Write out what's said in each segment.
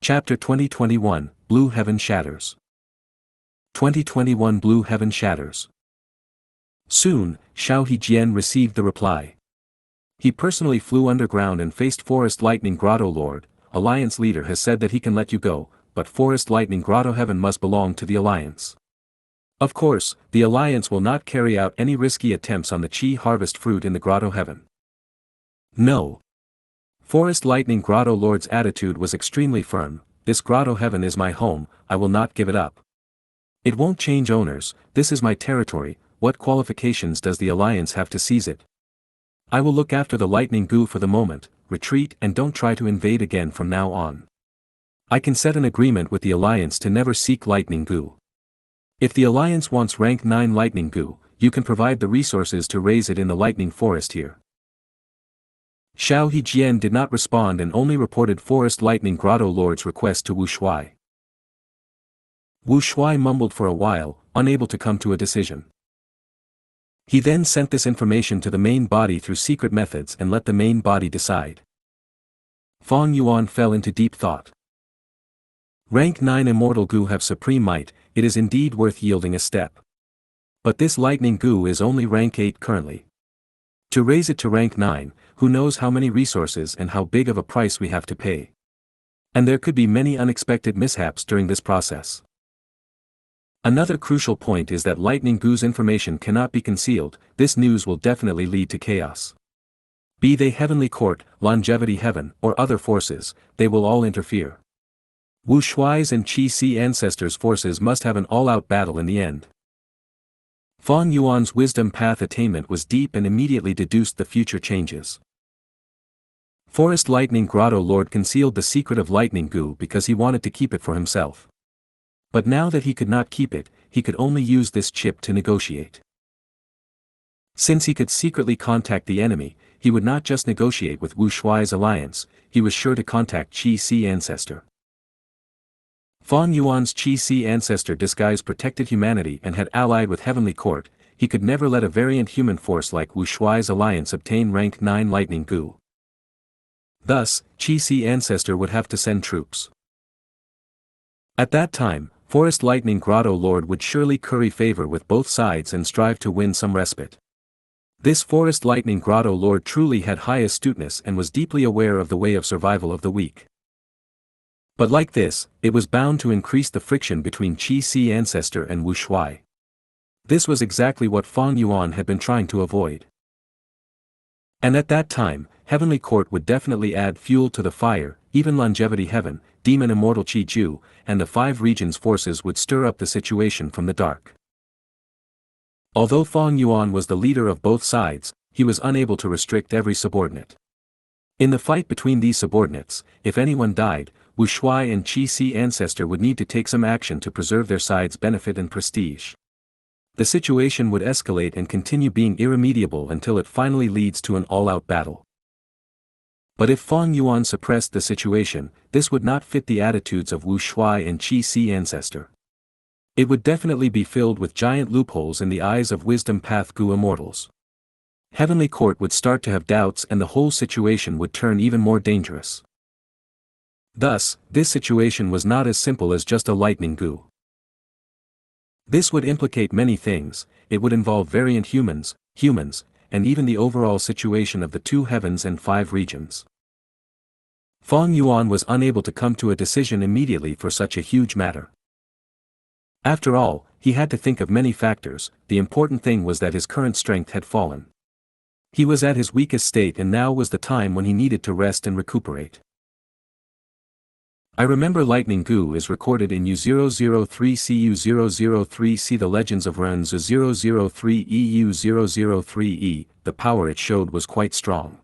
Chapter 2021, Blue Heaven Shatters. 2021 Blue Heaven Shatters. Soon, Xiao Jian received the reply. He personally flew underground and faced Forest Lightning Grotto Lord. Alliance leader has said that he can let you go, but Forest Lightning Grotto Heaven must belong to the Alliance. Of course, the Alliance will not carry out any risky attempts on the Qi harvest fruit in the Grotto Heaven. No. Forest Lightning Grotto Lord's attitude was extremely firm. This Grotto Heaven is my home, I will not give it up. It won't change owners, this is my territory, what qualifications does the Alliance have to seize it? I will look after the Lightning Gu for the moment, retreat and don't try to invade again from now on. I can set an agreement with the Alliance to never seek Lightning Gu. If the Alliance wants rank 9 Lightning Gu, you can provide the resources to raise it in the Lightning Forest here. Xiao Jian did not respond and only reported Forest Lightning Grotto Lord's request to Wu Shuai. Wu Shuai mumbled for a while, unable to come to a decision. He then sent this information to the main body through secret methods and let the main body decide. Fang Yuan fell into deep thought. Rank 9 Immortal Gu have supreme might, it is indeed worth yielding a step. But this Lightning Gu is only rank 8 currently. To raise it to rank 9, who knows how many resources and how big of a price we have to pay. And there could be many unexpected mishaps during this process. Another crucial point is that Lightning Gu's information cannot be concealed, this news will definitely lead to chaos. Be they Heavenly Court, Longevity Heaven, or other forces, they will all interfere. Wu Shuai's and Qi Si ancestors' forces must have an all-out battle in the end. Fang Yuan's wisdom path attainment was deep and immediately deduced the future changes. Forest Lightning Grotto Lord concealed the secret of Lightning Gu because he wanted to keep it for himself. But now that he could not keep it, he could only use this chip to negotiate. Since he could secretly contact the enemy, he would not just negotiate with Wu Shuai's alliance, he was sure to contact Qi Si ancestor. Fang Yuan's Qi Si ancestor disguised protected humanity and had allied with Heavenly Court, he could never let a variant human force like Wu Shuai's alliance obtain rank 9 Lightning Gu. Thus, Qi Si ancestor would have to send troops. At that time, Forest Lightning Grotto Lord would surely curry favor with both sides and strive to win some respite. This Forest Lightning Grotto Lord truly had high astuteness and was deeply aware of the way of survival of the weak. But like this, it was bound to increase the friction between Qi Si ancestor and Wu Shuai. This was exactly what Fang Yuan had been trying to avoid. And at that time, Heavenly Court would definitely add fuel to the fire, even Longevity Heaven, Demon Immortal Qi Ju, and the 5 regions forces would stir up the situation from the dark. Although Fang Yuan was the leader of both sides, he was unable to restrict every subordinate. In the fight between these subordinates, if anyone died, Wu Shuai and Qi Si ancestor would need to take some action to preserve their side's benefit and prestige. The situation would escalate and continue being irremediable until it finally leads to an all-out battle. But if Fang Yuan suppressed the situation, this would not fit the attitudes of Wu Shuai and Qi Si ancestor. It would definitely be filled with giant loopholes in the eyes of Wisdom Path Gu immortals. Heavenly Court would start to have doubts and the whole situation would turn even more dangerous. Thus, this situation was not as simple as just a Lightning Gu. This would implicate many things, it would involve variant humans, and even the overall situation of the 2 heavens and 5 regions. Fang Yuan was unable to come to a decision immediately for such a huge matter. After all, he had to think of many factors, the important thing was that his current strength had fallen. He was at his weakest state and now was the time when he needed to rest and recuperate. I remember Lightning Gu is recorded in U003 CU003 See the Legends of Ren 003 EU003E, the power it showed was quite strong.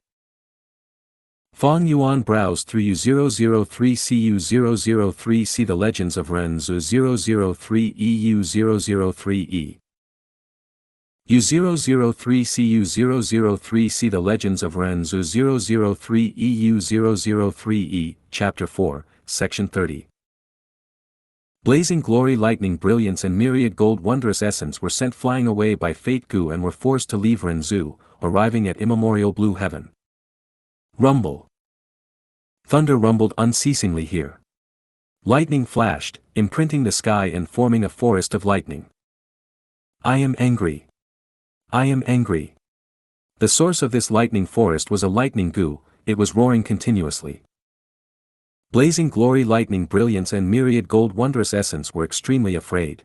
Fang Yuan browsed through U003 CU003 See the Legends of Ren 003 EU003E. U003 CU003 See the Legends of Ren 003 EU003E, Chapter 4. Section 30. Blazing glory, lightning, brilliance and myriad gold wondrous essence were sent flying away by Fate Gu and were forced to leave Renzu, arriving at immemorial blue heaven. Rumble. Thunder rumbled unceasingly here. Lightning flashed, imprinting the sky and forming a forest of lightning. I am angry. I am angry. The source of this lightning forest was a lightning Gu, it was roaring continuously. Blazing glory, lightning brilliance and myriad gold wondrous essence were extremely afraid.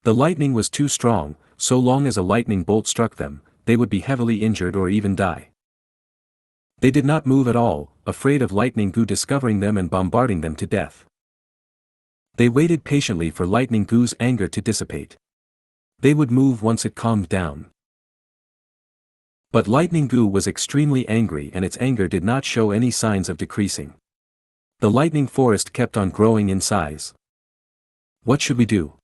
The lightning was too strong, so long as a lightning bolt struck them, they would be heavily injured or even die. They did not move at all, afraid of lightning Gu discovering them and bombarding them to death. They waited patiently for lightning Gu's anger to dissipate. They would move once it calmed down. But lightning Gu was extremely angry and its anger did not show any signs of decreasing. The lightning forest kept on growing in size. What should we do?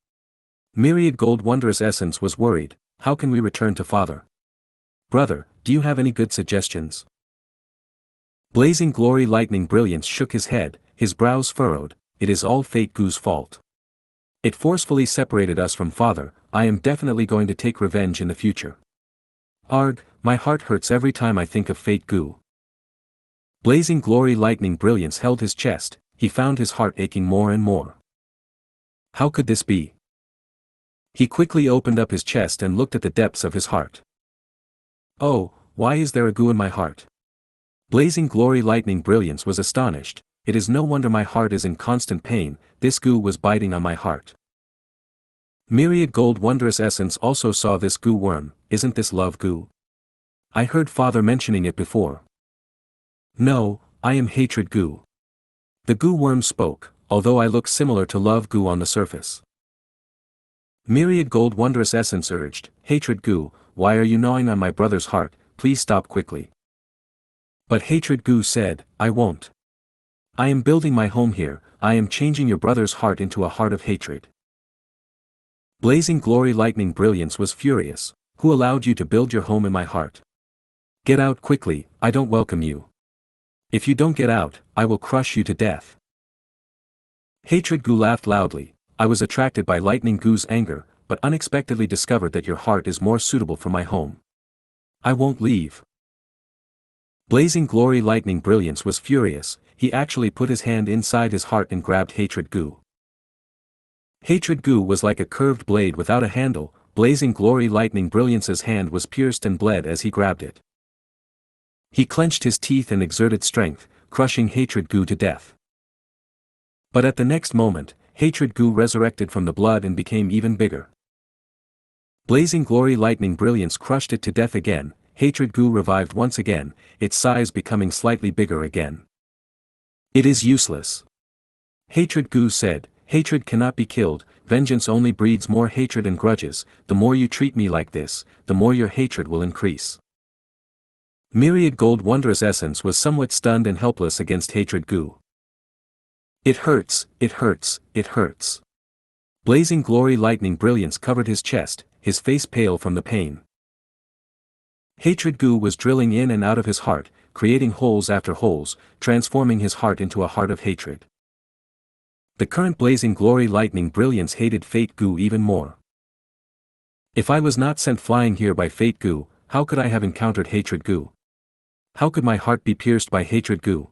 Myriad gold wondrous essence was worried. How can we return to father? Brother, do you have any good suggestions? Blazing glory lightning brilliance shook his head, his brows furrowed. It is all Fate Gu's fault. It forcefully separated us from father. I am definitely going to take revenge in the future. Arg, my heart hurts every time I think of Fate Gu. Blazing glory lightning brilliance held his chest, he found his heart aching more and more. How could this be? He quickly opened up his chest and looked at the depths of his heart. Oh, why is there a Gu in my heart? Blazing glory lightning brilliance was astonished. It is no wonder my heart is in constant pain, this Gu was biting on my heart. Myriad gold wondrous essence also saw this Gu worm. Isn't this love Gu? I heard father mentioning it before. No, I am hatred Gu. The Gu worm spoke, although I look similar to love Gu on the surface. Myriad gold wondrous essence urged, hatred Gu, why are you gnawing on my brother's heart, please stop quickly. But hatred Gu said, I won't. I am building my home here, I am changing your brother's heart into a heart of hatred. Blazing glory lightning brilliance was furious. Who allowed you to build your home in my heart? Get out quickly, I don't welcome you. If you don't get out, I will crush you to death. Hatred Gu laughed loudly. I was attracted by lightning Gu's anger, but unexpectedly discovered that your heart is more suitable for my home. I won't leave. Blazing glory lightning brilliance was furious. He actually put his hand inside his heart and grabbed hatred Gu. Hatred Gu was like a curved blade without a handle. Blazing glory lightning brilliance's hand was pierced and bled as he grabbed it. He clenched his teeth and exerted strength, crushing hatred Gu to death. But at the next moment, hatred Gu resurrected from the blood and became even bigger. Blazing glory lightning brilliance crushed it to death again. Hatred Gu revived once again, its size becoming slightly bigger again. It is useless. Hatred Gu said, hatred cannot be killed, vengeance only breeds more hatred and grudges. The more you treat me like this, the more your hatred will increase. Myriad gold wondrous essence was somewhat stunned and helpless against hatred Gu. It hurts, it hurts, it hurts. Blazing glory lightning brilliance covered his chest, his face pale from the pain. Hatred Gu was drilling in and out of his heart, creating holes after holes, transforming his heart into a heart of hatred. The current blazing glory lightning brilliance hated Fate Gu even more. If I was not sent flying here by Fate Gu, how could I have encountered hatred Gu? How could my heart be pierced by hatred Gu?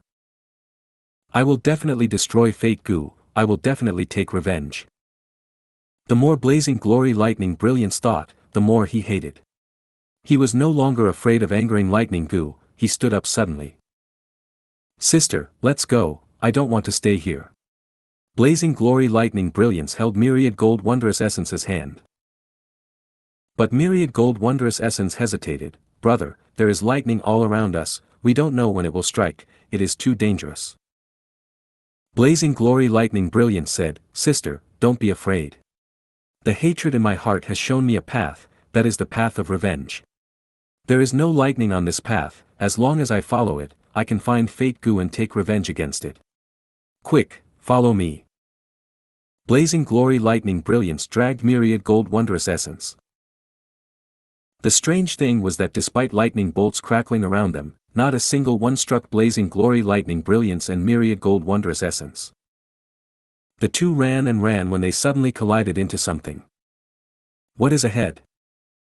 I will definitely destroy Fate Gu, I will definitely take revenge. The more blazing glory lightning brilliance thought, the more he hated. He was no longer afraid of angering lightning Gu, he stood up suddenly. Sister, let's go, I don't want to stay here. Blazing glory lightning brilliance held myriad gold wondrous essence's hand. But myriad gold wondrous essence hesitated. Brother, there is lightning all around us, we don't know when it will strike, it is too dangerous. Blazing glory lightning brilliance said, Sister, don't be afraid. The hatred in my heart has shown me a path, that is the path of revenge. There is no lightning on this path, as long as I follow it, I can find Fate Gu and take revenge against it. Quick, follow me. Blazing glory lightning brilliance dragged myriad gold wondrous essence. The strange thing was that despite lightning bolts crackling around them, not a single one struck blazing glory lightning brilliance and myriad gold wondrous essence. The two ran and ran when they suddenly collided into something. What is ahead?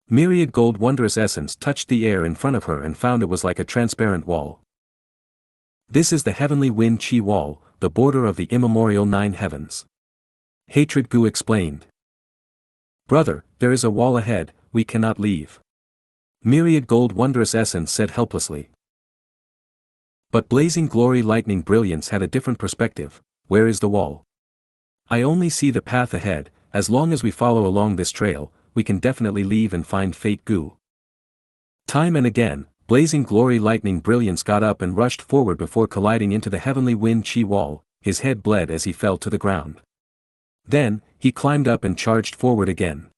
Myriad gold wondrous essence touched the air in front of her and found it was like a transparent wall. This is the heavenly wind Qi wall, the border of the immemorial 9 heavens. Hatred Gu explained. Brother, there is a wall ahead, we cannot leave. Myriad Gold Wondrous Essence said helplessly. But Blazing Glory Lightning Brilliance had a different perspective. Where is the wall? I only see the path ahead. As long as we follow along this trail, we can definitely leave and find Fate Gu. Time and again, Blazing Glory Lightning Brilliance got up and rushed forward before colliding into the heavenly wind Qi wall. His head bled as he fell to the ground. Then, he climbed up and charged forward again.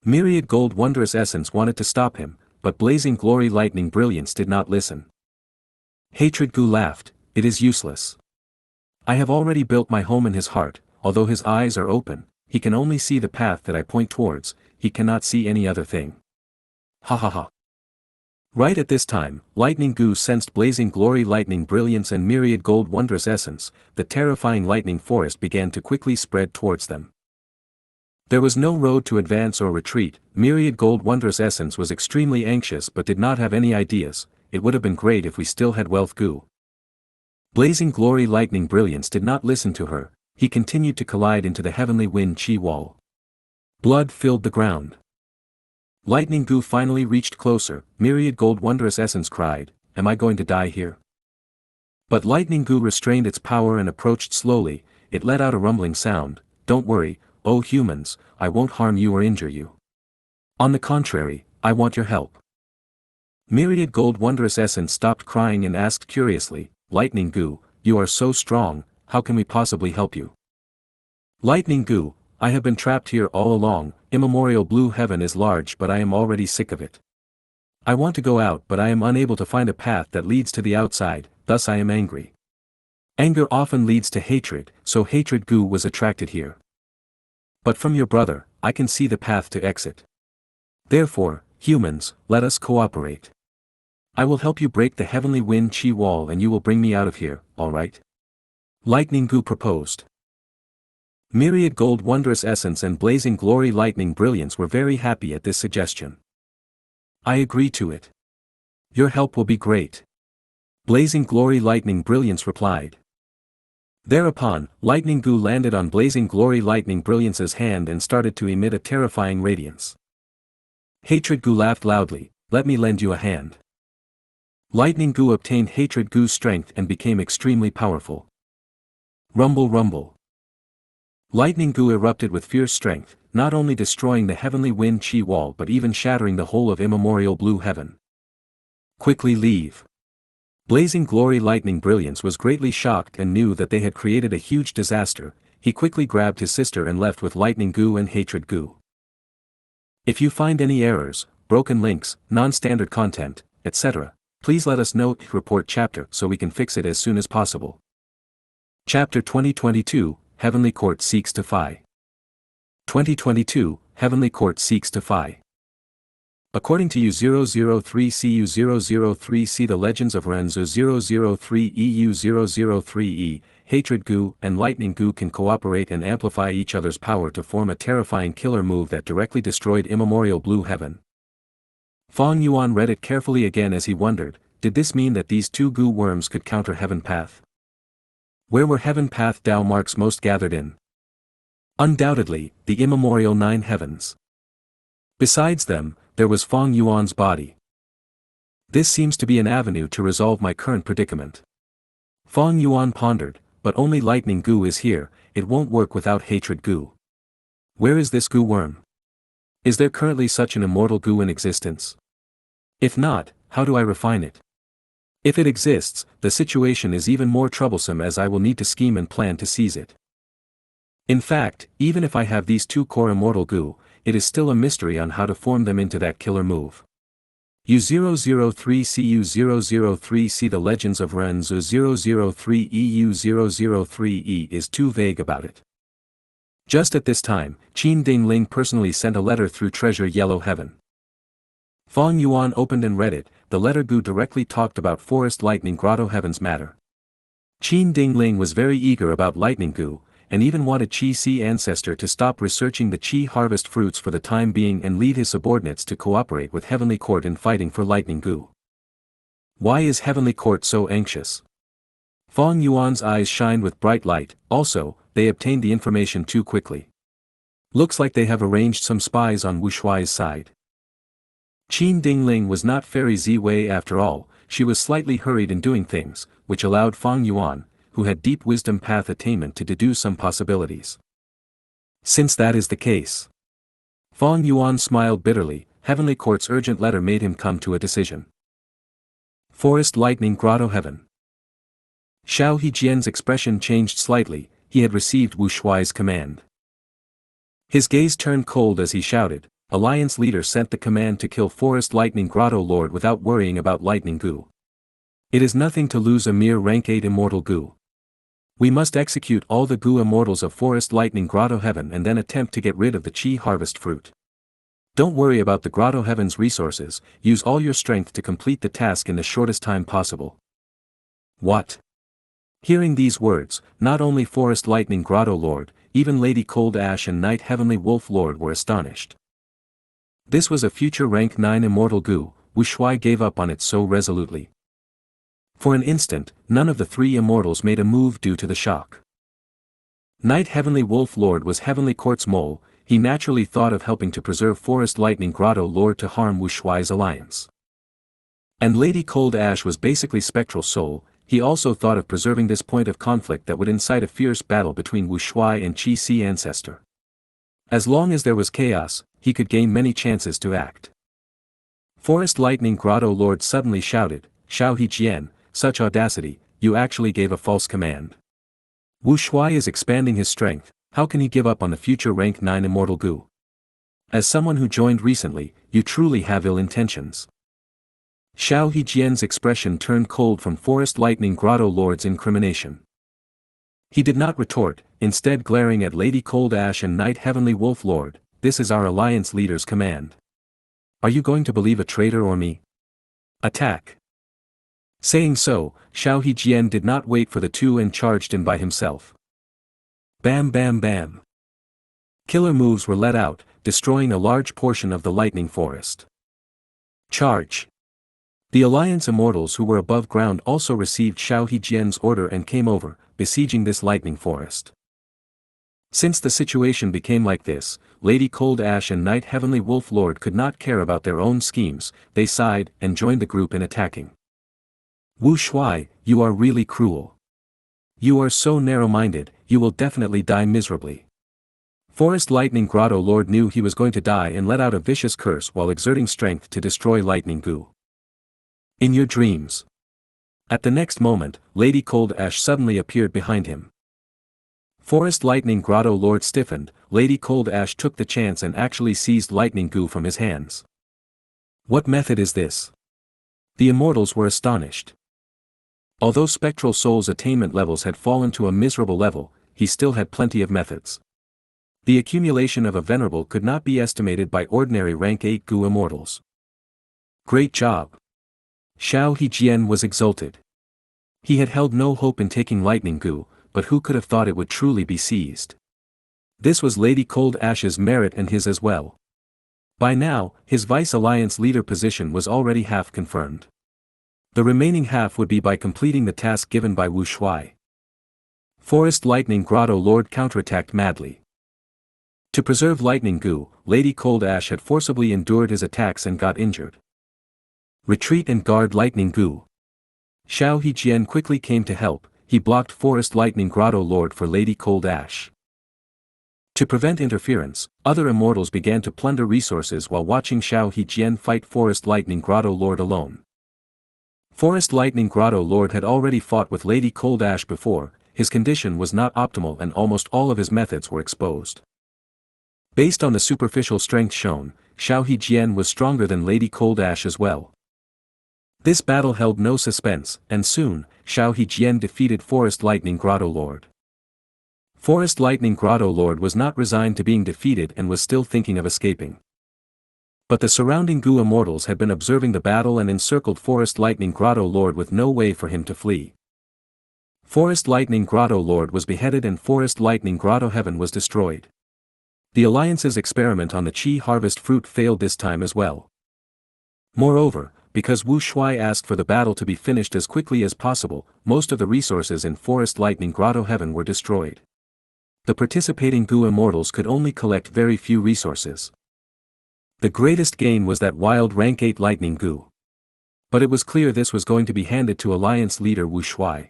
Myriad Gold Wondrous Essence wanted to stop him, but Blazing Glory Lightning Brilliance did not listen. Hatred Gu laughed, it is useless. I have already built my home in his heart. Although his eyes are open, he can only see the path that I point towards, he cannot see any other thing. Ha ha ha. Right at this time, Lightning Gu sensed Blazing Glory Lightning Brilliance and Myriad Gold Wondrous Essence. The terrifying lightning forest began to quickly spread towards them. There was no road to advance or retreat. Myriad Gold Wondrous Essence was extremely anxious but did not have any ideas. It would have been great if we still had Wealth Gu. Blazing Glory Lightning Brilliance did not listen to her. He continued to collide into the heavenly wind Qi wall. Blood filled the ground. Lightning Gu finally reached closer. Myriad Gold Wondrous Essence cried, am I going to die here? But Lightning Gu restrained its power and approached slowly. It let out a rumbling sound. Don't worry, O humans, I won't harm you or injure you. On the contrary, I want your help. Myriad Gold Wondrous Essence stopped crying and asked curiously, Lightning Gu, you are so strong, how can we possibly help you? Lightning Gu, I have been trapped here all along. Immemorial blue heaven is large but I am already sick of it. I want to go out but I am unable to find a path that leads to the outside, thus I am angry. Anger often leads to hatred, so Hatred Gu was attracted here. But from your brother, I can see the path to exit. Therefore, humans, let us cooperate. I will help you break the heavenly wind Qi wall and you will bring me out of here, alright? Lightning Gu proposed. Myriad Gold Wondrous Essence and Blazing Glory Lightning Brilliance were very happy at this suggestion. I agree to it. Your help will be great. Blazing Glory Lightning Brilliance replied. Thereupon, Lightning Gu landed on Blazing Glory Lightning Brilliance's hand and started to emit a terrifying radiance. Hatred Gu laughed loudly, let me lend you a hand. Lightning Gu obtained Hatred Gu's strength and became extremely powerful. Rumble rumble. Lightning Gu erupted with fierce strength, not only destroying the heavenly wind Qi wall but even shattering the whole of immemorial blue heaven. Quickly leave. Blazing Glory Lightning Brilliance was greatly shocked and knew that they had created a huge disaster. He quickly grabbed his sister and left with Lightning Gu and Hatred Gu. If you find any errors, broken links, non-standard content, etc., please let us know. Report chapter so we can fix it as soon as possible. Chapter 2022, Heavenly Court Seeks to Fi. 2022, Heavenly Court Seeks to Fi. According to U003CU003C, the Legends of Renzu 003 EU003E, Hatred Gu and Lightning Gu can cooperate and amplify each other's power to form a terrifying killer move that directly destroyed immemorial blue heaven. Fong Yuan read it carefully again as he wondered, did this mean that these two Gu worms could counter Heaven Path? Where were Heaven Path Dao marks most gathered in? Undoubtedly, the immemorial 9 heavens. Besides them, there was Fong Yuan's body. This seems to be an avenue to resolve my current predicament. Fong Yuan pondered, but only Lightning Gu is here, it won't work without Hatred Gu. Where is this Gu worm? Is there currently such an immortal Gu in existence? If not, how do I refine it? If it exists, the situation is even more troublesome as I will need to scheme and plan to seize it. In fact, even if I have these two core immortal Gu, it is still a mystery on how to form them into that killer move. U003CU003C, the Legends of Renzu 003 EU003E is too vague about it. Just at this time, Qin Dingling personally sent a letter through Treasure Yellow Heaven. Fong Yuan opened and read it. The letter Gu directly talked about Forest Lightning Grotto Heaven's matter. Qin Dingling was very eager about Lightning Gu, and even wanted Qi Si Ancestor to stop researching the Qi harvest fruits for the time being and lead his subordinates to cooperate with Heavenly Court in fighting for Lightning Gu. Why is Heavenly Court so anxious? Fong Yuan's eyes shined with bright light. Also, they obtained the information too quickly. Looks like they have arranged some spies on Wu Shuai's side. Qin Dingling was not Fairy Ziwei after all. She was slightly hurried in doing things, which allowed Fong Yuan, who had deep wisdom path attainment, to deduce some possibilities. Since that is the case. Fong Yuan smiled bitterly. Heavenly Court's urgent letter made him come to a decision. Forest Lightning Grotto Heaven. Xiao Hejian's expression changed slightly. He had received Wu Shuai's command. His gaze turned cold as he shouted, Alliance leader sent the command to kill Forest Lightning Grotto Lord without worrying about Lightning Gu. It is nothing to lose a mere rank 8 immortal Gu. We must execute all the Gu immortals of Forest Lightning Grotto Heaven and then attempt to get rid of the Qi harvest fruit. Don't worry about the Grotto Heaven's resources, use all your strength to complete the task in the shortest time possible. What? Hearing these words, not only Forest Lightning Grotto Lord, even Lady Cold Ash and Night Heavenly Wolf Lord were astonished. This was a future rank 9 immortal Gu. Wu Shuai gave up on it so resolutely. For an instant, none of the three immortals made a move due to the shock. Night Heavenly Wolf Lord was Heavenly Court's mole. He naturally thought of helping to preserve Forest Lightning Grotto Lord to harm Wu Shuai's alliance. And Lady Cold Ash was basically Spectral Soul. He also thought of preserving this point of conflict that would incite a fierce battle between Wu Shuai and Qi Si Ancestor. As long as there was chaos, he could gain many chances to act. Forest Lightning Grotto Lord suddenly shouted, Xiao Hejian, such audacity, you actually gave a false command. Wu Shuai is expanding his strength, how can he give up on the future rank 9 immortal Gu? As someone who joined recently, you truly have ill intentions. Xiao Hejian's expression turned cold from Forest Lightning Grotto Lord's incrimination. He did not retort, instead glaring at Lady Cold Ash and Night Heavenly Wolf Lord, this is our alliance leader's command. Are you going to believe a traitor or me? Attack. Saying so, Xiao Hejian did not wait for the two and charged in by himself. Bam bam bam. Killer moves were let out, destroying a large portion of the lightning forest. Charge. The Alliance Immortals who were above ground also received Xiao Hejian's order and came over, besieging this lightning forest. Since the situation became like this, Lady Cold Ash and Night Heavenly Wolf Lord could not care about their own schemes, they sighed and joined the group in attacking. Wu Shuai, you are really cruel. You are so narrow-minded, you will definitely die miserably. Forest Lightning Grotto Lord knew he was going to die and let out a vicious curse while exerting strength to destroy Lightning Gu. In your dreams. At the next moment, Lady Cold Ash suddenly appeared behind him. Forest Lightning Grotto Lord stiffened. Lady Cold Ash took the chance and actually seized Lightning Gu from his hands. What method is this? The immortals were astonished. Although Spectral Soul's attainment levels had fallen to a miserable level, he still had plenty of methods. The accumulation of a venerable could not be estimated by ordinary rank 8 Gu immortals. Great job. Xiao Hejian was exulted. He had held no hope in taking Lightning Gu, but who could have thought it would truly be seized? This was Lady Cold Ash's merit and his as well. By now, his Vice Alliance leader position was already half confirmed. The remaining half would be by completing the task given by Wu Shuai. Forest Lightning Grotto Lord counterattacked madly. To preserve Lightning Gu, Lady Cold Ash had forcibly endured his attacks and got injured. Retreat and guard Lightning Gu. Xiao Hejian quickly came to help, he blocked Forest Lightning Grotto Lord for Lady Cold Ash. To prevent interference, other immortals began to plunder resources while watching Xiao Hejian fight Forest Lightning Grotto Lord alone. Forest Lightning Grotto Lord had already fought with Lady Cold Ash before, his condition was not optimal and almost all of his methods were exposed. Based on the superficial strength shown, Xiao Hejian was stronger than Lady Cold Ash as well. This battle held no suspense, and soon, Xiao Hejian defeated Forest Lightning Grotto Lord. Forest Lightning Grotto Lord was not resigned to being defeated and was still thinking of escaping. But the surrounding Gu immortals had been observing the battle and encircled Forest Lightning Grotto Lord with no way for him to flee. Forest Lightning Grotto Lord was beheaded and Forest Lightning Grotto Heaven was destroyed. The Alliance's experiment on the Qi harvest fruit failed this time as well. Moreover, because Wu Shuai asked for the battle to be finished as quickly as possible, most of the resources in Forest Lightning Grotto Heaven were destroyed. The participating Gu immortals could only collect very few resources. The greatest gain was that wild rank 8 Lightning Gu. But it was clear this was going to be handed to Alliance leader Wu Shuai.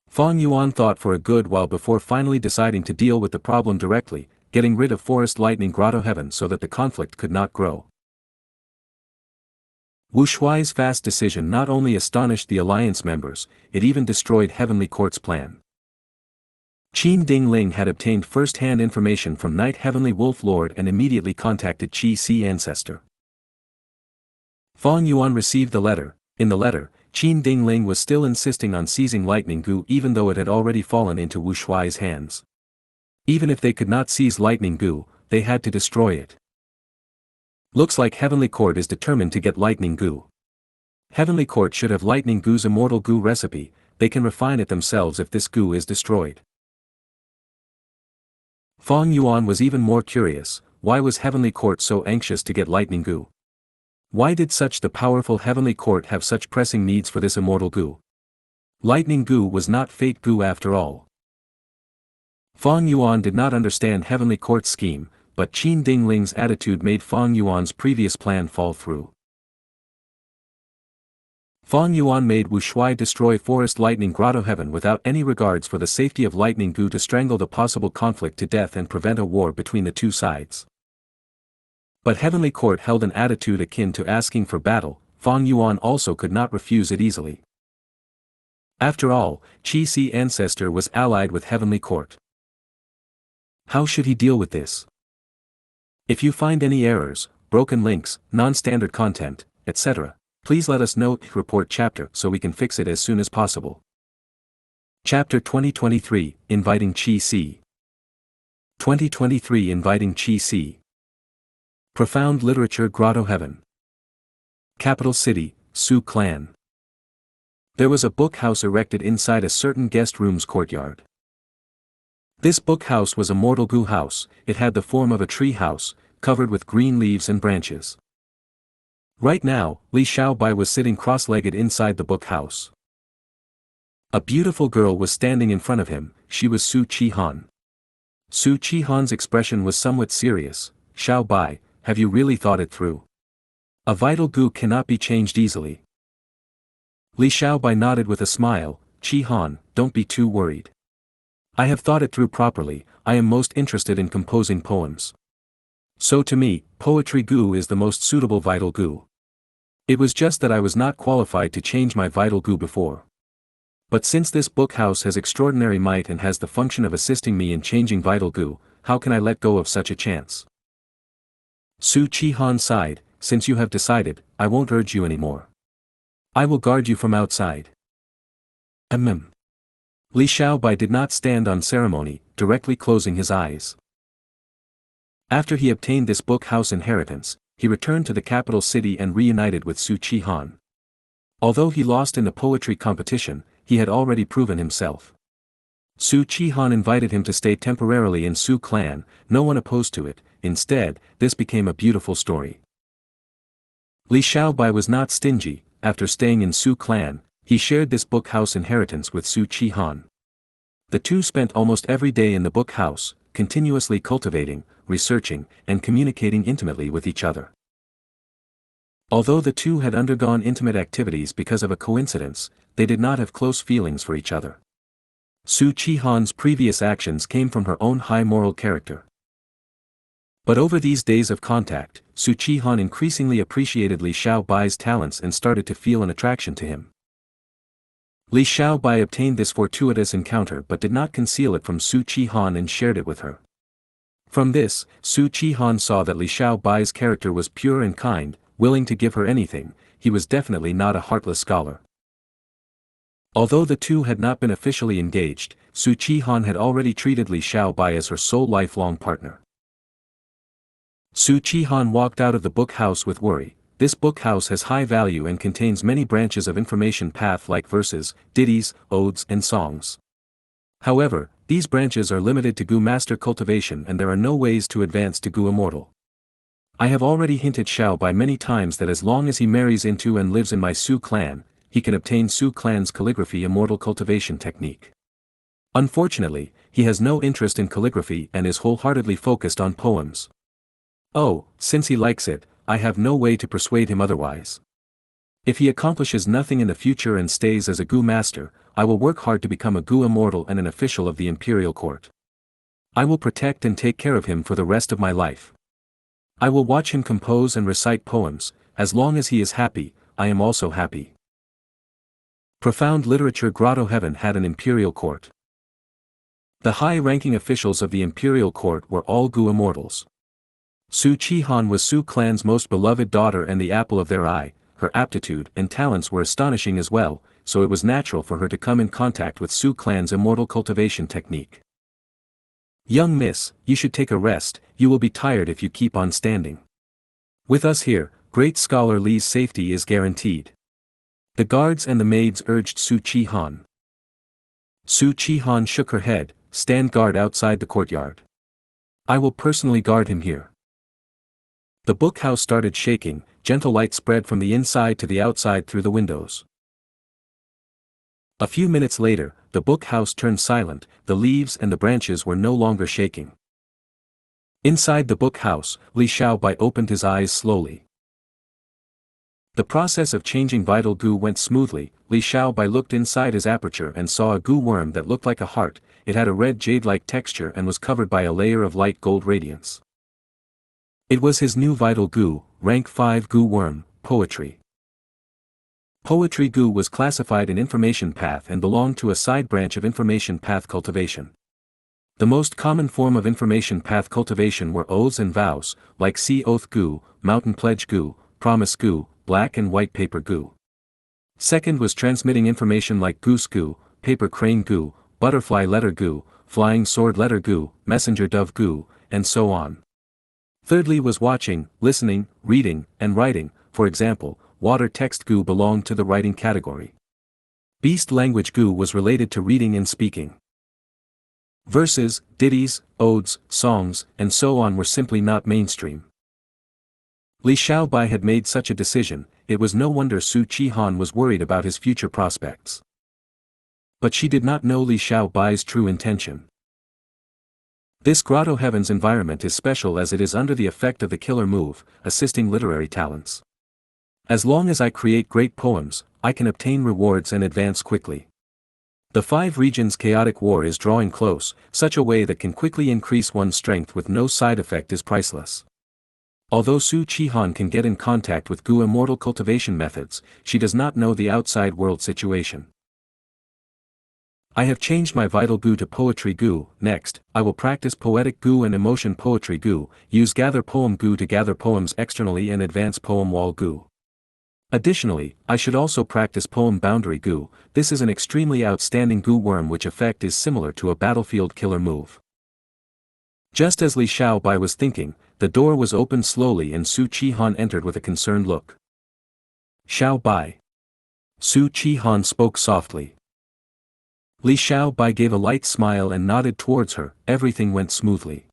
Fang Yuan thought for a good while before finally deciding to deal with the problem directly, getting rid of Forest Lightning Grotto Heaven so that the conflict could not grow. Wu Shuai's fast decision not only astonished the Alliance members, it even destroyed Heavenly Court's plan. Qin Dingling had obtained first-hand information from Night Heavenly Wolf Lord and immediately contacted Qi Si Ancestor. Fang Yuan received the letter. In the letter, Qin Dingling was still insisting on seizing Lightning Gu even though it had already fallen into Wu Shuai's hands. Even if they could not seize Lightning Gu, they had to destroy it. Looks like Heavenly Court is determined to get Lightning Gu. Heavenly Court should have Lightning Gu's immortal Gu recipe, they can refine it themselves if this Gu is destroyed. Fang Yuan was even more curious, why was Heavenly Court so anxious to get Lightning Gu? Why did the powerful Heavenly Court have such pressing needs for this immortal Gu? Lightning Gu was not Fate Gu after all. Fang Yuan did not understand Heavenly Court's scheme, but Qin Dingling's attitude made Fang Yuan's previous plan fall through. Fang Yuan made Wu Shuai destroy Forest Lightning Grotto Heaven without any regards for the safety of Lightning Gu to strangle the possible conflict to death and prevent a war between the two sides. But Heavenly Court held an attitude akin to asking for battle, Fang Yuan also could not refuse it easily. After all, Qi Si Ancestor was allied with Heavenly Court. How should he deal with this? If you find any errors, broken links, non-standard content, etc., please let us know. Report chapter so we can fix it as soon as possible. Chapter 2023, Inviting Qi Si. 2023 Inviting Qi Si. Profound Literature Grotto Heaven. Capital City, Su Clan. There was a book house erected inside a certain guest room's courtyard. This book house was a mortal Gu house, it had the form of a tree house, covered with green leaves and branches. Right now, Li Xiaobai was sitting cross-legged inside the book house. A beautiful girl was standing in front of him, she was Su Qihan. Su Qihan's expression was somewhat serious. Xiaobai, have you really thought it through? A vital Gu cannot be changed easily. Li Xiaobai nodded with a smile. Qihan, don't be too worried. I have thought it through properly, I am most interested in composing poems. So to me, poetry Gu is the most suitable vital Gu. It was just that I was not qualified to change my vital Gu before. But since this book house has extraordinary might and has the function of assisting me in changing vital Gu, how can I let go of such a chance? Su Qihan sighed, since you have decided, I won't urge you anymore. I will guard you from outside. Li Xiaobai did not stand on ceremony, directly closing his eyes. After he obtained this book house inheritance, he returned to the capital city and reunited with Su Qihan. Although he lost in the poetry competition, he had already proven himself. Su Qihan invited him to stay temporarily in Su Clan, no one opposed to it, instead, this became a beautiful story. Li Xiaobai was not stingy, after staying in Su Clan, he shared this book house inheritance with Su Qihan. The two spent almost every day in the book house, continuously cultivating, researching, and communicating intimately with each other. Although the two had undergone intimate activities because of a coincidence, they did not have close feelings for each other. Su Qihan's previous actions came from her own high moral character. But over these days of contact, Su Qihan increasingly appreciated Li Xiaobai's talents and started to feel an attraction to him. Li Xiaobai obtained this fortuitous encounter but did not conceal it from Su Qihan and shared it with her. From this, Su Qihan saw that Li Xiaobai's character was pure and kind, willing to give her anything, he was definitely not a heartless scholar. Although the two had not been officially engaged, Su Qihan had already treated Li Xiaobai as her sole lifelong partner. Su Qihan walked out of the book house with worry. This book house has high value and contains many branches of information path like verses, ditties, odes and songs. However, these branches are limited to Gu master cultivation and there are no ways to advance to Gu immortal. I have already hinted Xiao Bai many times that as long as he marries into and lives in my Su clan, he can obtain Su clan's calligraphy immortal cultivation technique. Unfortunately, he has no interest in calligraphy and is wholeheartedly focused on poems. Oh, since he likes it, I have no way to persuade him otherwise. If he accomplishes nothing in the future and stays as a Gu master, I will work hard to become a Gu immortal and an official of the imperial court. I will protect and take care of him for the rest of my life. I will watch him compose and recite poems. As long as he is happy, I am also happy. Profound Literature Grotto Heaven had an imperial court. The high-ranking officials of the imperial court were all Gu immortals. Su Qihan was Su clan's most beloved daughter and the apple of their eye. Her aptitude and talents were astonishing as well, so it was natural for her to come in contact with Su clan's immortal cultivation technique. Young miss, you should take a rest, you will be tired if you keep on standing. With us here, great scholar Li's safety is guaranteed. The guards and the maids urged Su Qihan. Su Qihan shook her head, stand guard outside the courtyard. I will personally guard him here. The book house started shaking, gentle light spread from the inside to the outside through the windows. A few minutes later, the book house turned silent, the leaves and the branches were no longer shaking. Inside the book house, Li Xiaobai opened his eyes slowly. The process of changing vital Gu went smoothly. Li Xiaobai looked inside his aperture and saw a Gu worm that looked like a heart. It had a red jade-like texture and was covered by a layer of light gold radiance. It was his new vital Gu, rank 5 Gu worm, poetry. Poetry Gu was classified in information path and belonged to a side branch of information path cultivation. The most common form of information path cultivation were oaths and vows, like Sea Oath Gu, Mountain Pledge Gu, Promise Gu, Black and White Paper Gu. Second was transmitting information like Goose Gu, Paper Crane Gu, Butterfly Letter Gu, Flying Sword Letter Gu, Messenger Dove Gu, and so on. Thirdly was watching, listening, reading, and writing. For example, Water Text Gu belonged to the writing category. Beast Language Gu was related to reading and speaking. Verses, ditties, odes, songs, and so on were simply not mainstream. Li Xiaobai had made such a decision, it was no wonder Su Qihan was worried about his future prospects. But she did not know Li Xiaobai's true intention. This Grotto Heaven's environment is special as it is under the effect of the killer move, assisting literary talents. As long as I create great poems, I can obtain rewards and advance quickly. The 5 regions chaotic war is drawing close, such a way that can quickly increase one's strength with no side effect is priceless. Although Su Qihan can get in contact with Gu immortal cultivation methods, she does not know the outside world situation. I have changed my vital Gu to poetry Gu. Next, I will practice poetic Gu and emotion poetry Gu, use gather poem Gu to gather poems externally and advance poem wall Gu. Additionally, I should also practice poem boundary Gu. This is an extremely outstanding Gu worm which effect is similar to a battlefield killer move. Just as Li Xiaobai was thinking, the door was opened slowly and Su Qihan entered with a concerned look. Xiaobai. Su Qihan spoke softly. Li Xiaobai gave a light smile and nodded towards her. Everything went smoothly.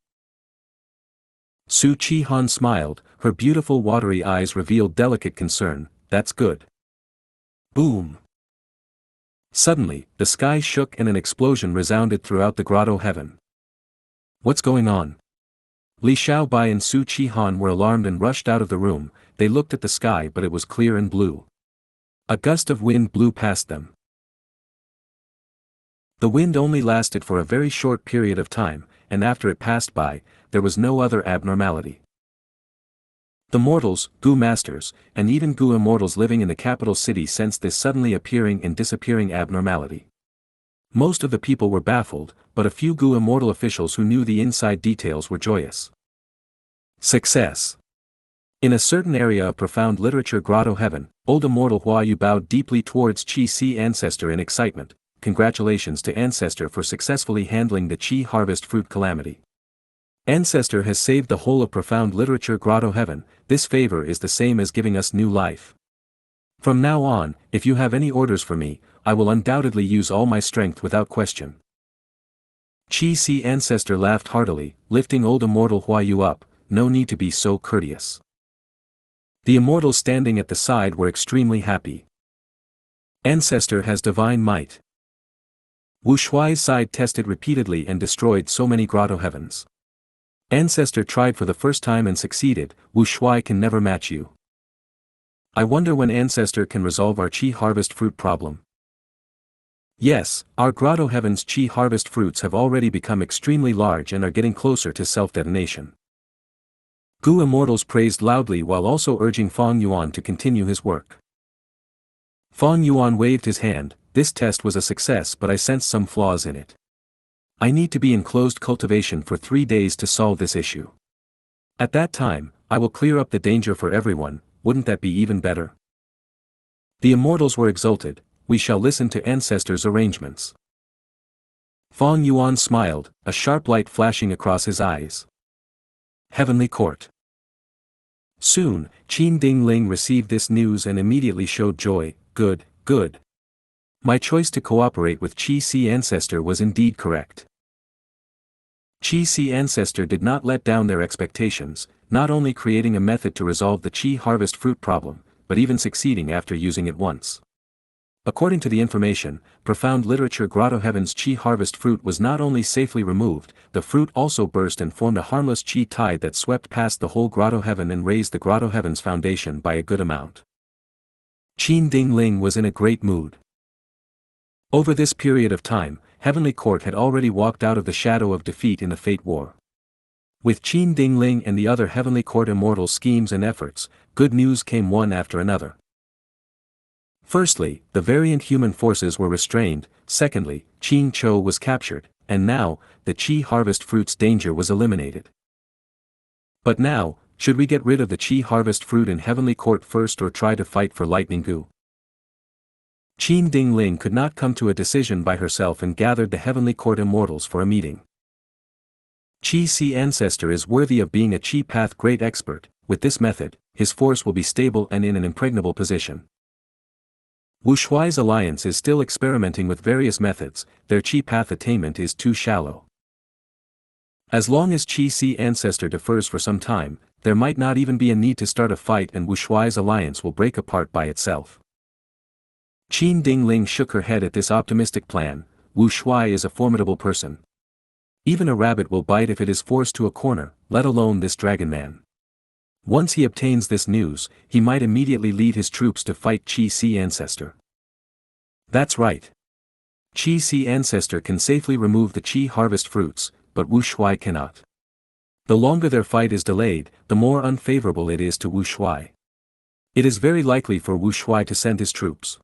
Su Qihan smiled, her beautiful watery eyes revealed delicate concern. That's good. Boom. Suddenly, the sky shook and an explosion resounded throughout the Grotto Heaven. What's going on? Li Xiaobai and Su Qihan were alarmed and rushed out of the room. They looked at the sky but it was clear and blue. A gust of wind blew past them. The wind only lasted for a very short period of time, and after it passed by, there was no other abnormality. The mortals, Gu masters, and even Gu immortals living in the capital city sensed this suddenly appearing and disappearing abnormality. Most of the people were baffled, but a few Gu immortal officials who knew the inside details were joyous. Success. In a certain area of profound literature Grotto Heaven, old immortal Hua Yu bowed deeply towards Qi Si Ancestor in excitement. Congratulations to Ancestor for successfully handling the Qi harvest fruit calamity. Ancestor has saved the whole of profound literature Grotto Heaven. This favor is the same as giving us new life. From now on, if you have any orders for me, I will undoubtedly use all my strength without question. Qi Si Ancestor laughed heartily, lifting old immortal Hua Yu up. no need to be so courteous. The immortals standing at the side were extremely happy. Ancestor has divine might. Wu Shuai's side tested repeatedly and destroyed so many grotto heavens. Ancestor tried for the first time and succeeded. Wu Shuai can never match you. I wonder when Ancestor can resolve our Qi harvest fruit problem. Yes, our grotto heavens Qi harvest fruits have already become extremely large and are getting closer to self-detonation. Gu immortals praised loudly while also urging Fang Yuan to continue his work. Fang Yuan waved his hand. This test was a success, but I sensed some flaws in it. I need to be in closed cultivation for 3 days to solve this issue. At that time, I will clear up the danger for everyone. Wouldn't that be even better? The immortals were exulted. We shall listen to Ancestor's arrangements. Fang Yuan smiled, a sharp light flashing across his eyes. Heavenly Court. Soon, Qin Dingling received this news and immediately showed joy. Good, good. My choice to cooperate with Qi Si Ancestor was indeed correct. Qi Si Ancestor did not let down their expectations, not only creating a method to resolve the Qi harvest fruit problem, but even succeeding after using it once. According to the information, profound literature Grotto Heaven's Qi harvest fruit was not only safely removed, the fruit also burst and formed a harmless Qi tide that swept past the whole Grotto Heaven and raised the Grotto Heaven's foundation by a good amount. Qin Dingling was in a great mood. Over this period of time, Heavenly Court had already walked out of the shadow of defeat in the Fate War. With Qin Dingling and the other Heavenly Court immortals' schemes and efforts, good news came one after another. Firstly, the variant human forces were restrained. Secondly, Qin Chou was captured, and now, the Qi harvest fruit's danger was eliminated. But now, should we get rid of the Qi harvest fruit in Heavenly Court first or try to fight for Lightning Gu? Qin Dingling could not come to a decision by herself and gathered the Heavenly Court immortals for a meeting. Qi Si Ancestor is worthy of being a Qi Path great expert. With this method, his force will be stable and in an impregnable position. Wu Shuai's alliance is still experimenting with various methods. Their Qi Path attainment is too shallow. As long as Qi Si Ancestor defers for some time, there might not even be a need to start a fight and Wu Shuai's alliance will break apart by itself. Qin Dingling shook her head at this optimistic plan. Wu Shuai is a formidable person. Even a rabbit will bite if it is forced to a corner, let alone this dragon man. Once he obtains this news, he might immediately lead his troops to fight Qi Si Ancestor. That's right. Qi Si Ancestor can safely remove the Qi harvest fruits, but Wu Shuai cannot. The longer their fight is delayed, the more unfavorable it is to Wu Shuai. It is very likely for Wu Shuai to send his troops.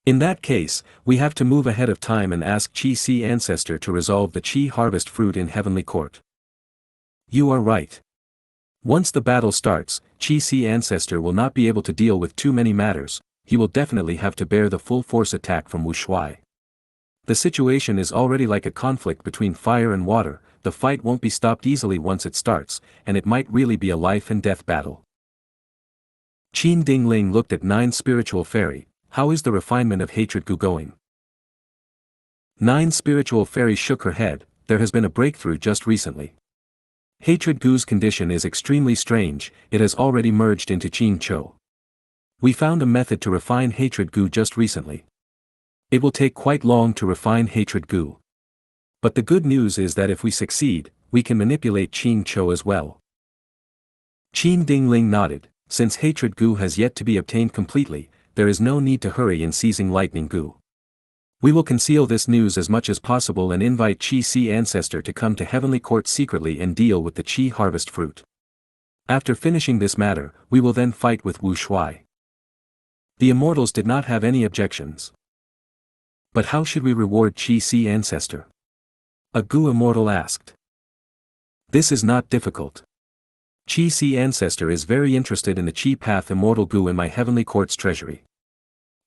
In that case, we have to move ahead of time and ask Qi Si Ancestor to resolve the Qi harvest fruit in Heavenly Court. You are right. Once the battle starts, Qi Si Ancestor will not be able to deal with too many matters. He will definitely have to bear the full force attack from Wu Shuai. The situation is already like a conflict between fire and water. The fight won't be stopped easily once it starts, and it might really be a life and death battle. Qin Dingling looked at 9 Spiritual Fairy. How is the refinement of Hatred Gu going? 9 Spiritual Fairy shook her head. There has been a breakthrough just recently. Hatred Gu's condition is extremely strange. It has already merged into Qin Chou. We found a method to refine Hatred Gu just recently. It will take quite long to refine Hatred Gu. But the good news is that if we succeed, we can manipulate Qin Chou as well. Qin Dingling nodded. Since Hatred Gu has yet to be obtained completely, there is no need to hurry in seizing Lightning Gu. We will conceal this news as much as possible and invite Qi Si Ancestor to come to Heavenly Court secretly and deal with the Qi harvest fruit. After finishing this matter, we will then fight with Wu Shuai. The immortals did not have any objections. But how should we reward Qi Si Ancestor? A Gu immortal asked. This is not difficult. Qi Si Ancestor is very interested in the Qi Path Immortal Gu in my Heavenly Court's treasury.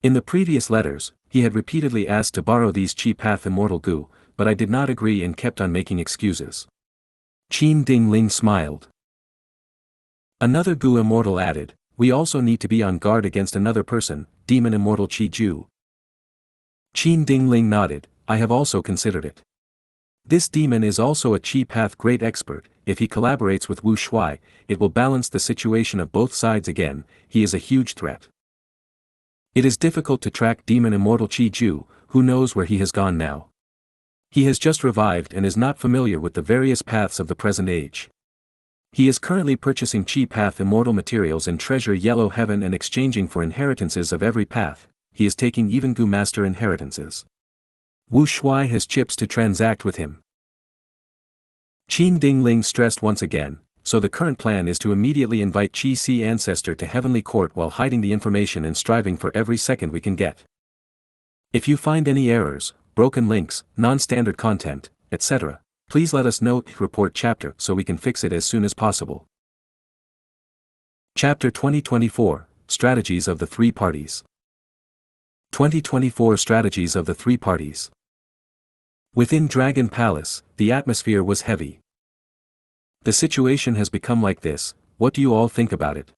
In the previous letters, he had repeatedly asked to borrow these Qi Path Immortal Gu, but I did not agree and kept on making excuses. Qin Dingling smiled. Another Gu immortal added, we also need to be on guard against another person, Demon Immortal Qi Ju. Qin Dingling nodded, I have also considered it. This demon is also a Chi Path great expert. If he collaborates with Wu Shuai, it will balance the situation of both sides again. He is a huge threat. It is difficult to track demon immortal Qi Ju, who knows where he has gone now. He has just revived and is not familiar with the various paths of the present age. He is currently purchasing Chi Path immortal materials and treasure Yellow Heaven and exchanging for inheritances of every path. He is taking even Gu Master inheritances. Wu Shuai has chips to transact with him. Qin Dingling stressed once again, so the current plan is to immediately invite Qi Si Ancestor to Heavenly Court while hiding the information and striving for every second we can get. If you find any errors, broken links, non-standard content, etc., please let us know. Report chapter so we can fix it as soon as possible. Chapter 2024, Strategies of the Three Parties. 2024 Strategies of the Three Parties. Within Dragon Palace, the atmosphere was heavy. The situation has become like this, what do you all think about it?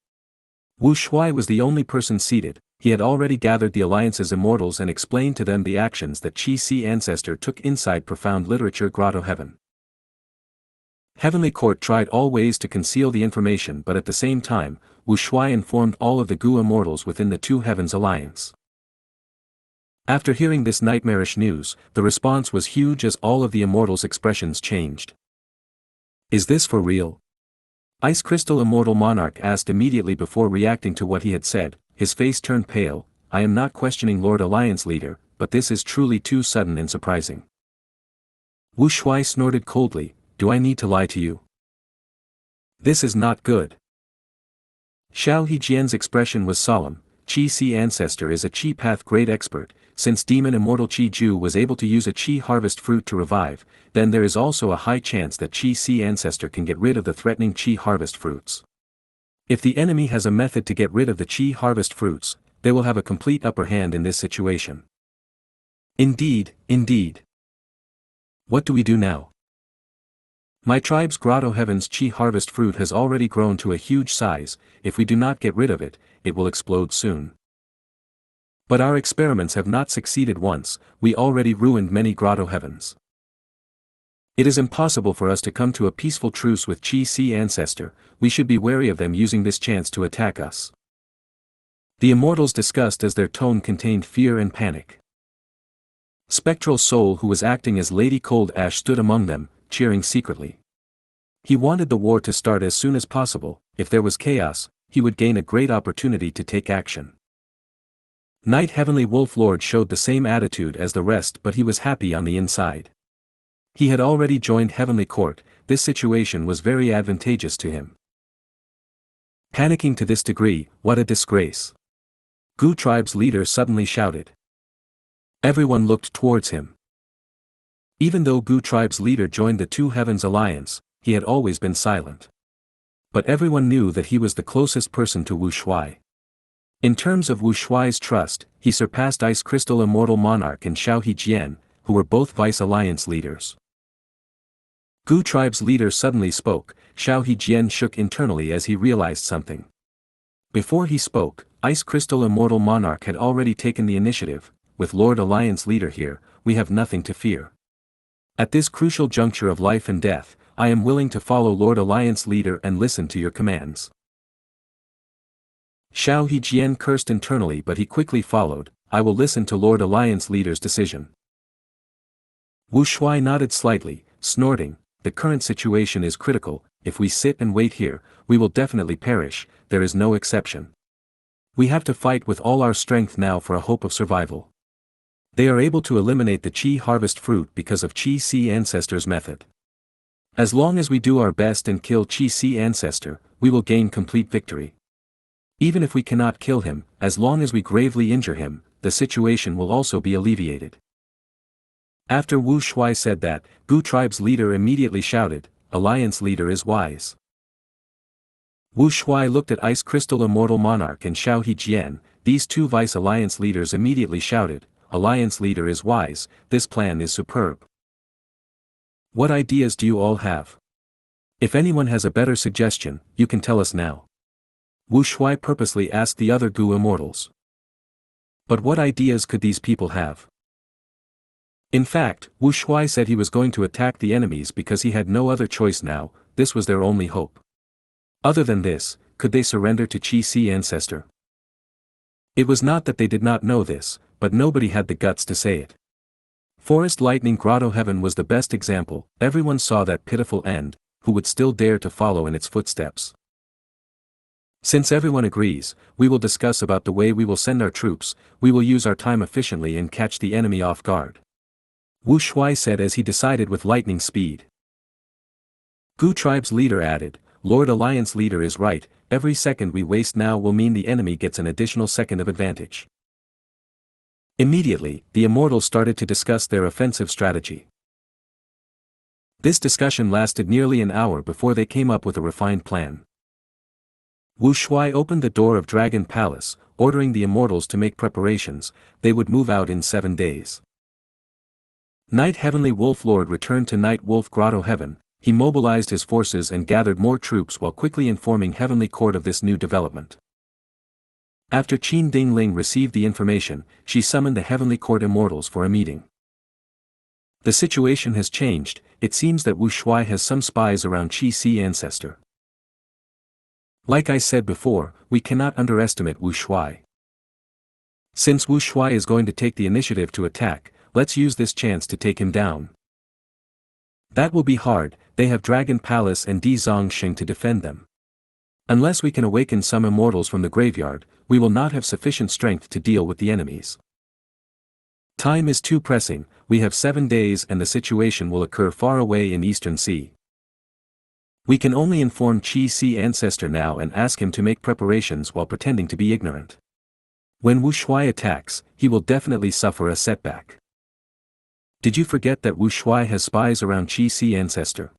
Wu Shuai was the only person seated. He had already gathered the Alliance's immortals and explained to them the actions that Qi Si Ancestor took inside Profound Literature Grotto Heaven. Heavenly Court tried all ways to conceal the information, but at the same time, Wu Shuai informed all of the Gu immortals within the Two Heavens Alliance. After hearing this nightmarish news, the response was huge as all of the immortals' expressions changed. Is this for real? Ice Crystal Immortal Monarch asked immediately before reacting to what he had said. His face turned pale. I am not questioning Lord Alliance Leader, but this is truly too sudden and surprising. Wu Shuai snorted coldly, do I need to lie to you? This is not good. Xiao Hejian's expression was solemn. Qi Si Ancestor is a Qi Path great expert. Since Demon Immortal Qi Ju was able to use a Qi Harvest fruit to revive, then there is also a high chance that Qi Si Ancestor can get rid of the threatening Qi Harvest fruits. If the enemy has a method to get rid of the Qi Harvest fruits, they will have a complete upper hand in this situation. Indeed, indeed. What do we do now? My tribe's Grotto Heaven's Qi Harvest fruit has already grown to a huge size. If we do not get rid of it, it will explode soon. But our experiments have not succeeded once, we already ruined many Grotto Heavens. It is impossible for us to come to a peaceful truce with Qi Si Ancestor. We should be wary of them using this chance to attack us. The immortals discussed as their tone contained fear and panic. Spectral Soul, who was acting as Lady Cold Ash, stood among them, cheering secretly. He wanted the war to start as soon as possible. If there was chaos, he would gain a great opportunity to take action. Night Heavenly Wolf Lord showed the same attitude as the rest, but he was happy on the inside. He had already joined Heavenly Court. This situation was very advantageous to him. Panicking to this degree, what a disgrace. Gu tribe's leader suddenly shouted. Everyone looked towards him. Even though Gu tribe's leader joined the Two Heavens Alliance, he had always been silent. But everyone knew that he was the closest person to Wu Shuai. In terms of Wu Shuai's trust, he surpassed Ice Crystal Immortal Monarch and Xiao Hejian, who were both Vice Alliance leaders. Gu tribe's leader suddenly spoke. Xiao Hejian shook internally as he realized something. Before he spoke, Ice Crystal Immortal Monarch had already taken the initiative. With Lord Alliance Leader here, we have nothing to fear. At this crucial juncture of life and death, I am willing to follow Lord Alliance Leader and listen to your commands. Xiao Hejian cursed internally, but he quickly followed. I will listen to Lord Alliance Leader's decision. Wu Shuai nodded slightly, snorting, the current situation is critical. If we sit and wait here, we will definitely perish. There is no exception. We have to fight with all our strength now for a hope of survival. They are able to eliminate the Qi Harvest fruit because of Qi Si Ancestor's method. As long as we do our best and kill Qi Si Ancestor, we will gain complete victory. Even if we cannot kill him, as long as we gravely injure him, the situation will also be alleviated. After Wu Shuai said that, Gu tribe's leader immediately shouted, Alliance Leader is wise. Wu Shuai looked at Ice Crystal Immortal Monarch and Xiao Hejian. These two Vice Alliance leaders immediately shouted, Alliance Leader is wise, this plan is superb. What ideas do you all have? If anyone has a better suggestion, you can tell us now. Wu Shuai purposely asked the other Gu immortals. But what ideas could these people have? In fact, Wu Shuai said he was going to attack the enemies because he had no other choice now, this was their only hope. Other than this, could they surrender to Qi Si ancestor? It was not that they did not know this, but nobody had the guts to say it. Forest Lightning Grotto Heaven was the best example, everyone saw that pitiful end, who would still dare to follow in its footsteps. Since everyone agrees, we will discuss about the way we will send our troops, we will use our time efficiently and catch the enemy off guard. Wu Shuai said as he decided with lightning speed. Gu tribe's leader added, Lord Alliance leader is right, every second we waste now will mean the enemy gets an additional second of advantage. Immediately, the immortals started to discuss their offensive strategy. This discussion lasted nearly an hour before they came up with a refined plan. Wu Shuai opened the door of Dragon Palace, ordering the immortals to make preparations, they would move out in 7 days. Night Heavenly Wolf Lord returned to Night Wolf Grotto Heaven, he mobilized his forces and gathered more troops while quickly informing Heavenly Court of this new development. After Qin Dingling received the information, she summoned the Heavenly Court immortals for a meeting. The situation has changed, it seems that Wu Shuai has some spies around Qi Si ancestor. Like I said before, we cannot underestimate Wu Shuai. Since Wu Shuai is going to take the initiative to attack, let's use this chance to take him down. That will be hard, they have Dragon Palace and Di Zongxing to defend them. Unless we can awaken some immortals from the graveyard, we will not have sufficient strength to deal with the enemies. Time is too pressing, we have 7 days and the situation will occur far away in Eastern Sea. We can only inform Qi Si ancestor now and ask him to make preparations while pretending to be ignorant. When Wu Shuai attacks, he will definitely suffer a setback. Did you forget that Wu Shuai has spies around Qi Si ancestor?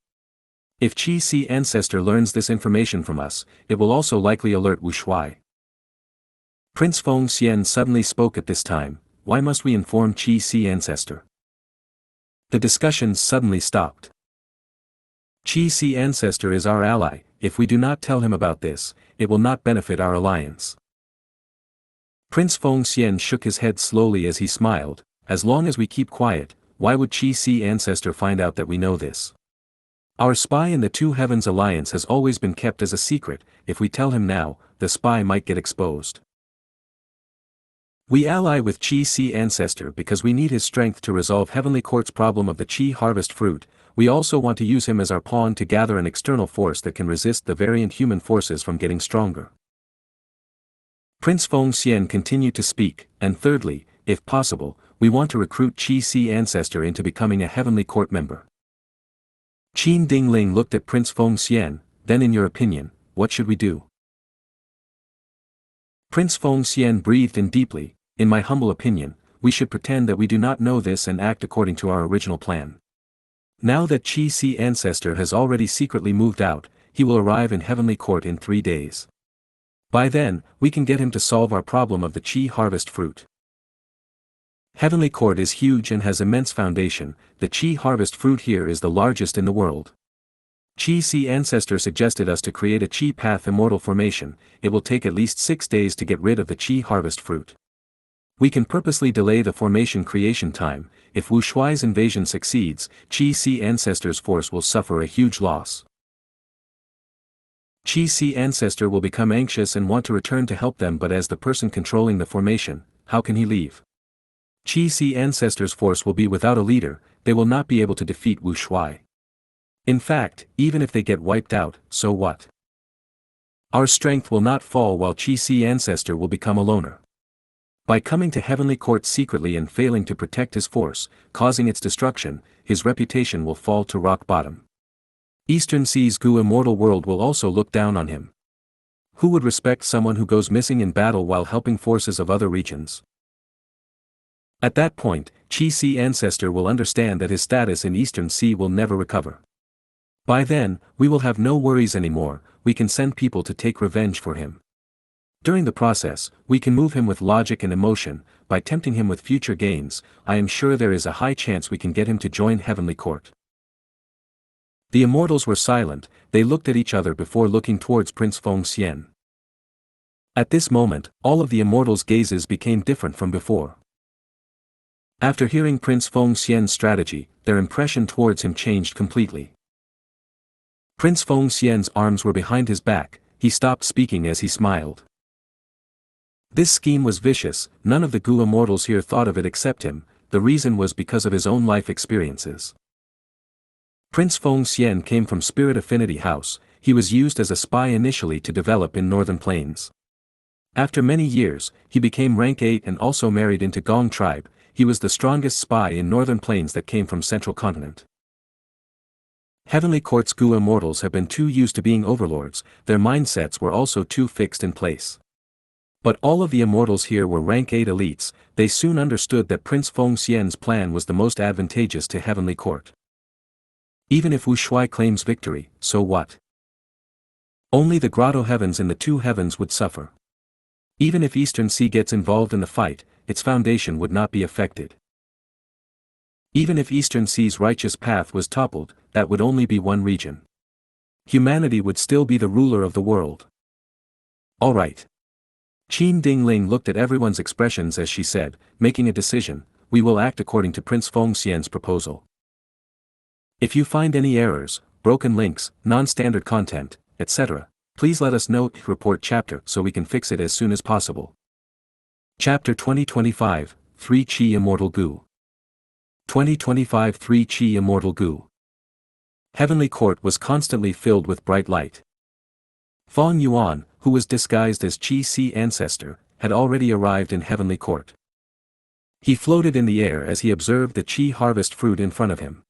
If Qi Si ancestor learns this information from us, it will also likely alert Wu Shuai. Prince Feng Xian suddenly spoke at this time, why must we inform Qi Si ancestor? The discussions suddenly stopped. Qi Si ancestor is our ally, if we do not tell him about this, it will not benefit our alliance. Prince Feng Xian shook his head slowly as he smiled, as long as we keep quiet, why would Qi Si ancestor find out that we know this? Our spy in the Two Heavens alliance has always been kept as a secret, if we tell him now, the spy might get exposed. We ally with Qi Si ancestor because we need his strength to resolve Heavenly Court's problem of the Qi harvest fruit, we also want to use him as our pawn to gather an external force that can resist the variant human forces from getting stronger. Prince Feng Xian continued to speak, and thirdly, if possible, we want to recruit Qi Si ancestor into becoming a Heavenly Court member. Qin Dingling looked at Prince Feng Xian, then in your opinion, what should we do? Prince Feng Xian breathed in deeply, in my humble opinion, we should pretend that we do not know this and act according to our original plan. Now that Qi Si ancestor has already secretly moved out, he will arrive in Heavenly Court in 3 days. By then, we can get him to solve our problem of the Qi harvest fruit. Heavenly Court is huge and has immense foundation, the Qi harvest fruit here is the largest in the world. Qi Si ancestor suggested us to create a Qi path immortal formation, it will take at least 6 days to get rid of the Qi harvest fruit. We can purposely delay the formation creation time, if Wu Shuai's invasion succeeds, Qi Si ancestor's force will suffer a huge loss. Qi Si ancestor will become anxious and want to return to help them, but as the person controlling the formation, how can he leave? Qi Si ancestor's force will be without a leader, they will not be able to defeat Wu Shuai. In fact, even if they get wiped out, so what? Our strength will not fall while Qi Si ancestor will become a loner. By coming to Heavenly Court secretly and failing to protect his force, causing its destruction, his reputation will fall to rock bottom. Eastern Sea's Gu immortal world will also look down on him. Who would respect someone who goes missing in battle while helping forces of other regions? At that point, Qi Si ancestor will understand that his status in Eastern Sea will never recover. By then, we will have no worries anymore, we can send people to take revenge for him. During the process, we can move him with logic and emotion, by tempting him with future gains, I am sure there is a high chance we can get him to join Heavenly Court. The immortals were silent, they looked at each other before looking towards Prince Feng Xian. At this moment, all of the immortals' gazes became different from before. After hearing Prince Feng Xian's strategy, their impression towards him changed completely. Prince Feng Xian's arms were behind his back, he stopped speaking as he smiled. This scheme was vicious, none of the Gu immortals here thought of it except him, the reason was because of his own life experiences. Prince Feng Xian came from Spirit Affinity House, he was used as a spy initially to develop in Northern Plains. After many years, he became rank 8 and also married into Gong tribe, he was the strongest spy in Northern Plains that came from Central Continent. Heavenly Court's Gu immortals have been too used to being overlords, their mindsets were also too fixed in place. But all of the immortals here were rank 8 elites, they soon understood that Prince Feng Xian's plan was the most advantageous to Heavenly Court. Even if Wu Shui claims victory, so what? Only the Grotto Heavens and the Two Heavens would suffer. Even if Eastern Sea gets involved in the fight, its foundation would not be affected. Even if Eastern Sea's righteous path was toppled, that would only be one region. Humanity would still be the ruler of the world. Alright. Qin Dingling looked at everyone's expressions as she said, making a decision, we will act according to Prince Feng Xian's proposal. If you find any errors, broken links, non-standard content, etc., please let us know, report chapter so we can fix it as soon as possible. Chapter 2025, 3 Qi Immortal Gu. 2025 3 Qi Immortal Gu. Heavenly Court was constantly filled with bright light. Feng Yuan, who was disguised as Qi Si ancestor, had already arrived in Heavenly Court. He floated in the air as he observed the Qi harvest fruit in front of him.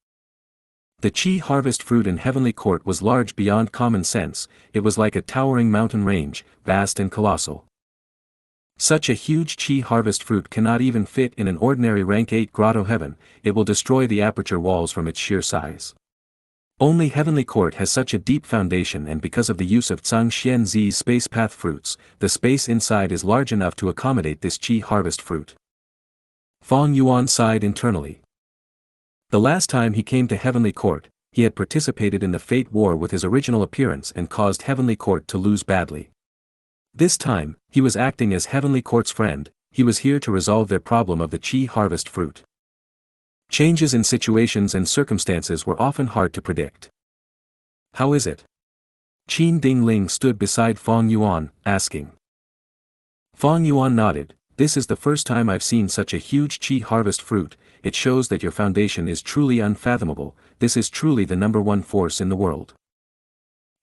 The Qi harvest fruit in Heavenly Court was large beyond common sense, it was like a towering mountain range, vast and colossal. Such a huge Qi harvest fruit cannot even fit in an ordinary rank 8 grotto heaven, it will destroy the aperture walls from its sheer size. Only Heavenly Court has such a deep foundation, and because of the use of Xianxia Zi's space path fruits, the space inside is large enough to accommodate this Qi harvest fruit. Feng Yuan sighed internally. The last time he came to Heavenly Court, he had participated in the Fate War with his original appearance and caused Heavenly Court to lose badly. This time, he was acting as Heavenly Court's friend, he was here to resolve their problem of the Qi harvest fruit. Changes in situations and circumstances were often hard to predict. How is it? Qin Dingling stood beside Feng Yuan, asking. Feng Yuan nodded, this is the first time I've seen such a huge Qi harvest fruit, it shows that your foundation is truly unfathomable, this is truly the #1 force in the world.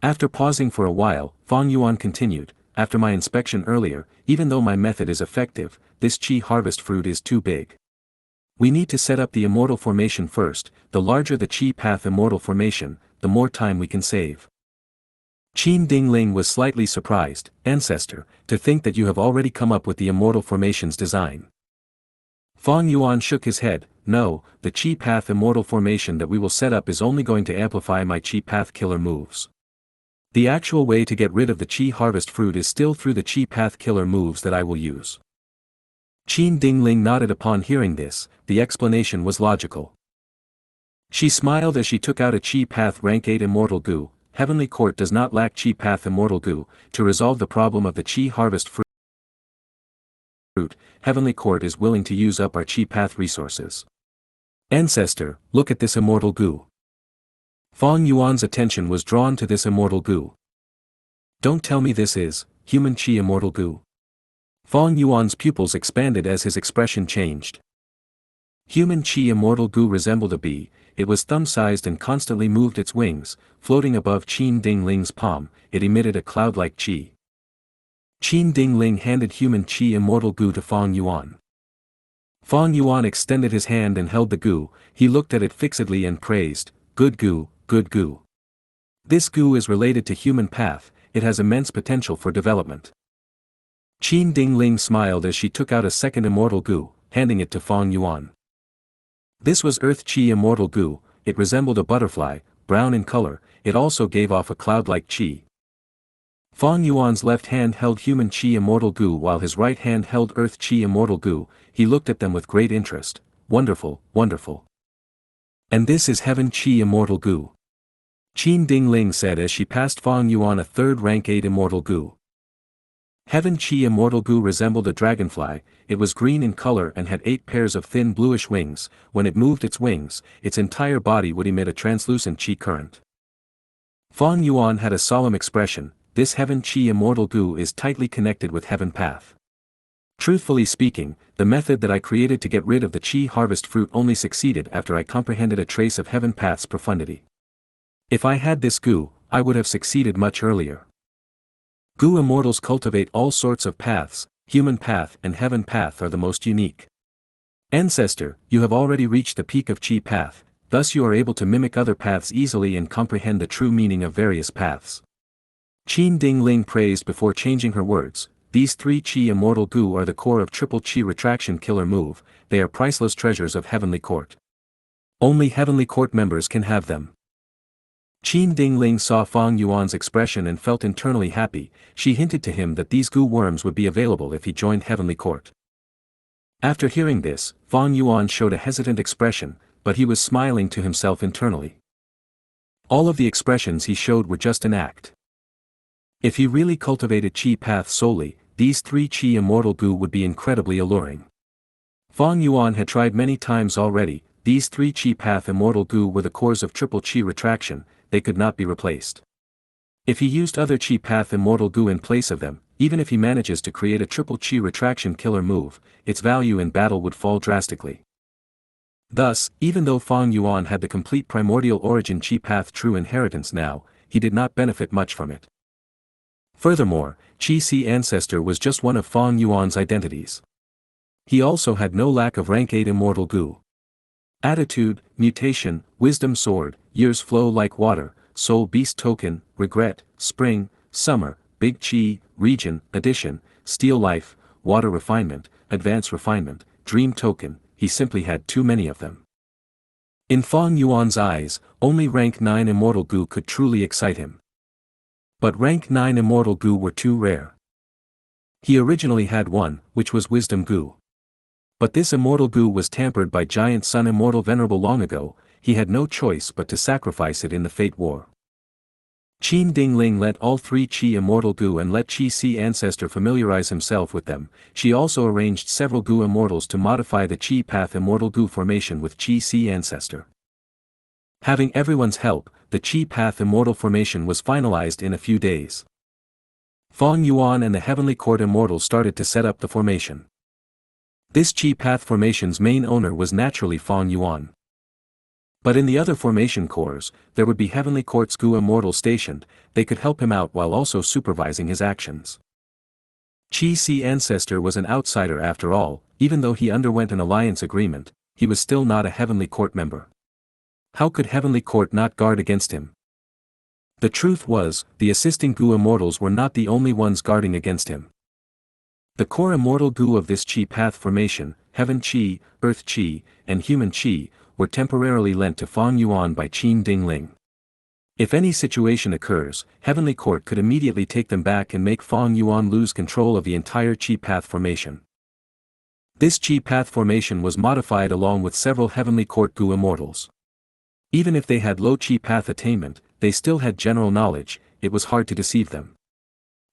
After pausing for a while, Feng Yuan continued, after my inspection earlier, even though my method is effective, this Qi harvest fruit is too big. We need to set up the immortal formation first, the larger the Qi path immortal formation, the more time we can save. Qin Dingling was slightly surprised, Ancestor, to think that you have already come up with the immortal formation's design. Feng Yuan shook his head, no, the Qi path immortal formation that we will set up is only going to amplify my Qi path killer moves. The actual way to get rid of the Qi harvest fruit is still through the Qi path killer moves that I will use. Qin Dingling nodded upon hearing this, the explanation was logical. She smiled as she took out a Qi path rank 8 immortal Gu, Heavenly Court does not lack Qi path immortal Gu, to resolve the problem of the Qi harvest fruit, Heavenly Court is willing to use up our Qi path resources. Ancestor, look at this immortal Gu. Feng Yuan's attention was drawn to this immortal Gu. Don't tell me this is human Qi immortal Gu. Feng Yuan's pupils expanded as his expression changed. Human Qi immortal Gu resembled a bee, it was thumb-sized and constantly moved its wings, floating above Qin Dingling's palm, it emitted a cloud-like Qi. Qin Dingling handed human Qi immortal Gu to Feng Yuan. Feng Yuan extended his hand and held the Gu, he looked at it fixedly and praised, good Gu, good Gu. This Gu is related to human path, it has immense potential for development. Qin Dingling smiled as she took out a second immortal Gu, handing it to Feng Yuan. This was Earth Qi immortal Gu, it resembled a butterfly, brown in color, it also gave off a cloud-like Qi. Feng Yuan's left hand held human Qi immortal Gu while his right hand held Earth Qi immortal Gu, he looked at them with great interest, wonderful, wonderful. And this is Heaven Qi immortal Gu. Qin Dingling said as she passed Feng Yuan a third rank 8 immortal Gu. Heaven Chi Immortal Gu resembled a dragonfly. It was green in color and had 8 pairs of thin bluish wings. When it moved its wings, its entire body would emit a translucent chi current. Fang Yuan had a solemn expression. This Heaven Chi Immortal Gu is tightly connected with Heaven Path. Truthfully speaking, the method that I created to get rid of the Chi harvest fruit only succeeded after I comprehended a trace of Heaven Path's profundity. If I had this Gu, I would have succeeded much earlier. Gu immortals cultivate all sorts of paths. Human path and Heaven Path are the most unique. Ancestor, you have already reached the peak of Chi path, thus you are able to mimic other paths easily and comprehend the true meaning of various paths. Qin Ding Ling praised before changing her words. These 3 Chi Immortal Gu are the core of Triple Chi Retraction Killer Move. They are priceless treasures of Heavenly Court. Only Heavenly Court members can have them. Qin Ding Ling saw Fang Yuan's expression and felt internally happy. She hinted to him that these Gu worms would be available if he joined Heavenly Court. After hearing this, Fang Yuan showed a hesitant expression, but he was smiling to himself internally. All of the expressions he showed were just an act. If he really cultivated Chi path solely, these 3 Chi Immortal Gu would be incredibly alluring. Fang Yuan had tried many times already. These 3 Chi path Immortal Gu were the cores of Triple Chi Retraction. They could not be replaced. If he used other Chi path Immortal Gu in place of them, even if he manages to create a Triple Chi Retraction Killer Move, its value in battle would fall drastically. Thus, even though Fang Yuan had the complete primordial origin Chi path true inheritance now, he did not benefit much from it. Furthermore, Chi Si Ancestor was just one of Fang Yuan's identities. He also had no lack of rank 8 Immortal Gu. Attitude, Mutation, Wisdom Sword, Years Flow Like Water, Soul Beast Token, Regret, Spring, Summer, Big Chi, Region, Addition, Steel Life, Water Refinement, Advanced Refinement, Dream Token. He simply had too many of them. In Fang Yuan's eyes, only rank 9 Immortal Gu could truly excite him. But rank 9 Immortal Gu were too rare. He originally had one, which was Wisdom Gu. But this Immortal Gu was tampered by Giant Sun Immortal Venerable long ago. He had no choice but to sacrifice it in the Fate War. Qin Ding Ling let all 3 Chi Immortal Gu and let Chi Si Ancestor familiarize himself with them. She also arranged several Gu Immortals to modify the Chi Path Immortal Gu formation with Chi Si Ancestor. Having everyone's help, the Chi Path Immortal formation was finalized in a few days. Fang Yuan and the Heavenly Court Immortals started to set up the formation. This Chi Path formation's main owner was naturally Fang Yuan. But in the other formation cores, there would be Heavenly Court's Gu Immortals stationed. They could help him out while also supervising his actions. Chi Si Ancestor was an outsider after all. Even though he underwent an alliance agreement, he was still not a Heavenly Court member. How could Heavenly Court not guard against him? The truth was, the assisting Gu Immortals were not the only ones guarding against him. The core Immortal Gu of this Chi Path formation, Heaven Chi, Earth Chi, and Human Chi, were temporarily lent to Fang Yuan by Qin Ding Ling. If any situation occurs, Heavenly Court could immediately take them back and make Fang Yuan lose control of the entire Chi Path formation. This Chi Path formation was modified along with several Heavenly Court Gu Immortals. Even if they had low Chi Path attainment, they still had general knowledge. It was hard to deceive them.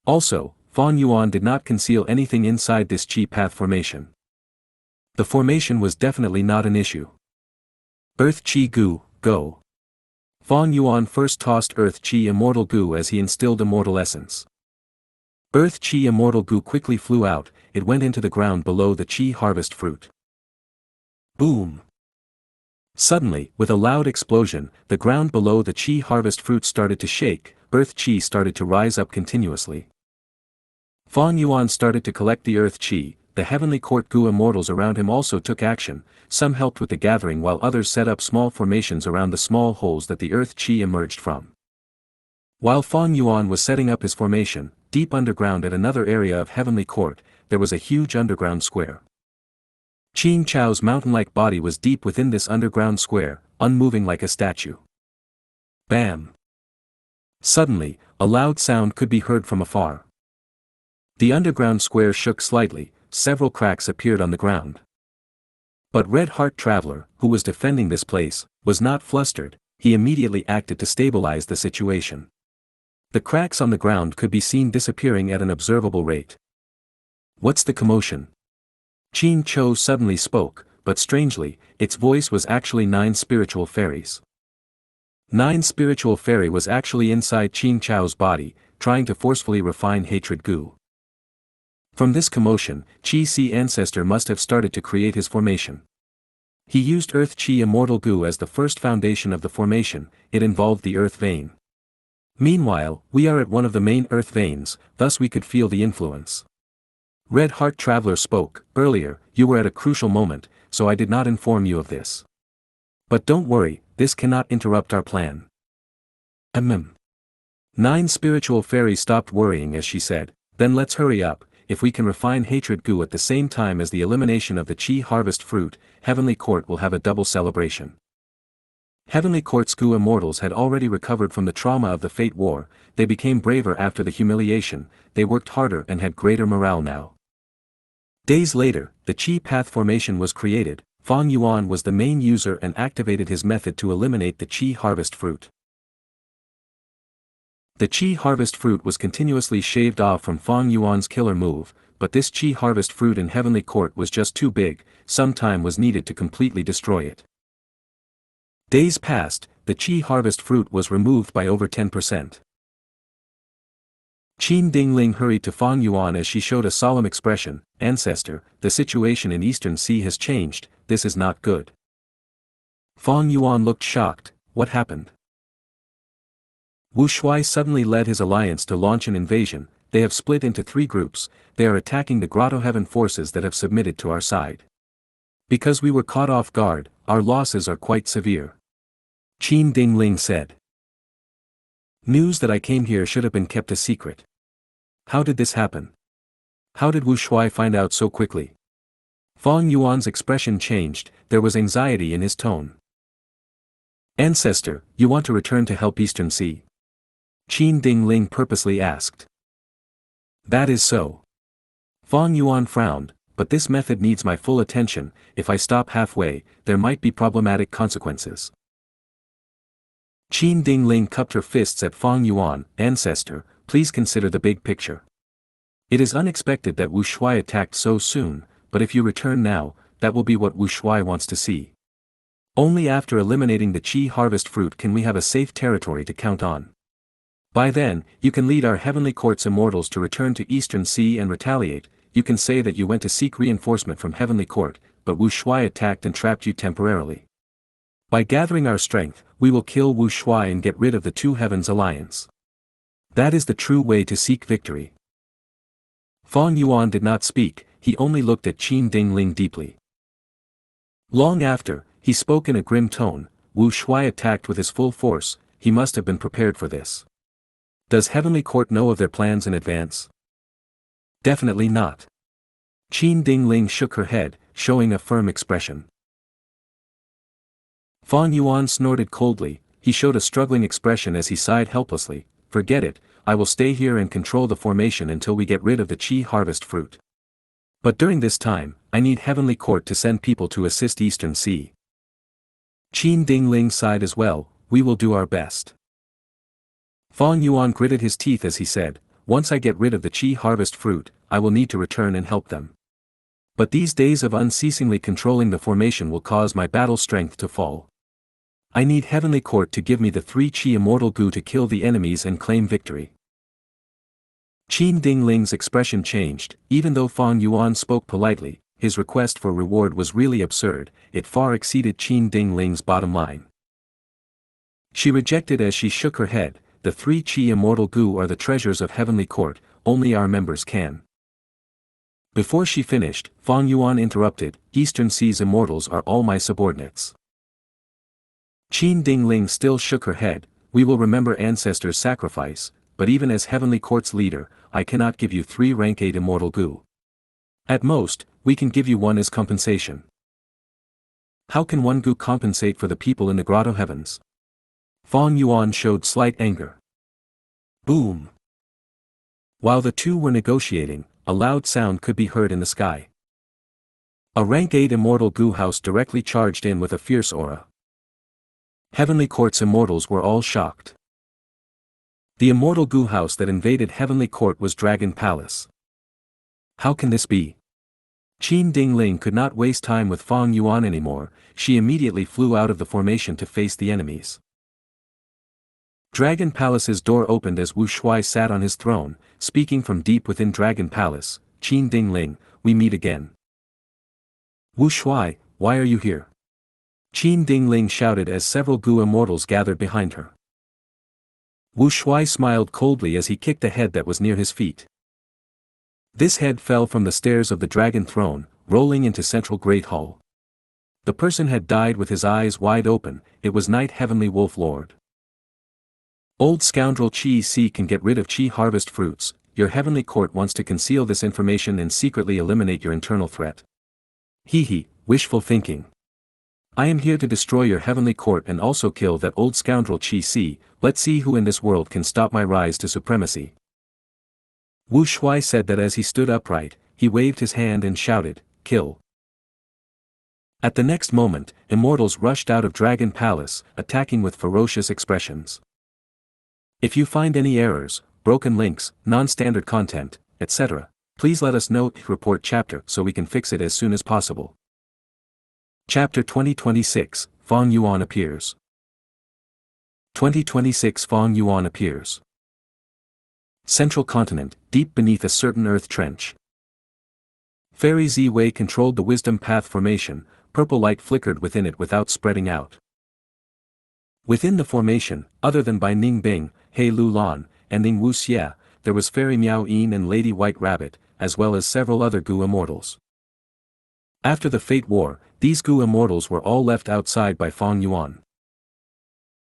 Also, Fang Yuan did not conceal anything inside this Chi Path formation. The formation was definitely not an issue. Earth Chi Gu, go. Fang Yuan first tossed Earth Chi Immortal Gu as he instilled Immortal Essence. Earth Chi Immortal Gu quickly flew out. It went into the ground below the Chi harvest fruit. Boom! Suddenly, with a loud explosion, the ground below the Chi harvest fruit started to shake. Earth Chi started to rise up continuously. Fang Yuan started to collect the Earth Chi. The Heavenly Court Gu Immortals around him also took action. Some helped with the gathering while others set up small formations around the small holes that the Earth Chi emerged from. While Fang Yuan was setting up his formation, deep underground at another area of Heavenly Court, there was a huge underground square. Qin Chao's mountain-like body was deep within this underground square, unmoving like a statue. Bam! Suddenly, a loud sound could be heard from afar. The underground square shook slightly. Several cracks appeared on the ground. But Red Heart Traveler, who was defending this place, was not flustered. He immediately acted to stabilize the situation. The cracks on the ground could be seen disappearing at an observable rate. What's the commotion? Qin Cho suddenly spoke, but strangely, its voice was actually 9 spiritual fairies. 9 spiritual fairy was actually inside Qin Chao's body, trying to forcefully refine hatred Gu. From this commotion, Qi Si ancestor must have started to create his formation. He used Earth Qi Immortal Gu as the first foundation of the formation, it involved the Earth vein. Meanwhile, we are at one of the main Earth veins, thus we could feel the influence. Red Heart Traveler spoke, earlier, you were at a crucial moment, so I did not inform you of this. But don't worry, this cannot interrupt our plan. 9 spiritual fairies stopped worrying as she said, then let's hurry up, if we can refine hatred Gu at the same time as the elimination of the Qi harvest fruit, Heavenly Court will have a double celebration. Heavenly Court's Gu immortals had already recovered from the trauma of the Fate War, they became braver after the humiliation, they worked harder and had greater morale now. Days later, the Qi Path formation was created, Fang Yuan was the main user and activated his method to eliminate the Qi harvest fruit. The Qi harvest fruit was continuously shaved off from Fang Yuan's killer move, but this Qi harvest fruit in Heavenly Court was just too big, some time was needed to completely destroy it. Days passed, the Qi harvest fruit was removed by over 10%. Qin Dingling hurried to Fang Yuan as she showed a solemn expression, Ancestor, the situation in Eastern Sea has changed, this is not good. Fang Yuan looked shocked, what happened? Wu Shuai suddenly led his alliance to launch an invasion, they have split into 3 groups, they are attacking the Grotto Heaven forces that have submitted to our side. Because we were caught off guard, our losses are quite severe. Qin Dingling said. News that I came here should have been kept a secret. How did this happen? How did Wu Shuai find out so quickly? Fang Yuan's expression changed, there was anxiety in his tone. Ancestor, you want to return to help Eastern Sea? Qin Dingling purposely asked. That is so. Fang Yuan frowned, but this method needs my full attention, if I stop halfway, there might be problematic consequences. Qin Dingling cupped her fists at Fang Yuan, Ancestor, please consider the big picture. It is unexpected that Wu Shuai attacked so soon, but if you return now, that will be what Wu Shuai wants to see. Only after eliminating the Qi harvest fruit can we have a safe territory to count on. By then, you can lead our Heavenly Court's immortals to return to Eastern Sea and retaliate, you can say that you went to seek reinforcement from Heavenly Court, but Wu Shuai attacked and trapped you temporarily. By gathering our strength, we will kill Wu Shuai and get rid of the 2 Heavens alliance. That is the true way to seek victory. Fang Yuan did not speak, he only looked at Qin Dingling deeply. Long after, he spoke in a grim tone, Wu Shuai attacked with his full force, he must have been prepared for this. Does Heavenly Court know of their plans in advance? Definitely not. Qin Dingling shook her head, showing a firm expression. Fang Yuan snorted coldly, he showed a struggling expression as he sighed helplessly, forget it, I will stay here and control the formation until we get rid of the Qi harvest fruit. But during this time, I need Heavenly Court to send people to assist Eastern Sea. Qin Dingling sighed as well, we will do our best. Fang Yuan gritted his teeth as he said, once I get rid of the Qi harvest fruit, I will need to return and help them. But these days of unceasingly controlling the formation will cause my battle strength to fall. I need Heavenly Court to give me the 3 Qi Immortal Gu to kill the enemies and claim victory. Qin Dingling's expression changed, even though Fang Yuan spoke politely, his request for reward was really absurd, it far exceeded Qin Dingling's bottom line. She rejected as she shook her head, the 3 Qi Immortal Gu are the treasures of Heavenly Court, only our members can. Before she finished, Fang Yuan interrupted, Eastern Sea's immortals are all my subordinates. Qin Dingling still shook her head, we will remember ancestors' sacrifice, but even as Heavenly Court's leader, I cannot give you 3 rank 8 Immortal Gu. At most, we can give you 1 as compensation. How can 1 Gu compensate for the people in the Grotto Heavens? Fang Yuan showed slight anger. Boom! While the 2 were negotiating, a loud sound could be heard in the sky. A rank 8 Immortal Gu house directly charged in with a fierce aura. Heavenly Court's immortals were all shocked. The Immortal Gu house that invaded Heavenly Court was Dragon Palace. How can this be? Qin Dingling could not waste time with Fang Yuan anymore, she immediately flew out of the formation to face the enemies. Dragon Palace's door opened as Wu Shuai sat on his throne, speaking from deep within Dragon Palace. Qin Dingling, we meet again. Wu Shuai, why are you here? Qin Dingling shouted as several Gu immortals gathered behind her. Wu Shuai smiled coldly as he kicked a head that was near his feet. This head fell from the stairs of the dragon throne, rolling into Central Great Hall. The person had died with his eyes wide open, it was Night Heavenly Wolf Lord. Old scoundrel Qi Si can get rid of Qi harvest fruits, your heavenly court wants to conceal this information and secretly eliminate your internal threat. Hee, wishful thinking. I am here to destroy your heavenly court and also kill that old scoundrel Qi Si, let's see who in this world can stop my rise to supremacy. Wu Shuai said that as he stood upright, he waved his hand and shouted, kill. At the next moment, immortals rushed out of Dragon Palace, attacking with ferocious expressions. If you find any errors, broken links, non-standard content, etc., please let us know, report chapter so we can fix it as soon as possible. Chapter 2026, Fang Yuan appears. 2026 Fang Yuan appears. Central continent, deep beneath a certain earth trench. Fairy Z-Wei controlled the wisdom path formation, purple light flickered within it without spreading out. Within the formation, other than by Ning Bing, He Lu Lan, and Ning Wu Xie, there was Fairy Miao Yin and Lady White Rabbit, as well as several other Gu immortals. After the Fate War, these Gu immortals were all left outside by Fang Yuan.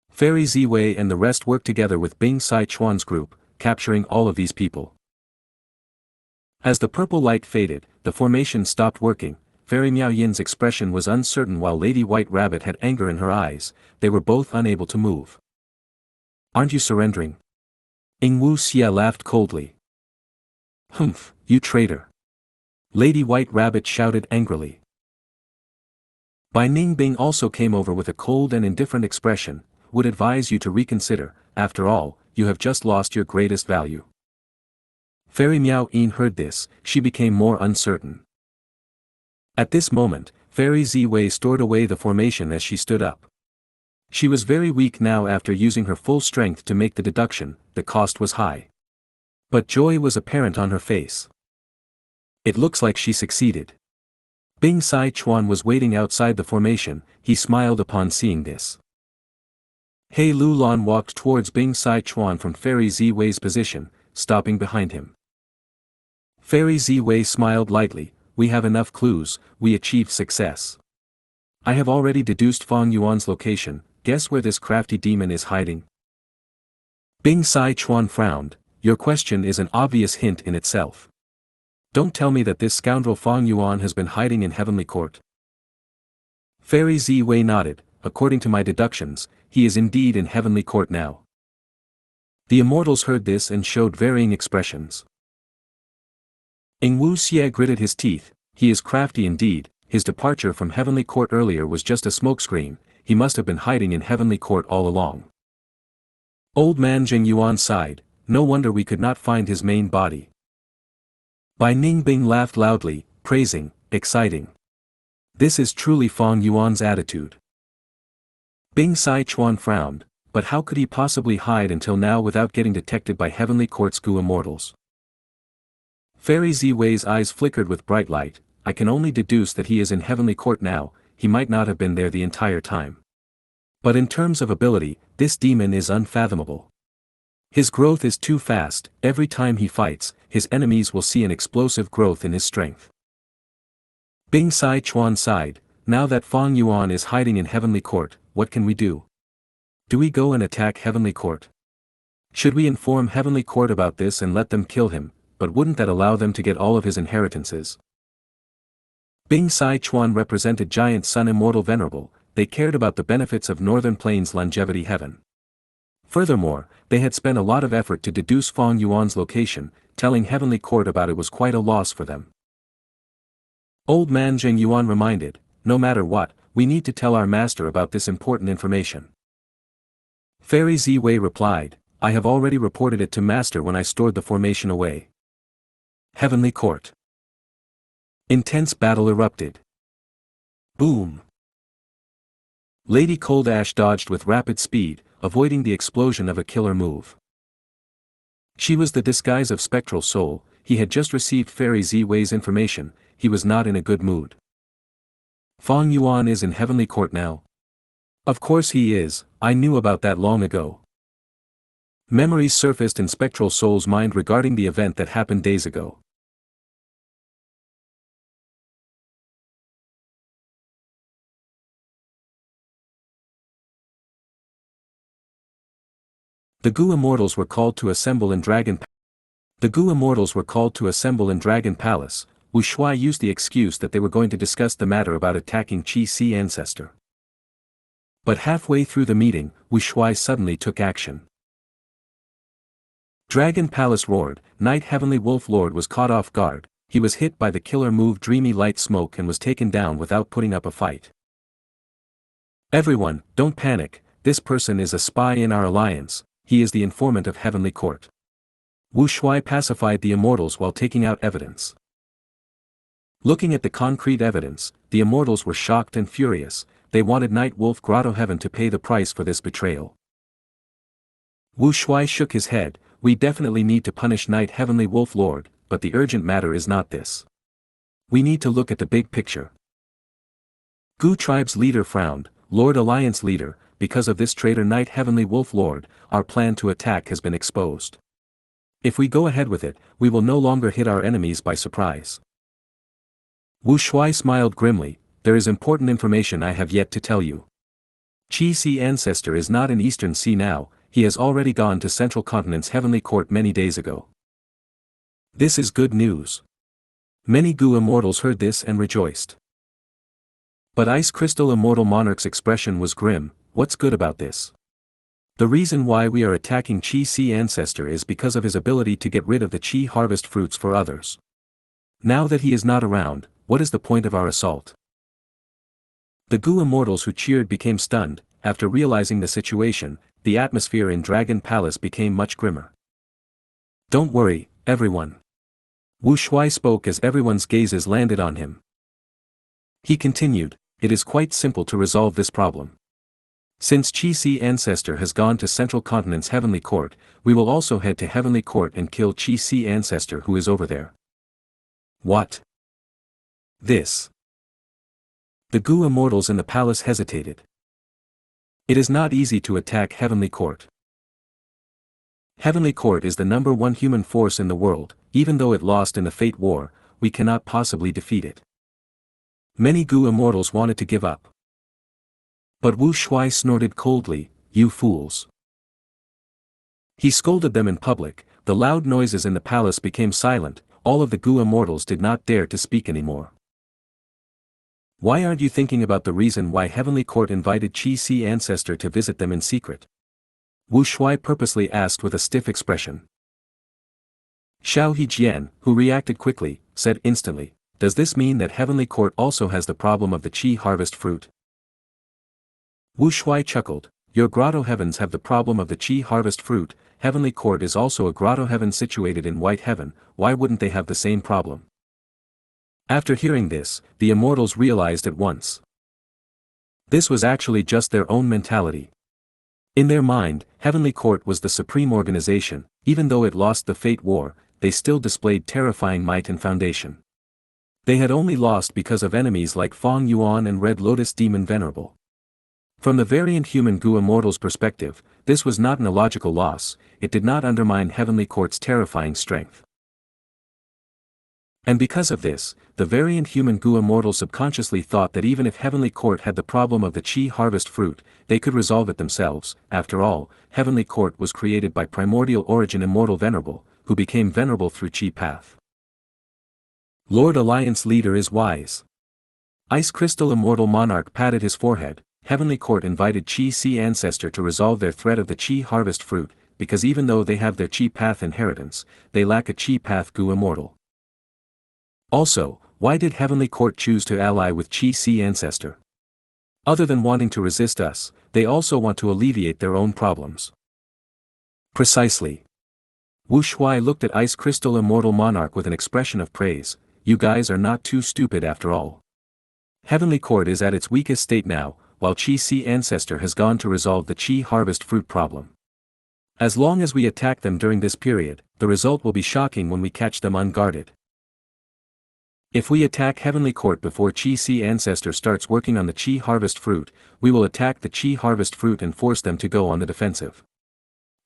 Fairy Z-Wei and the rest worked together with Bing Sai Chuan's group, capturing all of these people. As the purple light faded, the formation stopped working. Fairy Miao Yin's expression was uncertain while Lady White Rabbit had anger in her eyes, they were both unable to move. Aren't you surrendering? Ning Wu Xie laughed coldly. Humph, you traitor. Lady White Rabbit shouted angrily. Bai Ning Bing also came over with a cold and indifferent expression, would advise you to reconsider, after all, you have just lost your greatest value. Fairy Miao Yin heard this, she became more uncertain. At this moment, Fairy Z-Wei stored away the formation as she stood up. She was very weak now after using her full strength to make the deduction, the cost was high. But joy was apparent on her face. It looks like she succeeded. Bing Sai Chuan was waiting outside the formation, he smiled upon seeing this. He Lu Lan walked towards Bing Sai Chuan from Fairy Z-Wei's position, stopping behind him. Fairy Z-Wei smiled lightly, we have enough clues, we achieved success. I have already deduced Fang Yuan's location, guess where this crafty demon is hiding? Bing Sai Chuan frowned, your question is an obvious hint in itself. Don't tell me that this scoundrel Fang Yuan has been hiding in Heavenly Court. Fairy Z-Wei nodded, according to my deductions, he is indeed in Heavenly Court now. The immortals heard this and showed varying expressions. Ning Wu Xie gritted his teeth, he is crafty indeed, his departure from Heavenly Court earlier was just a smokescreen, he must have been hiding in Heavenly Court all along. Old man Jing Yuan sighed, no wonder we could not find his main body. Bai Ning Bing laughed loudly, praising, exciting. This is truly Fang Yuan's attitude. Bing Sai Chuan frowned, but how could he possibly hide until now without getting detected by Heavenly Court's Gu immortals? Fairy Z-Wei's eyes flickered with bright light, I can only deduce that he is in Heavenly Court now, he might not have been there the entire time. But in terms of ability, this demon is unfathomable. His growth is too fast, every time he fights, his enemies will see an explosive growth in his strength. Bing Sai Chuan sighed, now that Fang Yuan is hiding in Heavenly Court, what can we do? Do we go and attack Heavenly Court? Should we inform Heavenly Court about this and let them kill him, but wouldn't that allow them to get all of his inheritances? Bing Sai Chuan represented Giant Sun Immortal Venerable, they cared about the benefits of Northern Plains Longevity Heaven. Furthermore, they had spent a lot of effort to deduce Fang Yuan's location, telling Heavenly Court about it was quite a loss for them. Old man Jing Yuan reminded, no matter what, we need to tell our master about this important information. Fairy Z-Wei replied, I have already reported it to master when I stored the formation away. Heavenly Court. Intense battle erupted. Boom! Lady Cold Ash dodged with rapid speed, avoiding the explosion of a killer move. She was the disguise of Spectral Soul. He had just received Fairy Z-Wei's information. He was not in a good mood. Fang Yuan is in Heavenly Court now. Of course he is, I knew about that long ago. Memories surfaced in Spectral Soul's mind regarding the event that happened days ago. The Gu Immortals were called to assemble in Dragon Palace. Wu Shuai used the excuse that they were going to discuss the matter about attacking Qi Si Ancestor. But halfway through the meeting, Wu Shuai suddenly took action. Dragon Palace roared. Night Heavenly Wolf Lord was caught off guard. He was hit by the killer move Dreamy Light Smoke and was taken down without putting up a fight. Everyone, don't panic, this person is a spy in our alliance, he is the informant of Heavenly Court. Wu Shuai pacified the immortals while taking out evidence. Looking at the concrete evidence, the immortals were shocked and furious. They wanted Night Wolf Grotto Heaven to pay the price for this betrayal. Wu Shuai shook his head. We definitely need to punish Night Heavenly Wolf Lord, but the urgent matter is not this. We need to look at the big picture. Gu Tribe's leader frowned. Lord Alliance leader, because of this traitor Night Heavenly Wolf Lord, our plan to attack has been exposed. If we go ahead with it, we will no longer hit our enemies by surprise. Wu Shuai smiled grimly. There is important information I have yet to tell you. Qi Si Ancestor is not in Eastern Sea now, he has already gone to Central Continent's Heavenly Court many days ago. This is good news. Many Gu Immortals heard this and rejoiced. But Ice Crystal Immortal Monarch's expression was grim. What's good about this? The reason why we are attacking Qi Si Ancestor is because of his ability to get rid of the Qi harvest fruits for others. Now that he is not around, what is the point of our assault? The Gu Immortals who cheered became stunned. After realizing the situation, the atmosphere in Dragon Palace became much grimmer. Don't worry, everyone. Wu Shuai spoke as everyone's gazes landed on him. He continued, it is quite simple to resolve this problem. Since Qi Si Ancestor has gone to Central Continent's Heavenly Court, we will also head to Heavenly Court and kill Qi Si Ancestor who is over there. What? This. The Gu Immortals in the palace hesitated. It is not easy to attack Heavenly Court. Heavenly Court is the #1 human force in the world. Even though it lost in the Fate War, we cannot possibly defeat it. Many Gu Immortals wanted to give up. But Wu Shuai snorted coldly, you fools. He scolded them in public. The loud noises in the palace became silent. All of the Gu Immortals did not dare to speak anymore. Why aren't you thinking about the reason why Heavenly Court invited Qi Si Ancestor to visit them in secret? Wu Shuai purposely asked with a stiff expression. Xiao Hejian, who reacted quickly, said instantly, does this mean that Heavenly Court also has the problem of the Qi harvest fruit? Wu Shuai chuckled, your Grotto Heavens have the problem of the Qi harvest fruit. Heavenly Court is also a Grotto Heaven situated in White Heaven, why wouldn't they have the same problem? After hearing this, the immortals realized at once. This was actually just their own mentality. In their mind, Heavenly Court was the supreme organization. Even though it lost the Fate War, they still displayed terrifying might and foundation. They had only lost because of enemies like Fang Yuan and Red Lotus Demon Venerable. From the variant human Gu Immortals' perspective, this was not an illogical loss. It did not undermine Heavenly Court's terrifying strength. And because of this, the variant human Gu Immortals subconsciously thought that even if Heavenly Court had the problem of the Qi harvest fruit, they could resolve it themselves. After all, Heavenly Court was created by primordial origin Immortal Venerable, who became venerable through Qi path. Lord Alliance leader is wise. Ice Crystal Immortal Monarch patted his forehead. Heavenly Court invited Qi Si Ancestor to resolve their threat of the Qi harvest fruit, because even though they have their Qi path inheritance, they lack a Qi path Gu Immortal. Also, why did Heavenly Court choose to ally with Qi Si Ancestor? Other than wanting to resist us, they also want to alleviate their own problems. Precisely. Wu Shuai looked at Ice Crystal Immortal Monarch with an expression of praise. you guys are not too stupid after all. Heavenly Court is at its weakest state now, while Qi Ancestor has gone to resolve the Qi harvest fruit problem. As long as we attack them during this period, the result will be shocking when we catch them unguarded. If we attack Heavenly Court before Qi Ancestor starts working on the Qi harvest fruit, we will attack the Qi harvest fruit and force them to go on the defensive.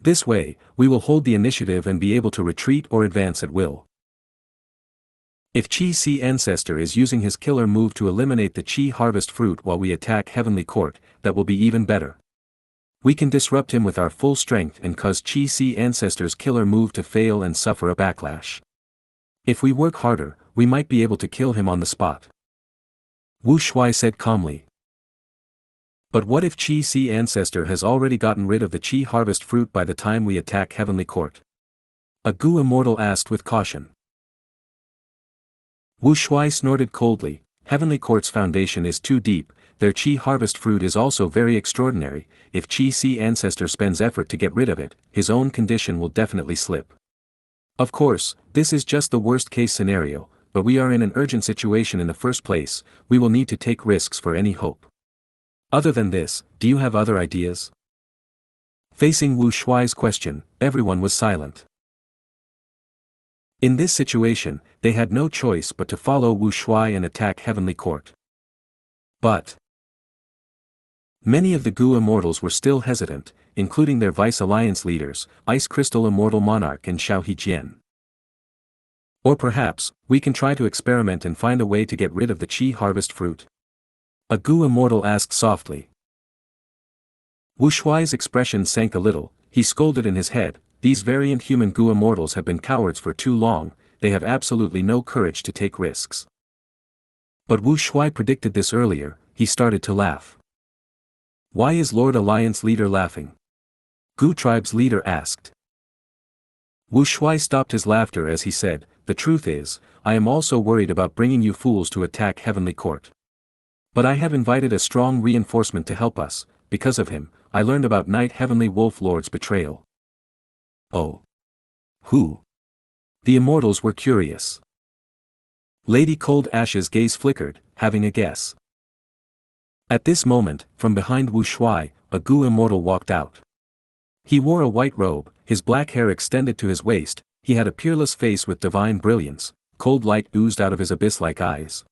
This way, we will hold the initiative and be able to retreat or advance at will. If Qi Ancestor is using his killer move to eliminate the Qi harvest fruit while we attack Heavenly Court, that will be even better. We can disrupt him with our full strength and cause Qi Ancestor's killer move to fail and suffer a backlash. If we work harder, we might be able to kill him on the spot. Wu Shuai said calmly. But what if Qi Ancestor has already gotten rid of the Qi harvest fruit by the time we attack Heavenly Court? A Gu immortal asked with caution. Wu Shuai snorted coldly. Heavenly Court's foundation is too deep, their Qi harvest fruit is also very extraordinary. If Qi Ancestor spends effort to get rid of it, his own condition will definitely slip. Of course, this is just the worst case scenario, but we are in an urgent situation in the first place, we will need to take risks for any hope. Other than this, do you have other ideas? Facing Wu Shuai's question, everyone was silent. In this situation, they had no choice but to follow Wu Shuai and attack Heavenly Court. But many of the Gu immortals were still hesitant, including their Vice Alliance leaders, Ice Crystal Immortal Monarch and Xianxia. Or perhaps, we can try to experiment and find a way to get rid of the Qi harvest fruit. A Gu immortal asked softly. Wu Shuai's expression sank a little, he scolded in his head, these variant human Gu immortals have been cowards for too long, they have absolutely no courage to take risks. But Wu Shuai predicted this earlier, he started to laugh. Why is Lord Alliance leader laughing? Gu tribe's leader asked. Wu Shuai stopped his laughter as he said, the truth is, I am also worried about bringing you fools to attack Heavenly Court. But I have invited a strong reinforcement to help us, because of him, I learned about Night Heavenly Wolf Lord's betrayal. Oh. Who? The immortals were curious. Lady Cold Ash's gaze flickered, having a guess. At this moment, from behind Wu Shuai, a Gu immortal walked out. He wore a white robe, his black hair extended to his waist, he had a peerless face with divine brilliance, cold light oozed out of his abyss-like eyes.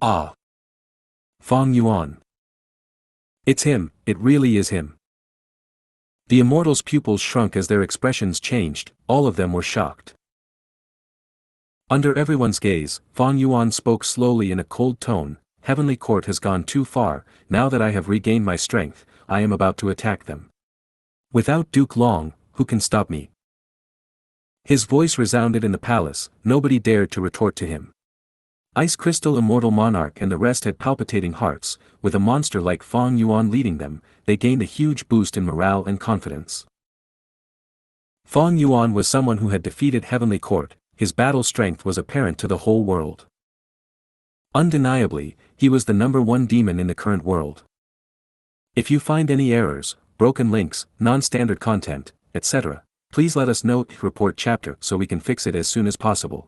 Ah! Fang Yuan. It's him, it really is him. The immortals' pupils shrunk as their expressions changed, all of them were shocked. Under everyone's gaze, Fang Yuan spoke slowly in a cold tone, Heavenly Court has gone too far, now that I have regained my strength, I am about to attack them. Without Duke Long, who can stop me? His voice resounded in the palace, nobody dared to retort to him. Ice Crystal Immortal Monarch and the rest had palpitating hearts, with a monster like Fang Yuan leading them, they gained a huge boost in morale and confidence. Fang Yuan was someone who had defeated Heavenly Court, his battle strength was apparent to the whole world. Undeniably, he was the #1 demon in the current world. If you find any errors, broken links, non-standard content, etc., please let us know, report chapter so we can fix it as soon as possible.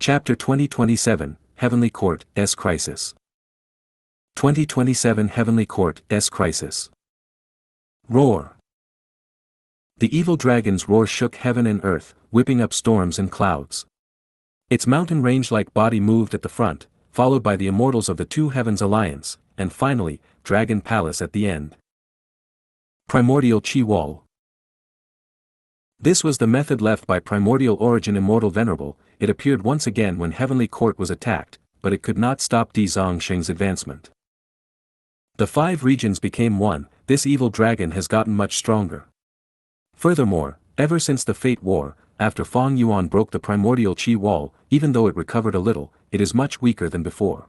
Chapter 2027, Heavenly Court, S Crisis. 2027 Heavenly Court, S Crisis. Roar. The evil dragon's roar shook heaven and earth, whipping up storms and clouds. Its mountain range-like body moved at the front, followed by the immortals of the Two Heavens Alliance, and finally, Dragon Palace at the end. Primordial Qi Wall. This was the method left by Primordial Origin Immortal Venerable, it appeared once again when Heavenly Court was attacked, but it could not stop Di Zongsheng's advancement. The 5 regions became one, this evil dragon has gotten much stronger. Furthermore, ever since the Fate War, after Fang Yuan broke the Primordial Qi Wall, even though it recovered a little, it is much weaker than before.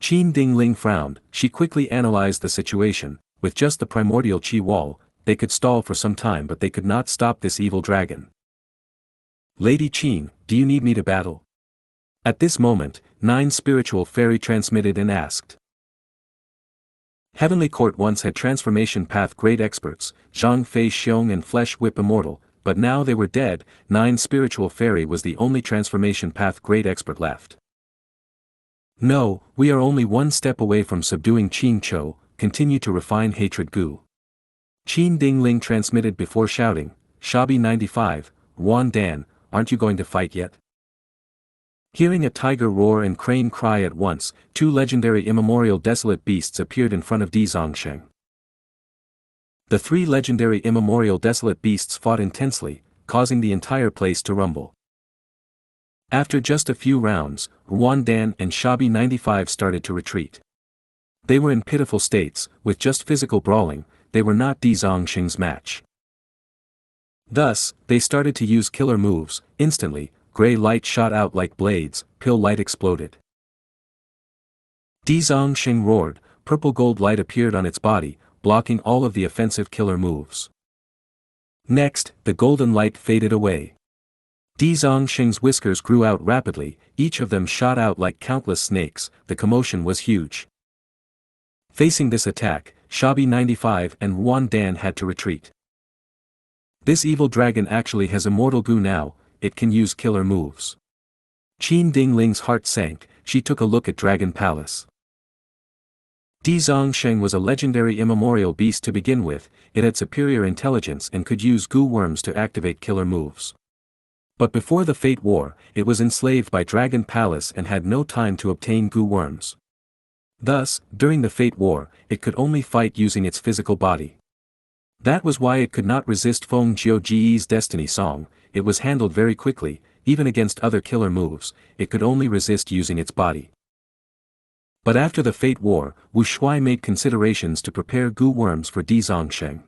Qin Dingling frowned, she quickly analyzed the situation, with just the Primordial Qi Wall, they could stall for some time but they could not stop this evil dragon. Lady Qin, do you need me to battle? At this moment, 9 spiritual fairy transmitted and asked. Heavenly Court once had transformation path great experts, Zhang Fei Xiong and Flesh Whip Immortal, but now they were dead. 9 Spiritual Fairy was the only transformation path great expert left. No, we are only one step away from subduing Qing Chou, continue to refine hatred Gu. Qin Dingling transmitted before shouting, Shabi 95, Wan Dan, aren't you going to fight yet? Hearing a tiger roar and crane cry at once, 2 legendary immemorial desolate beasts appeared in front of Di Zongsheng. The 3 legendary immemorial desolate beasts fought intensely, causing the entire place to rumble. After just a few rounds, Wan Dan and Shabi 95 started to retreat. They were in pitiful states, with just physical brawling, they were not Di Zongsheng's match. Thus, they started to use killer moves. Instantly, gray light shot out like blades, pill light exploded. Di Zongsheng roared, purple gold light appeared on its body, blocking all of the offensive killer moves. Next, the golden light faded away. Di Zongsheng's whiskers grew out rapidly, each of them shot out like countless snakes. The commotion was huge. Facing this attack, Shabi 95 and Wan Dan had to retreat. This evil dragon actually has immortal Gu now, it can use killer moves. Qin Dingling's heart sank, she took a look at Dragon Palace. Di Zongsheng was a legendary immemorial beast to begin with, it had superior intelligence and could use Gu worms to activate killer moves. But before the Fate War, it was enslaved by Dragon Palace and had no time to obtain Gu worms. Thus, during the Fate War, it could only fight using its physical body. That was why it could not resist Feng Jiuji's Destiny Song, it was handled very quickly, even against other killer moves, it could only resist using its body. But after the Fate War, Wu Shuai made considerations to prepare Gu worms for Di Zongsheng.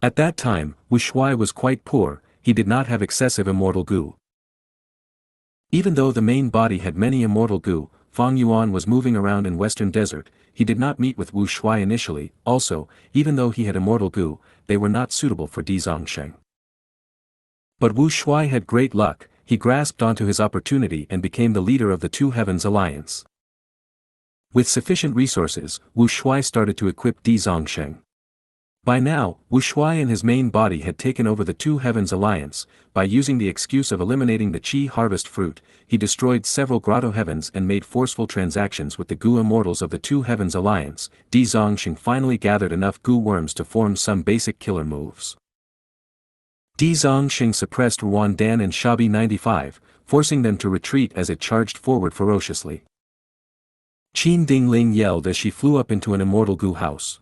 At that time, Wu Shuai was quite poor, he did not have excessive immortal Gu. Even though the main body had many immortal Gu, Fang Yuan was moving around in Western Desert, he did not meet with Wu Shuai initially. Also, even though he had immortal Gu, they were not suitable for Di Zongsheng. But Wu Shuai had great luck, he grasped onto his opportunity and became the leader of the Two Heavens Alliance. With sufficient resources, Wu Shuai started to equip Di Zongsheng. By now, Wu Shuai and his main body had taken over the Two Heavens Alliance. By using the excuse of eliminating the Qi harvest fruit, he destroyed several grotto heavens and made forceful transactions with the Gu immortals of the Two Heavens Alliance. Di Zongsheng finally gathered enough Gu worms to form some basic killer moves. Di Zongsheng suppressed Wan Dan and Shabi 95, forcing them to retreat as it charged forward ferociously. Qin Dingling yelled as she flew up into an immortal Gu house.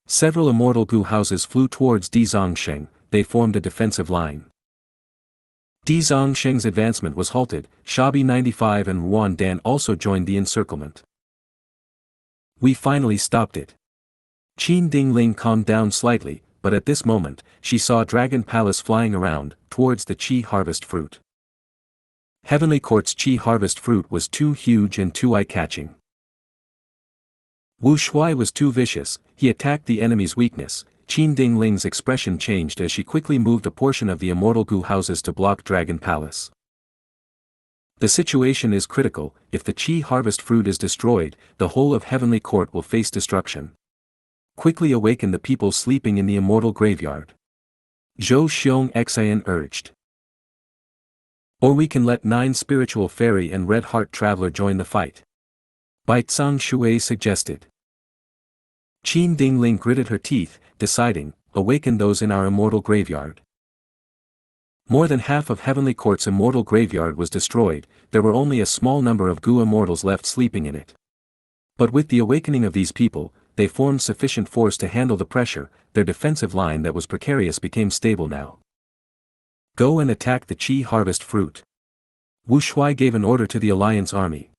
Several immortal Gu houses flew towards Di Zongsheng, they formed a defensive line. Di Zongsheng's advancement was halted, Shabi 95 and Wan Dan also joined the encirclement. We finally stopped it. Qin Dingling calmed down slightly, but at this moment, she saw Dragon Palace flying around, towards the Qi harvest fruit. Heavenly Court's Qi harvest fruit was too huge and too eye-catching. Wu Shuai was too vicious, he attacked the enemy's weakness. Qin Dingling's expression changed as she quickly moved a portion of the immortal Gu houses to block Dragon Palace. The situation is critical, if the Qi harvest fruit is destroyed, the whole of Heavenly Court will face destruction. Quickly awaken the people sleeping in the immortal graveyard. Zhou Xianxian urged. Or we can let 9 Spiritual Fairy and Red Heart Traveler join the fight. Bai Tsang Shui suggested. Qin Dingling gritted her teeth, deciding, awaken those in our immortal graveyard. More than half of Heavenly Court's immortal graveyard was destroyed, there were only a small number of Gu immortals left sleeping in it. But with the awakening of these people, they formed sufficient force to handle the pressure, their defensive line that was precarious became stable now. Go and attack the Qi harvest fruit. Wu Shuai gave an order to the Alliance army.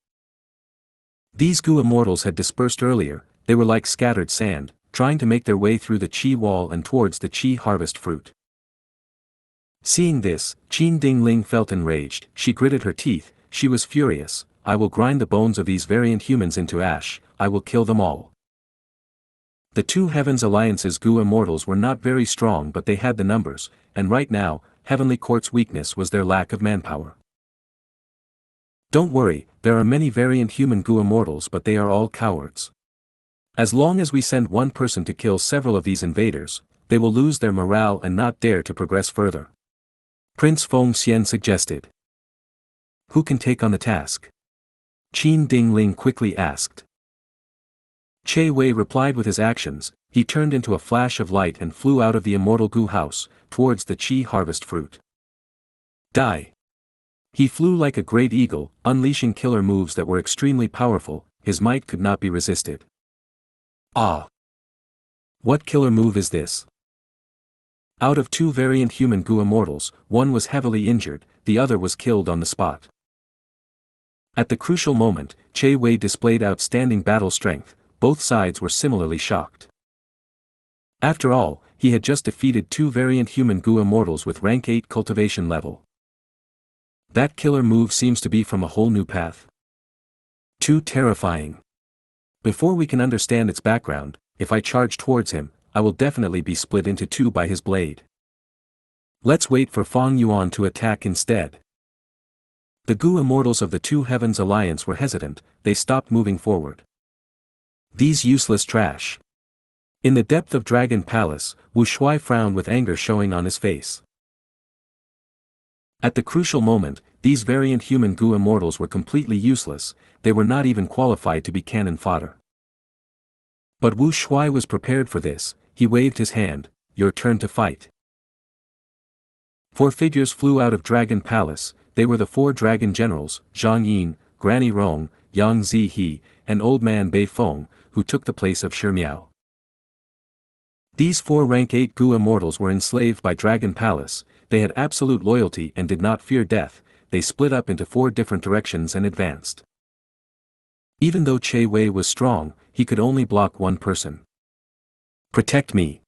These Gu immortals had dispersed earlier, they were like scattered sand, trying to make their way through the Qi wall and towards the Qi harvest fruit. Seeing this, Qin Dingling felt enraged, she gritted her teeth, she was furious, I will grind the bones of these variant humans into ash, I will kill them all. The Two Heavens Alliance's Gu immortals were not very strong but they had the numbers, and right now, Heavenly Court's weakness was their lack of manpower. Don't worry, there are many variant human Gu immortals but they are all cowards. As long as we send one person to kill several of these invaders, they will lose their morale and not dare to progress further. Prince Feng Xian suggested. Who can take on the task? Qin Dingling quickly asked. Che Wei replied with his actions. He turned into a flash of light and flew out of the immortal Gu house, towards the Qi harvest fruit. Die! He flew like a great eagle, unleashing killer moves that were extremely powerful. His might could not be resisted. Ah! What killer move is this? Out of two variant human Gu immortals, one was heavily injured, the other was killed on the spot. At the crucial moment, Che Wei displayed outstanding battle strength. Both sides were similarly shocked. After all, he had just defeated two variant human Gu immortals with rank 8 cultivation level. That killer move seems to be from a whole new path. Too terrifying. Before we can understand its background, if I charge towards him, I will definitely be split into two by his blade. Let's wait for Fang Yuan to attack instead. The Gu immortals of the Two Heavens Alliance were hesitant, they stopped moving forward. These useless trash. In the depth of Dragon Palace, Wu Shuai frowned with anger showing on his face. At the crucial moment, these variant human Gu immortals were completely useless, they were not even qualified to be cannon fodder. But Wu Shuai was prepared for this, he waved his hand, your turn to fight. Four figures flew out of Dragon Palace, they were the four dragon generals, Zhang Yin, Granny Rong, Yang Zihe, and Old Man Bei Feng, who took the place of Shimiao. These four rank 8 Gu immortals were enslaved by Dragon Palace, they had absolute loyalty and did not fear death, they split up into four different directions and advanced. Even though Che Wei was strong, he could only block one person. Protect me.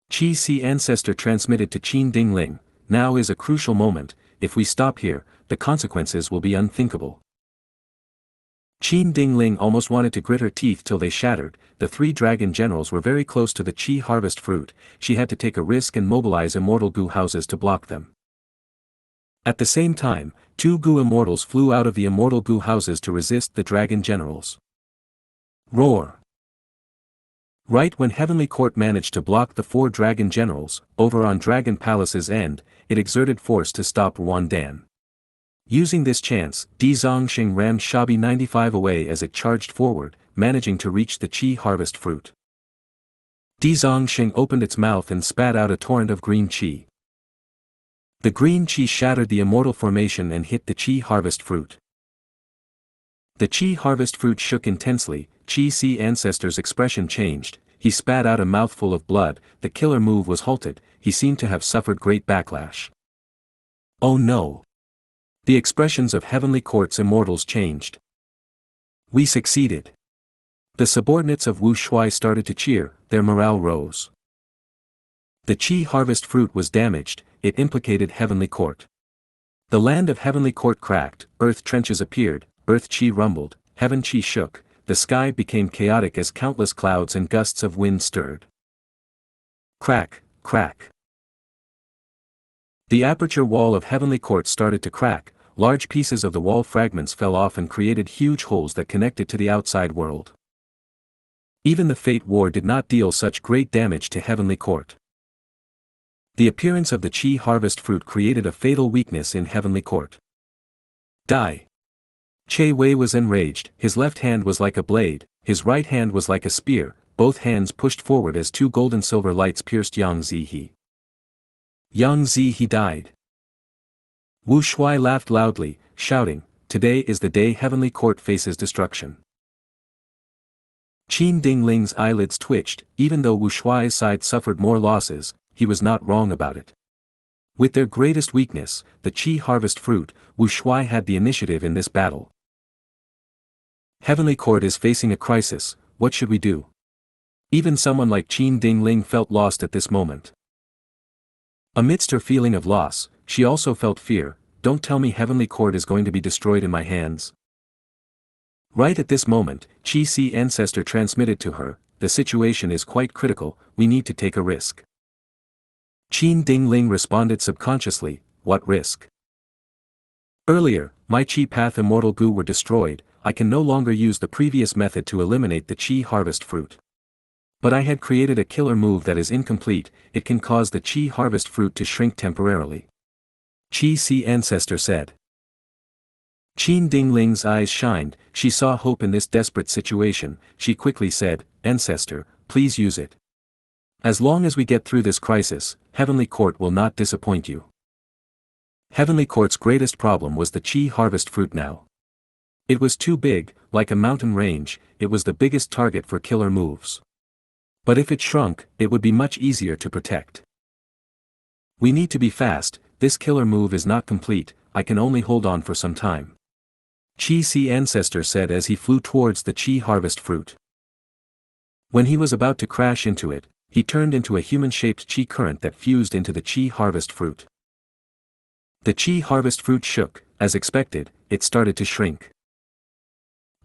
Qi Si ancestor transmitted to Qin Dingling, now is a crucial moment, if we stop here, the consequences will be unthinkable. Qin Dingling almost wanted to grit her teeth till they shattered, the three dragon generals were very close to the Qi harvest fruit, she had to take a risk and mobilize immortal Gu houses to block them. At the same time, two Gu immortals flew out of the immortal Gu houses to resist the dragon generals. Roar! Right when Heavenly Court managed to block the four dragon generals, over on Dragon Palace's end, it exerted force to stop Wan Dan. Using this chance, Di Zongxing rammed Shabi 95 away as it charged forward, managing to reach the Qi harvest fruit. Di Zongxing opened its mouth and spat out a torrent of green Qi. The green Qi shattered the immortal formation and hit the Qi harvest fruit. The Qi harvest fruit shook intensely, Qi Si ancestor's expression changed, he spat out a mouthful of blood, the killer move was halted, he seemed to have suffered great backlash. Oh no! The expressions of Heavenly Court's immortals changed. We succeeded. The subordinates of Wu Shuai started to cheer, their morale rose. The Qi harvest fruit was damaged, it implicated Heavenly Court. The land of Heavenly Court cracked, earth trenches appeared, earth Qi rumbled, heaven Qi shook, the sky became chaotic as countless clouds and gusts of wind stirred. Crack, crack. The aperture wall of Heavenly Court started to crack, large pieces of the wall fragments fell off and created huge holes that connected to the outside world. Even the Fate War did not deal such great damage to Heavenly Court. The appearance of the Qi harvest fruit created a fatal weakness in Heavenly Court. Die! Che Wei was enraged, his left hand was like a blade, his right hand was like a spear, both hands pushed forward as two golden-silver lights pierced Yang Zihe. Yang Zihe died. Wu Shuai laughed loudly, shouting, today is the day Heavenly Court faces destruction. Qin Dingling's eyelids twitched, even though Wu Shuai's side suffered more losses, he was not wrong about it. With their greatest weakness, the Qi harvest fruit, Wu Shuai had the initiative in this battle. Heavenly Court is facing a crisis, what should we do? Even someone like Qin Dingling felt lost at this moment. Amidst her feeling of loss, she also felt fear, don't tell me Heavenly Court is going to be destroyed in my hands. Right at this moment, Qi Si ancestor transmitted to her, the situation is quite critical, we need to take a risk. Qin Dingling responded subconsciously, what risk? Earlier, my Qi Path Immortal Gu were destroyed, I can no longer use the previous method to eliminate the Qi harvest fruit. But I had created a killer move that is incomplete, it can cause the Qi harvest fruit to shrink temporarily. Qi ancestor said. Qin Dingling's eyes shined, she saw hope in this desperate situation, she quickly said, Ancestor, please use it. As long as we get through this crisis, Heavenly Court will not disappoint you. Heavenly Court's greatest problem was the Qi harvest fruit now. It was too big, like a mountain range, it was the biggest target for killer moves. But if it shrunk, it would be much easier to protect. We need to be fast, this killer move is not complete, I can only hold on for some time. Qi ancestor said as he flew towards the Qi harvest fruit. When he was about to crash into it, he turned into a human-shaped Qi current that fused into the Qi harvest fruit. The Qi harvest fruit shook, as expected, it started to shrink.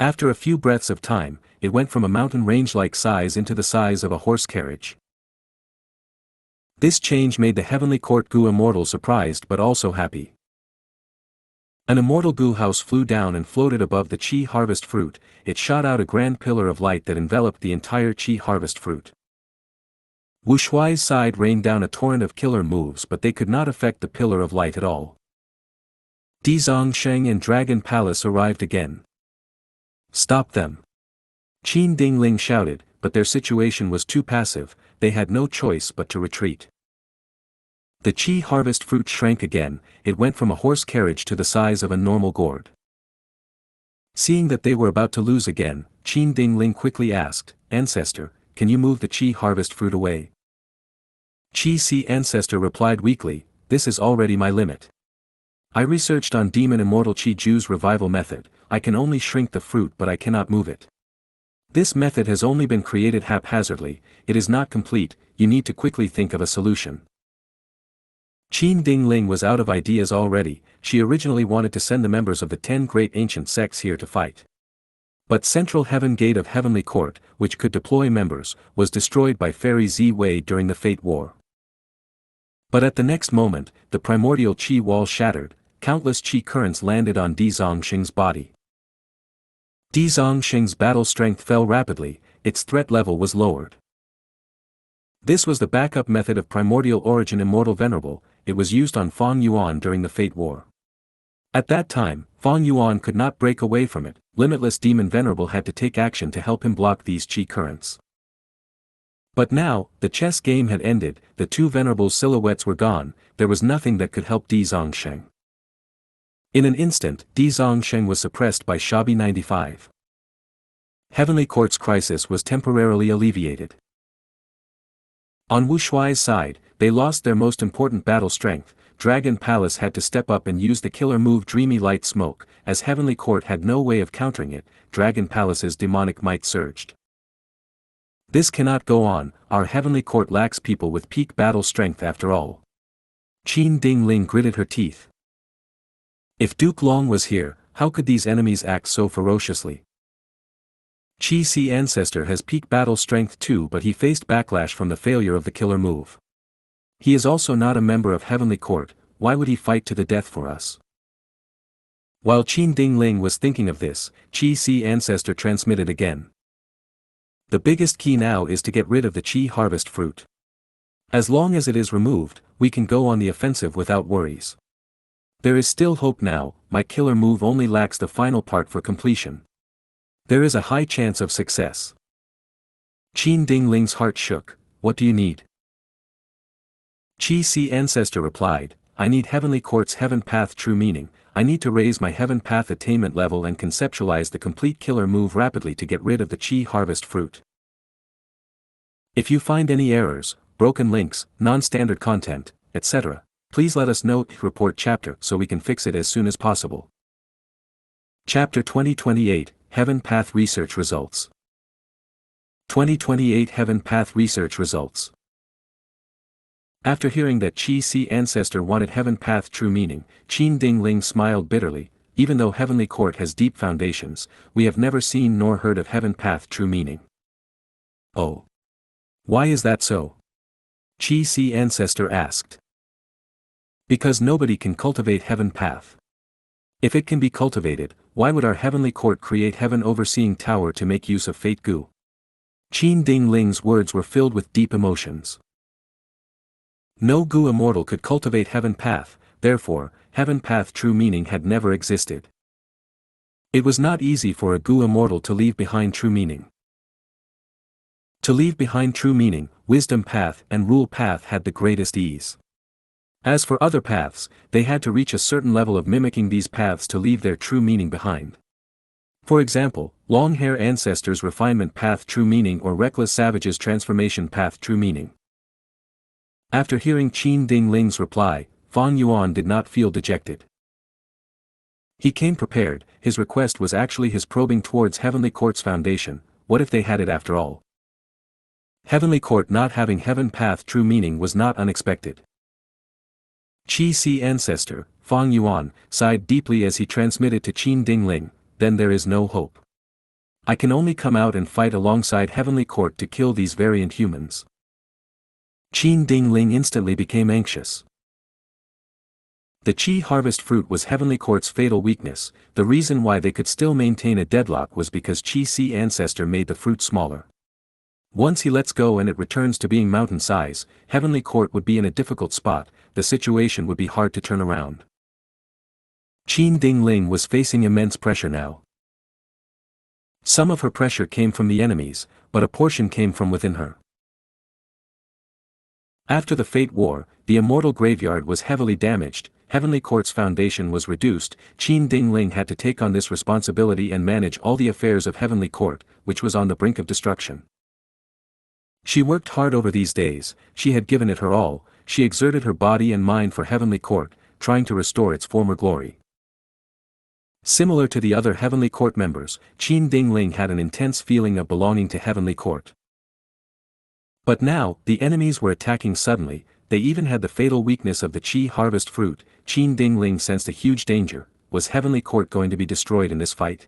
After a few breaths of time, it went from a mountain range-like size into the size of a horse carriage. This change made the Heavenly Court Gu immortal surprised but also happy. An immortal Gu house flew down and floated above the Qi harvest fruit, it shot out a grand pillar of light that enveloped the entire Qi harvest fruit. Wu Shuai's side rained down a torrent of killer moves but they could not affect the pillar of light at all. Di Zongsheng and Dragon Palace arrived again. Stop them! Qin Dingling shouted, but their situation was too passive, they had no choice but to retreat. The Qi harvest fruit shrank again, it went from a horse carriage to the size of a normal gourd. Seeing that they were about to lose again, Qin Dingling quickly asked, Ancestor, can you move the Qi harvest fruit away? Qi ancestor replied weakly, this is already my limit. I researched on Demon Immortal Qi Ju's revival method, I can only shrink the fruit but I cannot move it. This method has only been created haphazardly, it is not complete, you need to quickly think of a solution. Qin Dingling was out of ideas already, she originally wanted to send the members of the 10 great ancient sects here to fight. But Central Heaven Gate of Heavenly Court, which could deploy members, was destroyed by Fairy Zi Wei during the Fate War. But at the next moment, the primordial Qi wall shattered, countless Qi currents landed on Di Zongsheng's body. Di Zongsheng's battle strength fell rapidly, its threat level was lowered. This was the backup method of primordial origin Immortal Venerable, it was used on Fang Yuan during the Fate War. At that time, Fang Yuan could not break away from it, Limitless Demon Venerable had to take action to help him block these Qi currents. But now, the chess game had ended, the two Venerables' silhouettes were gone, there was nothing that could help Di Zongsheng. In an instant, Di Zongsheng was suppressed by Shabi 95. Heavenly Court's crisis was temporarily alleviated. On Wu Shuai's side, they lost their most important battle strength, Dragon Palace had to step up and use the killer move Dreamy Light Smoke, as Heavenly Court had no way of countering it, Dragon Palace's demonic might surged. This cannot go on, our Heavenly Court lacks people with peak battle strength after all. Qin Dingling gritted her teeth. If Duke Long was here, how could these enemies act so ferociously? Qi ancestor has peak battle strength too but he faced backlash from the failure of the killer move. He is also not a member of Heavenly Court, why would he fight to the death for us? While Qin Dingling was thinking of this, Qi ancestor transmitted again. The biggest key now is to get rid of the Qi harvest fruit. As long as it is removed, we can go on the offensive without worries. There is still hope now, my killer move only lacks the final part for completion. There is a high chance of success. Qin Dingling's heart shook, what do you need? Qi ancestor replied, I need Heavenly Court's Heaven Path true meaning, I need to raise my Heaven Path attainment level and conceptualize the complete killer move rapidly to get rid of the Qi harvest fruit. If you find any errors, broken links, non-standard content, etc., please let us know, report chapter so we can fix it as soon as possible. Chapter 2028, Heaven Path Research Results. 2028 Heaven Path Research Results. After hearing that Qi ancestor wanted Heaven Path true meaning, Qin Dingling smiled bitterly, even though Heavenly Court has deep foundations, we have never seen nor heard of Heaven Path true meaning. Oh. Why is that so? Qi ancestor asked. Because nobody can cultivate Heaven Path. If it can be cultivated, why would our Heavenly Court create Heaven Overseeing Tower to make use of Fate Gu? Qin Ding Ling's words were filled with deep emotions. No Gu immortal could cultivate heaven path, therefore, heaven path true meaning had never existed. It was not easy for a Gu immortal to leave behind true meaning. To leave behind true meaning, wisdom path and rule path had the greatest ease. As for other paths, they had to reach a certain level of mimicking these paths to leave their true meaning behind. For example, long-hair ancestors' refinement path true meaning or reckless savages' transformation path true meaning. After hearing Qin Ding Ling's reply, Fang Yuan did not feel dejected. He came prepared. His request was actually his probing towards Heavenly Court's foundation. What if they had it after all? Heavenly Court not having heaven path true meaning was not unexpected. Qi Si ancestor, Fang Yuan, sighed deeply as he transmitted to Qin Ding Ling, then there is no hope. I can only come out and fight alongside Heavenly Court to kill these variant humans. Qin Ding Ling instantly became anxious. The Qi harvest fruit was Heavenly Court's fatal weakness. The reason why they could still maintain a deadlock was because Qi Si ancestor made the fruit smaller. Once he lets go and it returns to being mountain size, Heavenly Court would be in a difficult spot. The situation would be hard to turn around. Qin Ding Ling was facing immense pressure now. Some of her pressure came from the enemies, but a portion came from within her. After the Fate War, the immortal graveyard was heavily damaged, Heavenly Court's foundation was reduced. Qin Ding Ling had to take on this responsibility and manage all the affairs of Heavenly Court, which was on the brink of destruction. She worked hard over these days, she had given it her all, she exerted her body and mind for Heavenly Court, trying to restore its former glory. Similar to the other Heavenly Court members, Qin Ding Ling had an intense feeling of belonging to Heavenly Court. But now, the enemies were attacking suddenly, they even had the fatal weakness of the Qi harvest fruit. Qin Ding Ling sensed a huge danger. Was Heavenly Court going to be destroyed in this fight?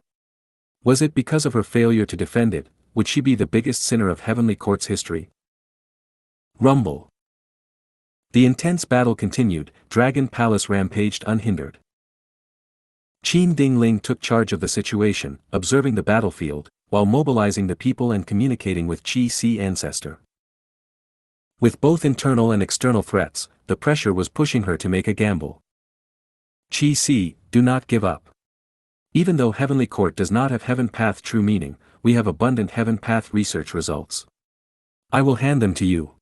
Was it because of her failure to defend it? Would she be the biggest sinner of Heavenly Court's history? Rumble. The intense battle continued, Dragon Palace rampaged unhindered. Qin Ding Ling took charge of the situation, observing the battlefield, while mobilizing the people and communicating with Qi Si ancestor. With both internal and external threats, the pressure was pushing her to make a gamble. Qi Si, do not give up. Even though Heavenly Court does not have heaven path true meaning, we have abundant heaven path research results. I will hand them to you.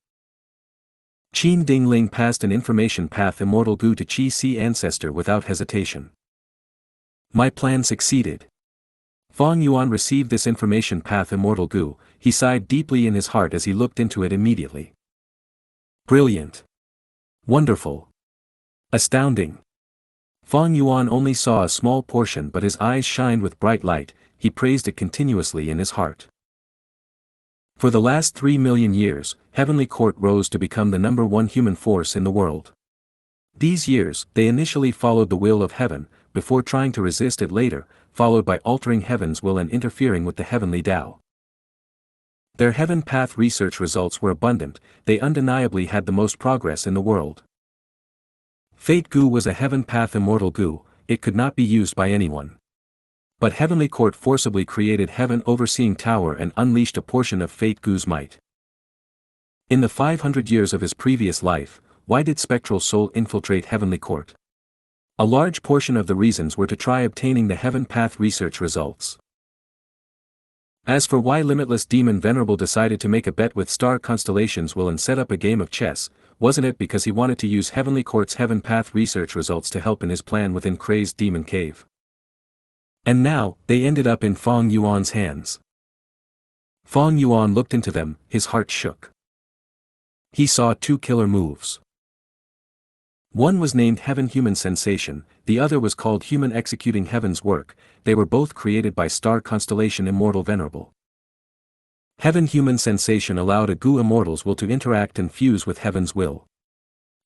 Qin Ding Ling passed an information path immortal Gu to Qi Si ancestor without hesitation. My plan succeeded. Fang Yuan received this information path immortal Gu, he sighed deeply in his heart as he looked into it immediately. Brilliant. Wonderful. Astounding. Fang Yuan only saw a small portion but his eyes shined with bright light, he praised it continuously in his heart. For the last 3 million years, Heavenly Court rose to become the #1 human force in the world. These years, they initially followed the will of heaven, before trying to resist it later, followed by altering heaven's will and interfering with the heavenly Tao. Their heaven path research results were abundant, they undeniably had the most progress in the world. Fate Gu was a heaven path immortal Gu, it could not be used by anyone. But Heavenly Court forcibly created Heaven Overseeing Tower and unleashed a portion of Fate Gu's might. In the 500 years of his previous life, why did Spectral Soul infiltrate Heavenly Court? A large portion of the reasons were to try obtaining the heaven path research results. As for why Limitless Demon Venerable decided to make a bet with Star Constellations will and set up a game of chess, wasn't it because he wanted to use Heavenly Court's heaven path research results to help in his plan within Crazed Demon Cave? And now, they ended up in Fang Yuan's hands. Fang Yuan looked into them, his heart shook. He saw 2 killer moves. One was named Heaven Human Sensation, the other was called Human Executing Heaven's Work, they were both created by Star Constellation Immortal Venerable. Heaven Human Sensation allowed a Gu immortal's will to interact and fuse with Heaven's will.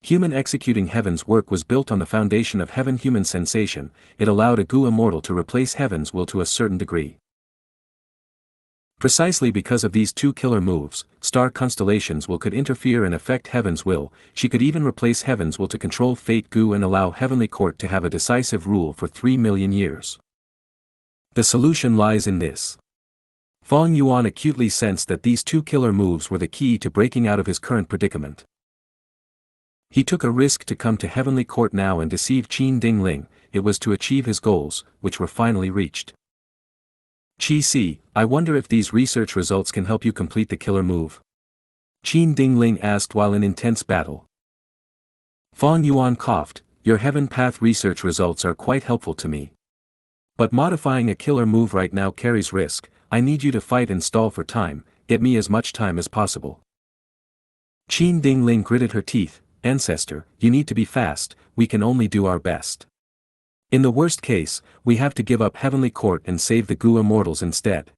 Human Executing Heaven's Work was built on the foundation of Heaven Human Sensation, it allowed a Gu immortal to replace Heaven's will to a certain degree. Precisely because of these 2 killer moves, Star Constellation's will could interfere and affect Heaven's will, she could even replace Heaven's will to control Fate Gu and allow Heavenly Court to have a decisive rule for 3 million years. The solution lies in this. Fong Yuan acutely sensed that these two killer moves were the key to breaking out of his current predicament. He took a risk to come to Heavenly Court now and deceive Qin Dingling. It was to achieve his goals, which were finally reached. Qi Si, I wonder if these research results can help you complete the killer move. Qin Dingling asked while in intense battle. Fong Yuan coughed, your Heaven Path research results are quite helpful to me. But modifying a killer move right now carries risk. I need you to fight and stall for time, get me as much time as possible. Qin Dingling gritted her teeth, Ancestor, you need to be fast, we can only do our best. In the worst case, we have to give up Heavenly Court and save the Gu immortals instead.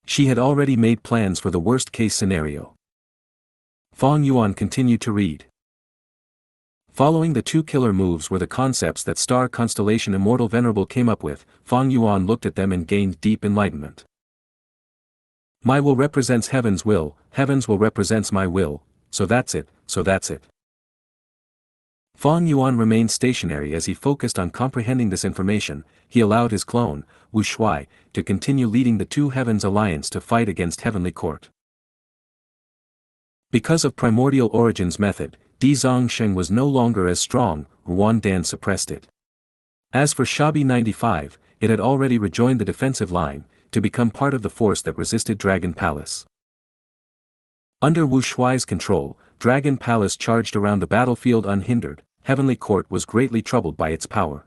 She had already made plans for the worst case scenario. Fong Yuan continued to read. Following the two killer moves were the concepts that Star Constellation Immortal Venerable came up with. Fong Yuan looked at them and gained deep enlightenment. My will represents heaven's will represents my will, so that's it. Fong Yuan remained stationary as he focused on comprehending this information. He allowed his clone, Wu Shuai, to continue leading the Two Heavens Alliance to fight against Heavenly Court. Because of Primordial Origins method, Di Zongsheng was no longer as strong. Ruan Dan suppressed it. As for Shabi 95, it had already rejoined the defensive line, to become part of the force that resisted Dragon Palace. Under Wu Shuai's control, Dragon Palace charged around the battlefield unhindered. Heavenly Court was greatly troubled by its power.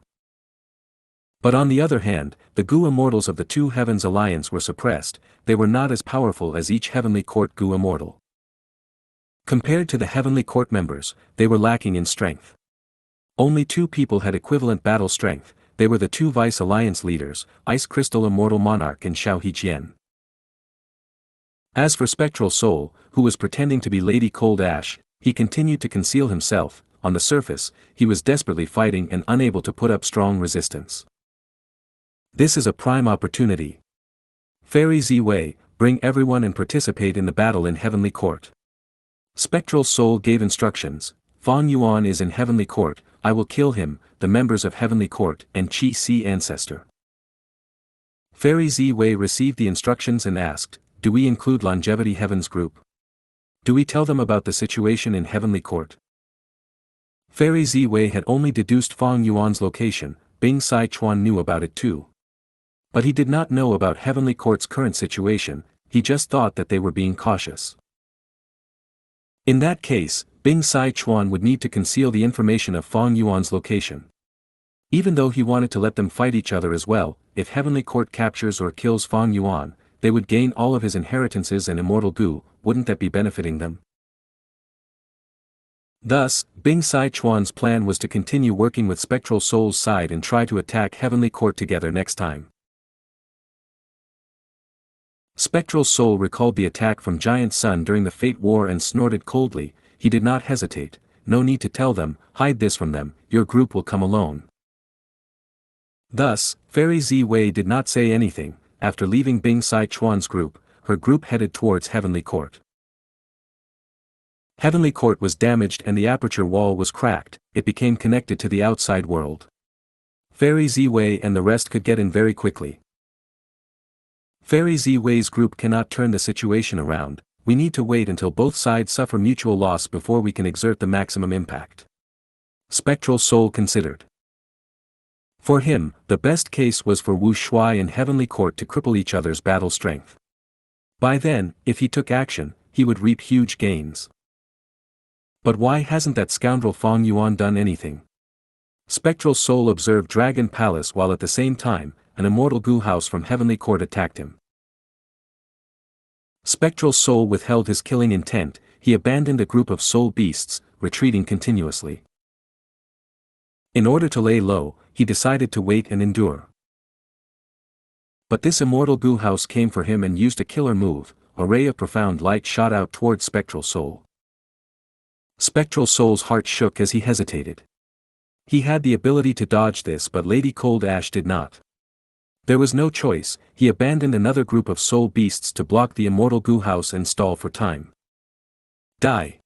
But on the other hand, the Gu immortals of the Two Heavens Alliance were suppressed. They were not as powerful as each Heavenly Court Gu immortal. Compared to the Heavenly Court members, they were lacking in strength. Only two people had equivalent battle strength. They were the two Vice Alliance leaders, Ice Crystal Immortal Monarch and Xiao Hejian. As for Spectral Soul, who was pretending to be Lady Cold Ash, he continued to conceal himself. On the surface, he was desperately fighting and unable to put up strong resistance. This is a prime opportunity. Fairy Ziwei, bring everyone and participate in the battle in Heavenly Court. Spectral Soul gave instructions. Fong Yuan is in Heavenly Court, I will kill him, the members of Heavenly Court and Qi Si Ancestor. Fairy Ziwei received the instructions and asked, do we include Longevity Heavens Group? Do we tell them about the situation in Heavenly Court? Fairy Ziwei had only deduced Fong Yuan's location. Bing Sai Chuan knew about it too. But he did not know about Heavenly Court's current situation, he just thought that they were being cautious. In that case, Bing Sai Chuan would need to conceal the information of Fong Yuan's location. Even though he wanted to let them fight each other as well, if Heavenly Court captures or kills Fong Yuan, they would gain all of his inheritances and immortal Gu, wouldn't that be benefiting them? Thus, Bing Sai Chuan's plan was to continue working with Spectral Soul's side and try to attack Heavenly Court together next time. Spectral Soul recalled the attack from Giant Sun during the Fate War and snorted coldly. He did not hesitate. No need to tell them, hide this from them, your group will come alone. Thus, Fairy Ziwei did not say anything. After leaving Bing Sai Chuan's group, her group headed towards Heavenly Court. Heavenly Court was damaged and the aperture wall was cracked. It became connected to the outside world. Fairy Ziwei and the rest could get in very quickly. Fairy Ziwei's group cannot turn the situation around. We need to wait until both sides suffer mutual loss before we can exert the maximum impact. Spectral Soul considered. For him, the best case was for Wu Shuai and Heavenly Court to cripple each other's battle strength. By then, if he took action, he would reap huge gains. But why hasn't that scoundrel Fong Yuan done anything? Spectral Soul observed Dragon Palace while at the same time, an immortal Gu house from Heavenly Court attacked him. Spectral Soul withheld his killing intent. He abandoned a group of soul beasts, retreating continuously. In order to lay low, he decided to wait and endure. But this immortal Gu house came for him and used a killer move. A ray of profound light shot out towards Spectral Soul. Spectral Soul's heart shook as he hesitated. He had the ability to dodge this, but Lady Cold Ash did not. There was no choice. He abandoned another group of soul beasts to block the immortal Gu house and stall for time. Die!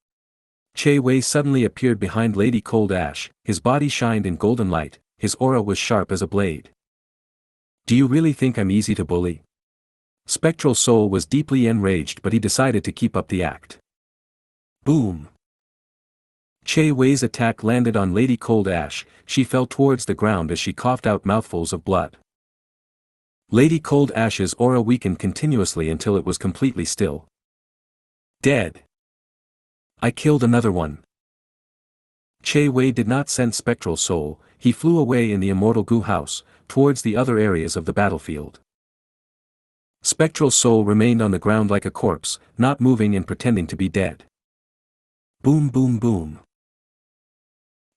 Che Wei suddenly appeared behind Lady Cold Ash. His body shined in golden light, his aura was sharp as a blade. Do you really think I'm easy to bully? Spectral Soul was deeply enraged, but he decided to keep up the act. Boom! Che Wei's attack landed on Lady Cold Ash. She fell towards the ground as she coughed out mouthfuls of blood. Lady Cold Ash's aura weakened continuously until it was completely still. Dead. I killed another one. Che Wei did not sense Spectral Soul. He flew away in the Immortal Gu house, towards the other areas of the battlefield. Spectral Soul remained on the ground like a corpse, not moving and pretending to be dead. Boom boom boom.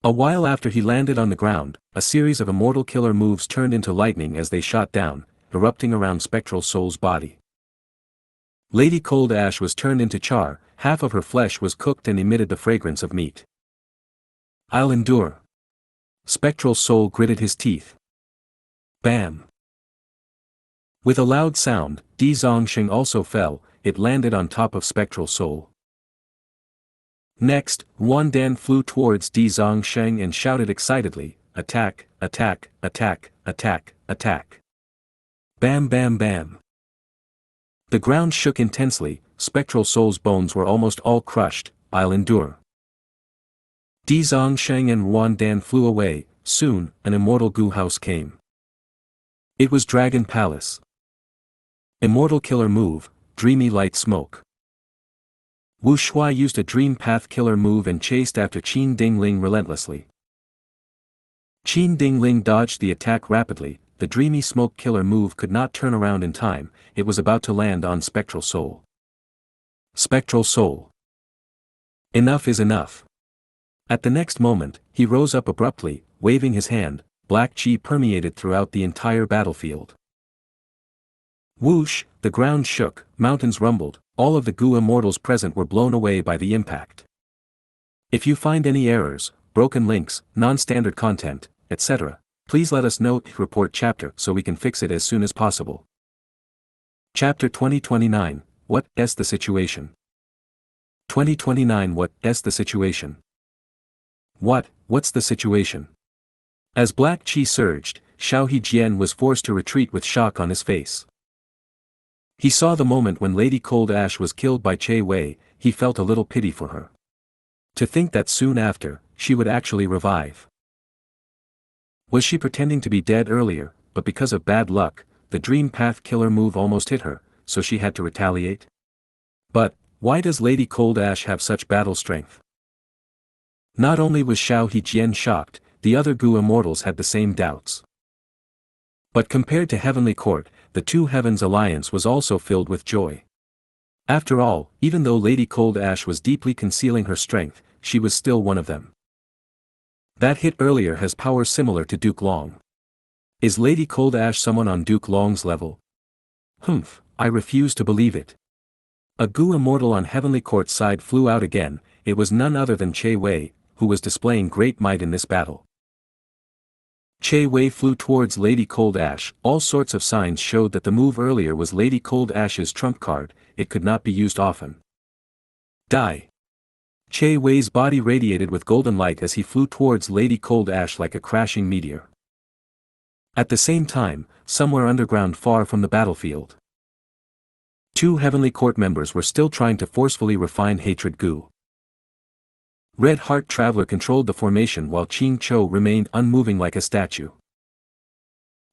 A while after he landed on the ground, a series of immortal killer moves turned into lightning as they shot down, erupting around Spectral Soul's body. Lady Cold Ash was turned into char, half of her flesh was cooked and emitted the fragrance of meat. I'll endure. Spectral Soul gritted his teeth. Bam! With a loud sound, Xianxia also fell. It landed on top of Spectral Soul. Next, Wan Dan flew towards Xianxia and shouted excitedly, "Attack, attack, attack, attack, attack." Bam bam bam. The ground shook intensely. Spectral Soul's bones were almost all crushed. I'll endure. Xianxia and Wan Dan flew away. Soon, an Immortal Gu house came. It was Dragon Palace. Immortal Killer Move, Dreamy Light Smoke. Wu Shuai used a Dream Path Killer move and chased after Qin Dingling relentlessly. Qin Dingling dodged the attack rapidly. The Dreamy Smoke Killer move could not turn around in time. It was about to land on Spectral Soul. Spectral Soul. Enough is enough. At the next moment, he rose up abruptly, waving his hand. Black Qi permeated throughout the entire battlefield. Whoosh, the ground shook, mountains rumbled, all of the Gu immortals present were blown away by the impact. If you find any errors, broken links, non-standard content, etc., please let us know. Report chapter so we can fix it as soon as possible. Chapter 2029, What's the situation? 2029 What's the situation? What's the situation? As Black Qi surged, Xiao Hejian was forced to retreat with shock on his face. He saw the moment when Lady Cold Ash was killed by Che Wei. He felt a little pity for her. To think that soon after, she would actually revive. Was she pretending to be dead earlier, but because of bad luck, the Dream Path Killer move almost hit her, so she had to retaliate? But, why does Lady Cold Ash have such battle strength? Not only was Xiao Hejian shocked, the other Gu immortals had the same doubts. But compared to Heavenly Court, the Two Heavens Alliance was also filled with joy. After all, even though Lady Cold Ash was deeply concealing her strength, she was still one of them. That hit earlier has power similar to Duke Long. Is Lady Cold Ash someone on Duke Long's level? Humph, I refuse to believe it. A Gu immortal on Heavenly Court's side flew out again. It was none other than Che Wei, who was displaying great might in this battle. Che Wei flew towards Lady Cold Ash. All sorts of signs showed that the move earlier was Lady Cold Ash's trump card. It could not be used often. Die. Che Wei's body radiated with golden light as he flew towards Lady Cold Ash like a crashing meteor. At the same time, somewhere underground far from the battlefield, two Heavenly Court members were still trying to forcefully refine Hatred Gu. Red Heart Traveler controlled the formation while Qing Chou remained unmoving like a statue.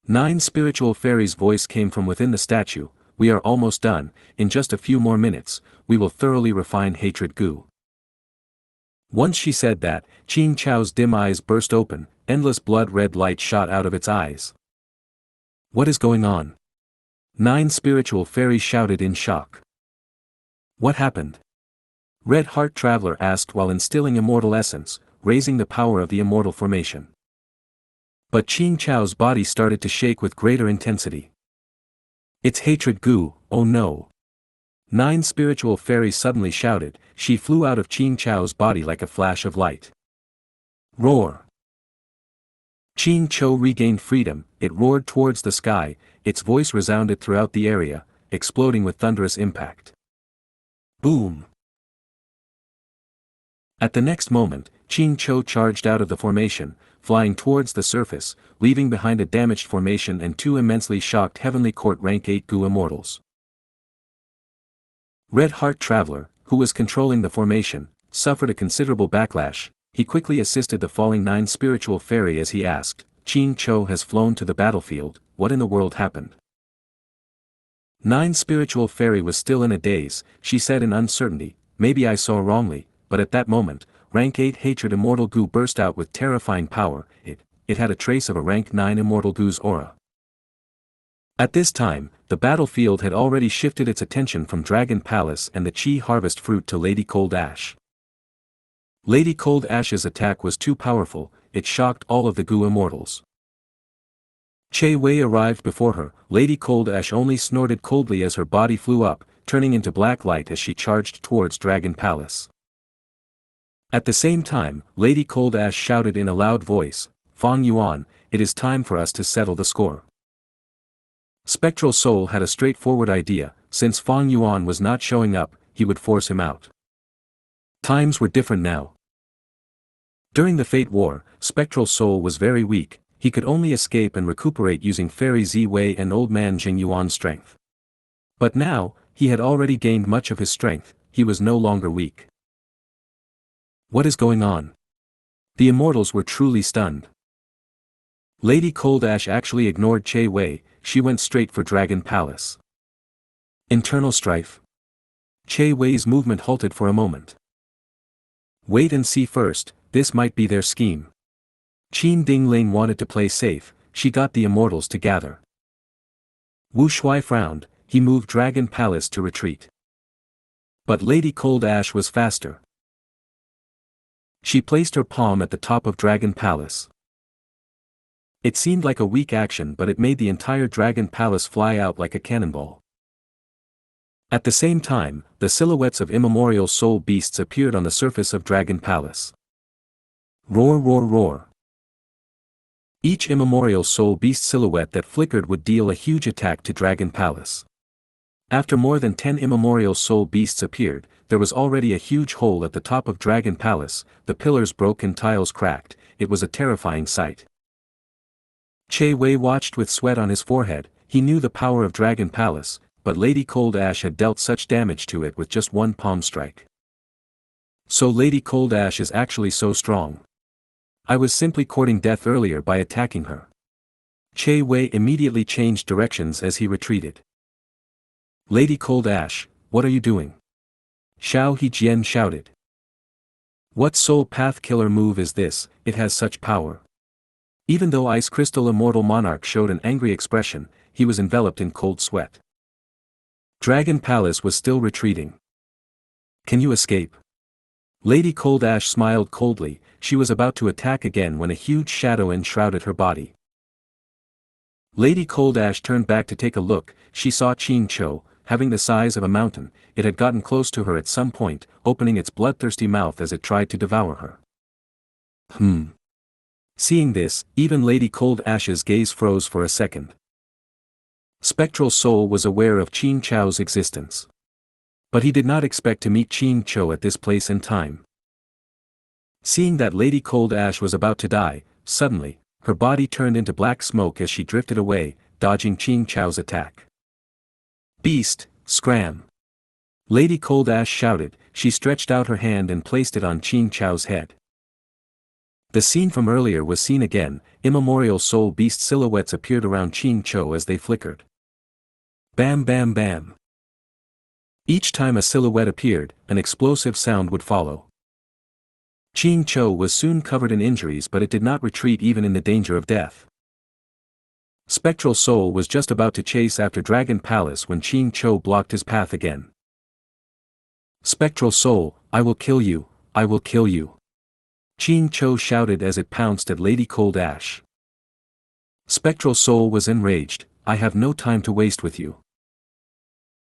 9 Spiritual Fairy's voice came from within the statue. We are almost done. In just a few more minutes, we will thoroughly refine Hatred Gu. Once she said that, Qing Chou's dim eyes burst open, endless blood-red light shot out of its eyes. What is going on? 9 Spiritual Fairies shouted in shock. What happened? Red Heart Traveler asked while instilling immortal essence, raising the power of the immortal formation. But Qing Chou's body started to shake with greater intensity. It's Hatred Gu, oh no! 9 Spiritual Fairies suddenly shouted. She flew out of Qing Chou's body like a flash of light. Roar! Qing Chou regained freedom. It roared towards the sky. Its voice resounded throughout the area, exploding with thunderous impact. Boom! At the next moment, Qing Chou charged out of the formation, flying towards the surface, leaving behind a damaged formation and 2 immensely shocked Heavenly Court Rank 8 Gu immortals. Red Heart Traveler, who was controlling the formation, suffered a considerable backlash. He quickly assisted the falling 9 spiritual fairy as he asked, Qing Cho has flown to the battlefield, what in the world happened? 9 spiritual fairy was still in a daze, she said in uncertainty, maybe I saw wrongly, but at that moment, rank 8 Hatred Immortal Gu burst out with terrifying power, it had a trace of a rank 9 Immortal Gu's aura. At this time, the battlefield had already shifted its attention from Dragon Palace and the Chi Harvest Fruit to Lady Cold Ash. Lady Cold Ash's attack was too powerful, it shocked all of the Gu immortals. Che Wei arrived before her, Lady Cold Ash only snorted coldly as her body flew up, turning into black light as she charged towards Dragon Palace. At the same time, Lady Cold Ash shouted in a loud voice, Fang Yuan, it is time for us to settle the score. Spectral Soul had a straightforward idea, since Fang Yuan was not showing up, he would force him out. Times were different now. During the Fate War, Spectral Soul was very weak, he could only escape and recuperate using Fairy Zi Wei and Old Man Jing Yuan's strength. But now, he had already gained much of his strength, he was no longer weak. What is going on? The immortals were truly stunned. Lady Cold Ash actually ignored Che Wei, she went straight for Dragon Palace. Internal strife. Che Wei's movement halted for a moment. Wait and see first, this might be their scheme. Qin Dingling wanted to play safe, she got the immortals to gather. Wu Shui frowned, he moved Dragon Palace to retreat. But Lady Cold Ash was faster. She placed her palm at the top of Dragon Palace. It seemed like a weak action, but it made the entire Dragon Palace fly out like a cannonball. At the same time, the silhouettes of immemorial soul beasts appeared on the surface of Dragon Palace. Roar, roar, roar. Each immemorial soul beast silhouette that flickered would deal a huge attack to Dragon Palace. After more than 10 immemorial soul beasts appeared, there was already a huge hole at the top of Dragon Palace, the pillars broke and tiles cracked, it was a terrifying sight. Che Wei watched with sweat on his forehead, he knew the power of Dragon Palace, but Lady Cold Ash had dealt such damage to it with just one palm strike. So Lady Cold Ash is actually so strong. I was simply courting death earlier by attacking her. Che Wei immediately changed directions as he retreated. Lady Cold Ash, what are you doing? Xiao Hejian shouted. What soul path killer move is this, it has such power. Even though Ice Crystal Immortal Monarch showed an angry expression, he was enveloped in cold sweat. Dragon Palace was still retreating. Can you escape? Lady Cold Ash smiled coldly, she was about to attack again when a huge shadow enshrouded her body. Lady Cold Ash turned back to take a look, she saw Qing Cho, having the size of a mountain, it had gotten close to her at some point, opening its bloodthirsty mouth as it tried to devour her. Seeing this, even Lady Cold Ash's gaze froze for a second. Spectral Soul was aware of Qing Cho's existence. But he did not expect to meet Qing Cho at this place and time. Seeing that Lady Cold Ash was about to die, suddenly, her body turned into black smoke as she drifted away, dodging Qing Cho's attack. Beast, scram! Lady Cold Ash shouted, she stretched out her hand and placed it on Qing Cho's head. The scene from earlier was seen again, immemorial soul beast silhouettes appeared around Qing Cho as they flickered. Bam bam bam. Each time a silhouette appeared, an explosive sound would follow. Qing Cho was soon covered in injuries, but it did not retreat even in the danger of death. Spectral Soul was just about to chase after Dragon Palace when Qing Cho blocked his path again. Spectral Soul, I will kill you, I will kill you. Qing Cho shouted as it pounced at Lady Cold Ash. Spectral Soul was enraged, I have no time to waste with you.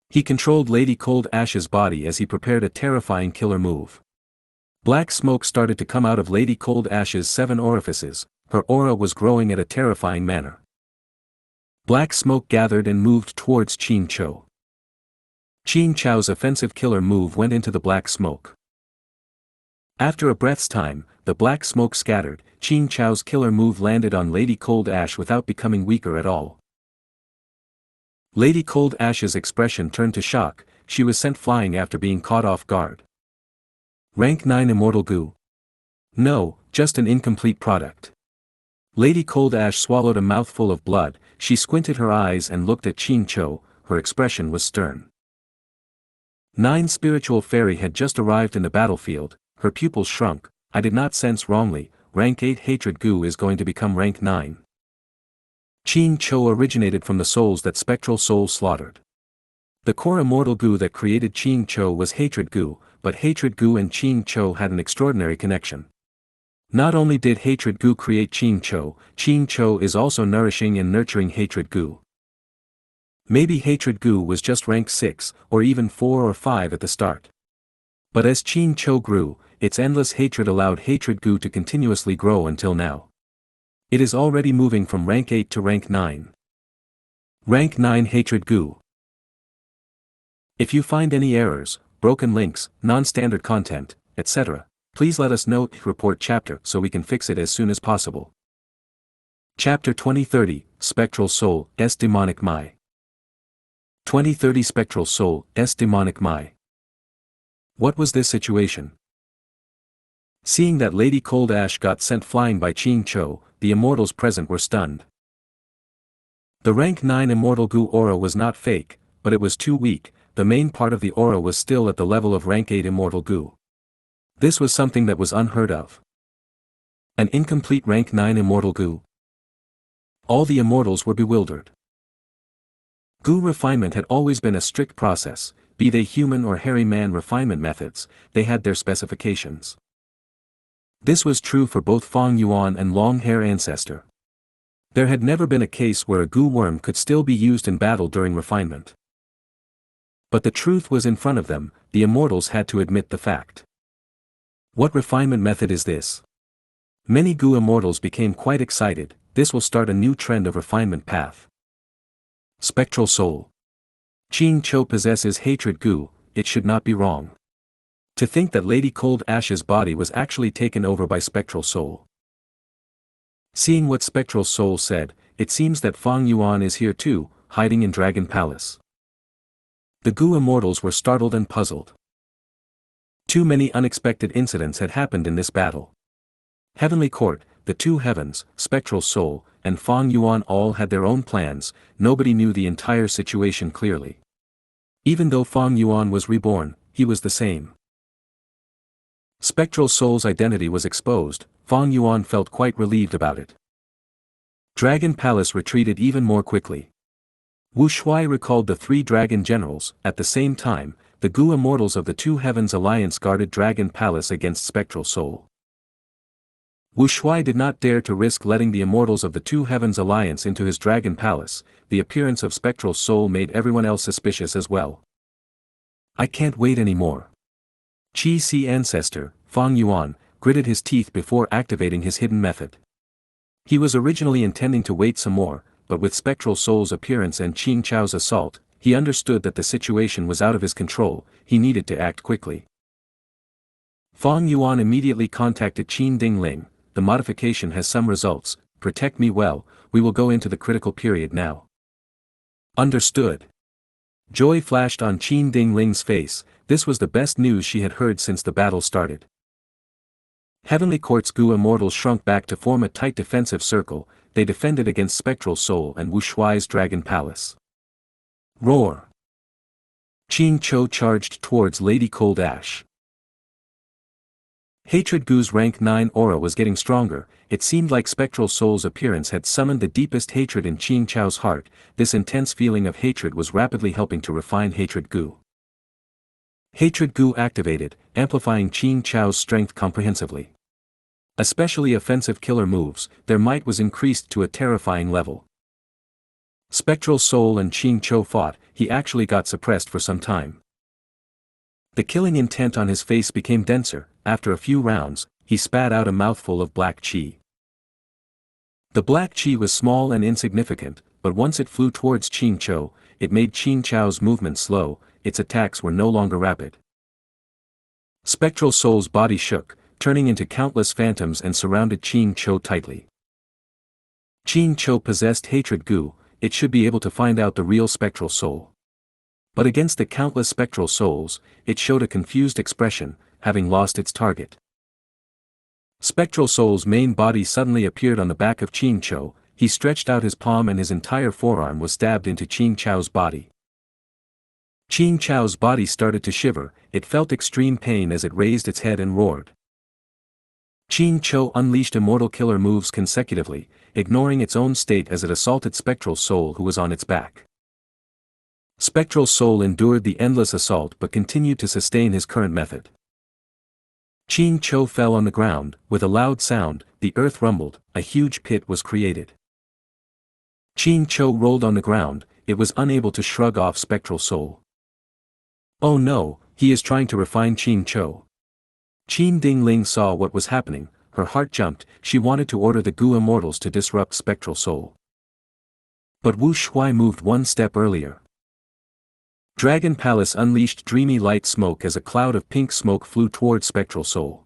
He controlled Lady Cold Ash's body as he prepared a terrifying killer move. Black smoke started to come out of Lady Cold Ash's 7 orifices, her aura was growing at a terrifying manner. Black smoke gathered and moved towards Qing Cho. Qing Cho's offensive killer move went into the black smoke. After a breath's time, the black smoke scattered, Qing Cho's killer move landed on Lady Cold Ash without becoming weaker at all. Lady Cold Ash's expression turned to shock, she was sent flying after being caught off guard. Rank 9 Immortal Gu. No, just an incomplete product. Lady Cold Ash swallowed a mouthful of blood, she squinted her eyes and looked at Xianxia, her expression was stern. 9 Spiritual Fairy had just arrived in the battlefield, her pupils shrunk. I did not sense wrongly, rank 8 Hatred Gu is going to become rank 9. Xianxia originated from the souls that Spectral Soul slaughtered. The core Immortal Gu that created Xianxia was Hatred Gu, but Hatred Gu and Xianxia had an extraordinary connection. Not only did Hatred Gu create Xianxia is also nourishing and nurturing Hatred Gu. Maybe Hatred Gu was just rank 6, or even 4 or 5 at the start. But as Xianxia grew, its endless hatred allowed Hatred Gu to continuously grow until now. It is already moving from rank 8 to rank 9. Rank 9 Hatred Gu. If you find any errors, broken links, non-standard content, etc., please let us know. Report chapter so we can fix it as soon as possible. Chapter 2030, Spectral Soul, S Demonic Mai. 2030 Spectral Soul, S Demonic Mai. What was this situation? Seeing that Lady Cold Ash got sent flying by Xianxia, the immortals present were stunned. The rank 9 Immortal Gu aura was not fake, but it was too weak, the main part of the aura was still at the level of rank 8 Immortal Gu. This was something that was unheard of. An incomplete rank 9 Immortal Gu. All the immortals were bewildered. Gu refinement had always been a strict process, be they human or hairy man refinement methods, they had their specifications. This was true for both Fang Yuan and Long Hair Ancestor. There had never been a case where a Gu worm could still be used in battle during refinement. But the truth was in front of them, the immortals had to admit the fact. What refinement method is this? Many Gu immortals became quite excited, this will start a new trend of refinement path. Spectral Soul. Xianxia possesses Hatred Gu, it should not be wrong. To think that Lady Cold Ash's body was actually taken over by Spectral Soul. Seeing what Spectral Soul said, it seems that Fang Yuan is here too, hiding in Dragon Palace. The Gu immortals were startled and puzzled. Too many unexpected incidents had happened in this battle. Heavenly Court, the two heavens, Spectral Soul, and Fang Yuan all had their own plans, nobody knew the entire situation clearly. Even though Fang Yuan was reborn, he was the same. Spectral Soul's identity was exposed, Fang Yuan felt quite relieved about it. Dragon Palace retreated even more quickly. Wu Shuai recalled the 3 dragon generals, at the same time, the Gu immortals of the Two Heavens Alliance guarded Dragon Palace against Spectral Soul. Wu Shuai did not dare to risk letting the immortals of the Two Heavens Alliance into his Dragon Palace, the appearance of Spectral Soul made everyone else suspicious as well. I can't wait anymore. Qi Si Ancestor, Fang Yuan, gritted his teeth before activating his hidden method. He was originally intending to wait some more, but with Spectral Soul's appearance and Xianxia's assault, he understood that the situation was out of his control, he needed to act quickly. Fang Yuan immediately contacted Qin Dingling. The modification has some results, protect me well, we will go into the critical period now. Understood. Joy flashed on Qin Dingling's face, this was the best news she had heard since the battle started. Heavenly Court's Gu immortals shrunk back to form a tight defensive circle, they defended against Spectral Soul and Wu Shuai's Dragon Palace. Roar! Xianxia charged towards Lady Cold Ash. Hatred Gu's rank 9 aura was getting stronger, it seemed like Spectral Soul's appearance had summoned the deepest hatred in Xianxia's heart, this intense feeling of hatred was rapidly helping to refine Hatred Gu. Hatred Gu activated, amplifying Xianxia's strength comprehensively. Especially offensive killer moves, their might was increased to a terrifying level. Spectral Soul and Xianxia fought, he actually got suppressed for some time. The killing intent on his face became denser, after a few rounds, he spat out a mouthful of black qi. The black qi was small and insignificant, but once it flew towards Xianxia, it made Xianxia's movement slow, its attacks were no longer rapid. Spectral Soul's body shook, turning into countless phantoms and surrounded Xianxia tightly. Xianxia possessed Hatred Gu, it should be able to find out the real Spectral Soul. But against the countless spectral souls, it showed a confused expression, having lost its target. Spectral Soul's main body suddenly appeared on the back of Xianxia. He stretched out his palm and his entire forearm was stabbed into Xianxia's body. Xianxia's body started to shiver, it felt extreme pain as it raised its head and roared. Xianxia unleashed immortal killer moves consecutively, ignoring its own state as it assaulted Spectral Soul who was on its back. Spectral Soul endured the endless assault but continued to sustain his current method. Xianxia fell on the ground, with a loud sound, the earth rumbled, a huge pit was created. Xianxia rolled on the ground, it was unable to shrug off Spectral Soul. Oh no, he is trying to refine Xianxia. Qin Dingling saw what was happening, her heart jumped, she wanted to order the Gu immortals to disrupt Spectral Soul. But Wu Shuai moved one step earlier. Dragon Palace unleashed dreamy light smoke as a cloud of pink smoke flew towards Spectral Soul.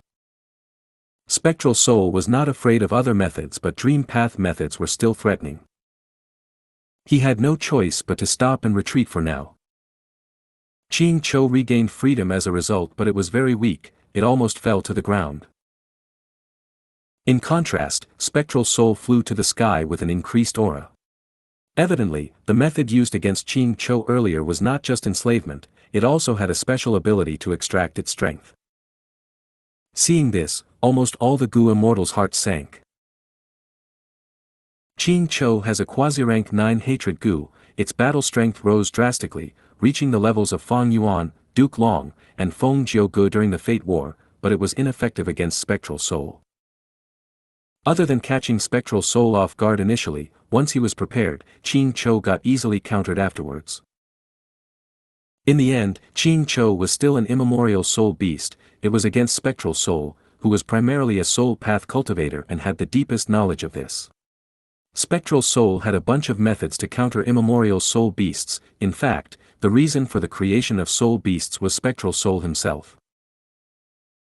Spectral Soul was not afraid of other methods but Dream Path methods were still threatening. He had no choice but to stop and retreat for now. Xianxia regained freedom as a result but it was very weak, it almost fell to the ground. In contrast, Spectral Soul flew to the sky with an increased aura. Evidently, the method used against Xianxia earlier was not just enslavement, it also had a special ability to extract its strength. Seeing this, almost all the Gu immortals' hearts sank. Xianxia has a quasi-rank 9 hatred Gu, its battle strength rose drastically, reaching the levels of Fang Yuan, Duke Long, and Feng Jiuge during the Fate War, but it was ineffective against Spectral Soul. Other than catching Spectral Soul off guard initially, once he was prepared, Xianxia got easily countered afterwards. In the end, Xianxia was still an immemorial soul beast, it was against Spectral Soul, who was primarily a soul path cultivator and had the deepest knowledge of this. Spectral Soul had a bunch of methods to counter immemorial soul beasts, in fact, the reason for the creation of soul beasts was Spectral Soul himself.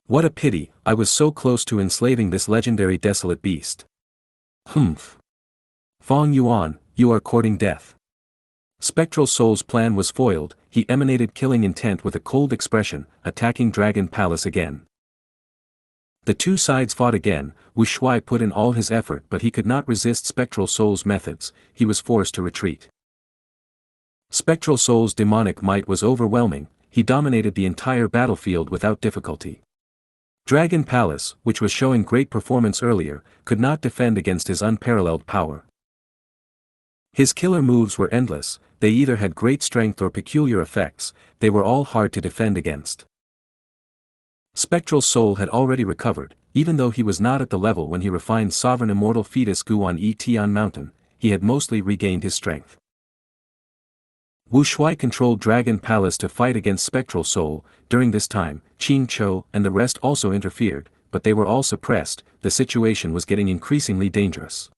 What a pity, I was so close to enslaving this legendary desolate beast. Humph. Fang Yuan, you are courting death. Spectral Soul's plan was foiled, he emanated killing intent with a cold expression, attacking Dragon Palace again. The two sides fought again, Wu Shuai put in all his effort but he could not resist Spectral Soul's methods, he was forced to retreat. Spectral Soul's demonic might was overwhelming, he dominated the entire battlefield without difficulty. Dragon Palace, which was showing great performance earlier, could not defend against his unparalleled power. His killer moves were endless, they either had great strength or peculiar effects, they were all hard to defend against. Spectral Soul had already recovered, even though he was not at the level when he refined Sovereign Immortal Fetus Gu on Etian Mountain, he had mostly regained his strength. Wu Shuai controlled Dragon Palace to fight against Spectral Soul, during this time, Xianxia and the rest also interfered, but they were all suppressed, the situation was getting increasingly dangerous.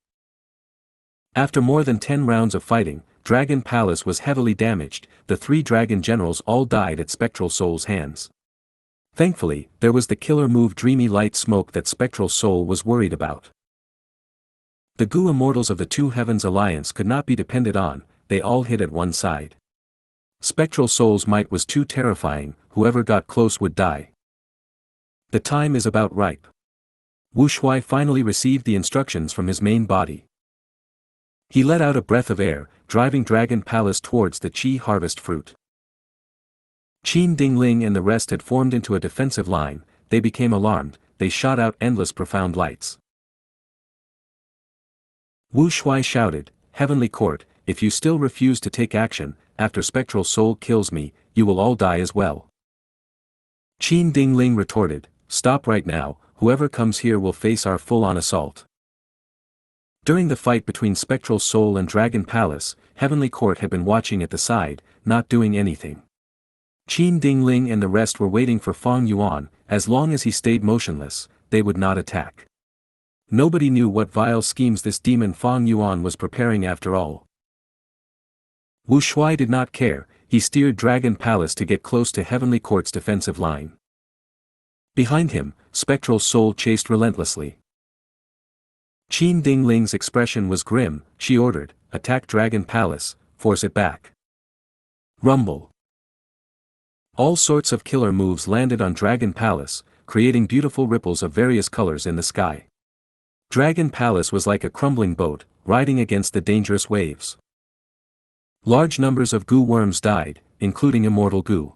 After more than 10 rounds of fighting, Dragon Palace was heavily damaged, the 3 dragon generals all died at Spectral Soul's hands. Thankfully, there was the killer move Dreamy Light Smoke that Spectral Soul was worried about. The Gu Immortals of the Two Heavens Alliance could not be depended on, they all hid at one side. Spectral Soul's might was too terrifying, whoever got close would die. The time is about ripe. Wu Shuai finally received the instructions from his main body. He let out a breath of air, driving Dragon Palace towards the Qi harvest fruit. Qin Dingling and the rest had formed into a defensive line, they became alarmed, they shot out endless profound lights. Wu Shuai shouted, Heavenly Court, if you still refuse to take action, after Spectral Soul kills me, you will all die as well. Qin Dingling retorted, stop right now, whoever comes here will face our full-on assault. During the fight between Spectral Soul and Dragon Palace, Heavenly Court had been watching at the side, not doing anything. Qin Dingling and the rest were waiting for Fang Yuan, as long as he stayed motionless, they would not attack. Nobody knew what vile schemes this demon Fang Yuan was preparing after all. Wu Shuai did not care, he steered Dragon Palace to get close to Heavenly Court's defensive line. Behind him, Spectral Soul chased relentlessly. Qin Dingling's expression was grim, she ordered, attack Dragon Palace, force it back. Rumble. All sorts of killer moves landed on Dragon Palace, creating beautiful ripples of various colors in the sky. Dragon Palace was like a crumbling boat, riding against the dangerous waves. Large numbers of Gu worms died, including immortal Gu.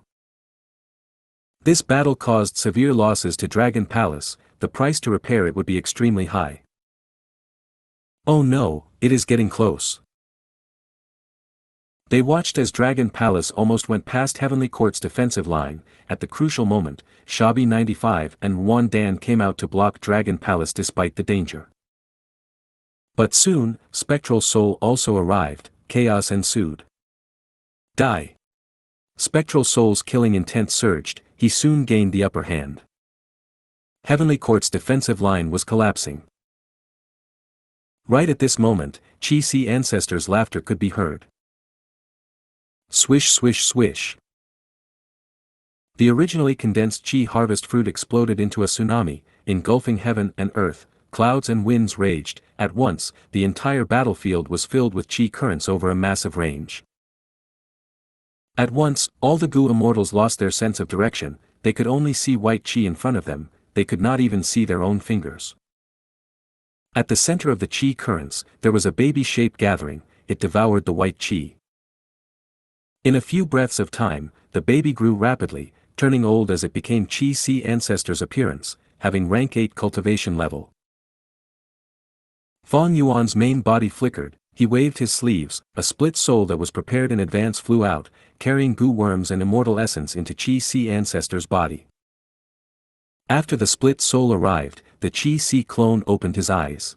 This battle caused severe losses to Dragon Palace. The price to repair it would be extremely high. Oh no, it is getting close. They watched as Dragon Palace almost went past Heavenly Court's defensive line. At the crucial moment, Shabi 95 and Wan Dan came out to block Dragon Palace despite the danger. But soon, Spectral Soul also arrived. Chaos ensued. Die. Spectral Soul's killing intent surged. He soon gained the upper hand. Heavenly Court's defensive line was collapsing. Right at this moment, Chi-Si ancestors' laughter could be heard. Swish swish swish. The originally condensed Chi harvest fruit exploded into a tsunami, engulfing heaven and earth. Clouds and winds raged. At once, the entire battlefield was filled with Chi currents over a massive range. At once, all the Gu immortals lost their sense of direction. They could only see white Chi in front of them. They could not even see their own fingers. At the center of the Chi currents, there was a baby shape gathering. It devoured the white Chi. In a few breaths of time, the baby grew rapidly, turning old as it became Chi-Si ancestors' appearance, having rank 8 cultivation level. Fong Yuan's main body flickered. He waved his sleeves. A split soul that was prepared in advance flew out, carrying Gu worms and immortal essence into Chi-Si ancestors' body. After the split soul arrived, the Chi-Si clone opened his eyes.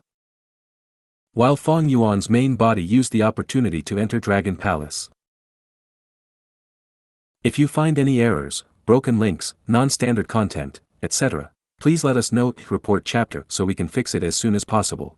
While Fong Yuan's main body used the opportunity to enter Dragon Palace. If you find any errors, broken links, non-standard content, etc., please let us know. Report chapter so we can fix it as soon as possible.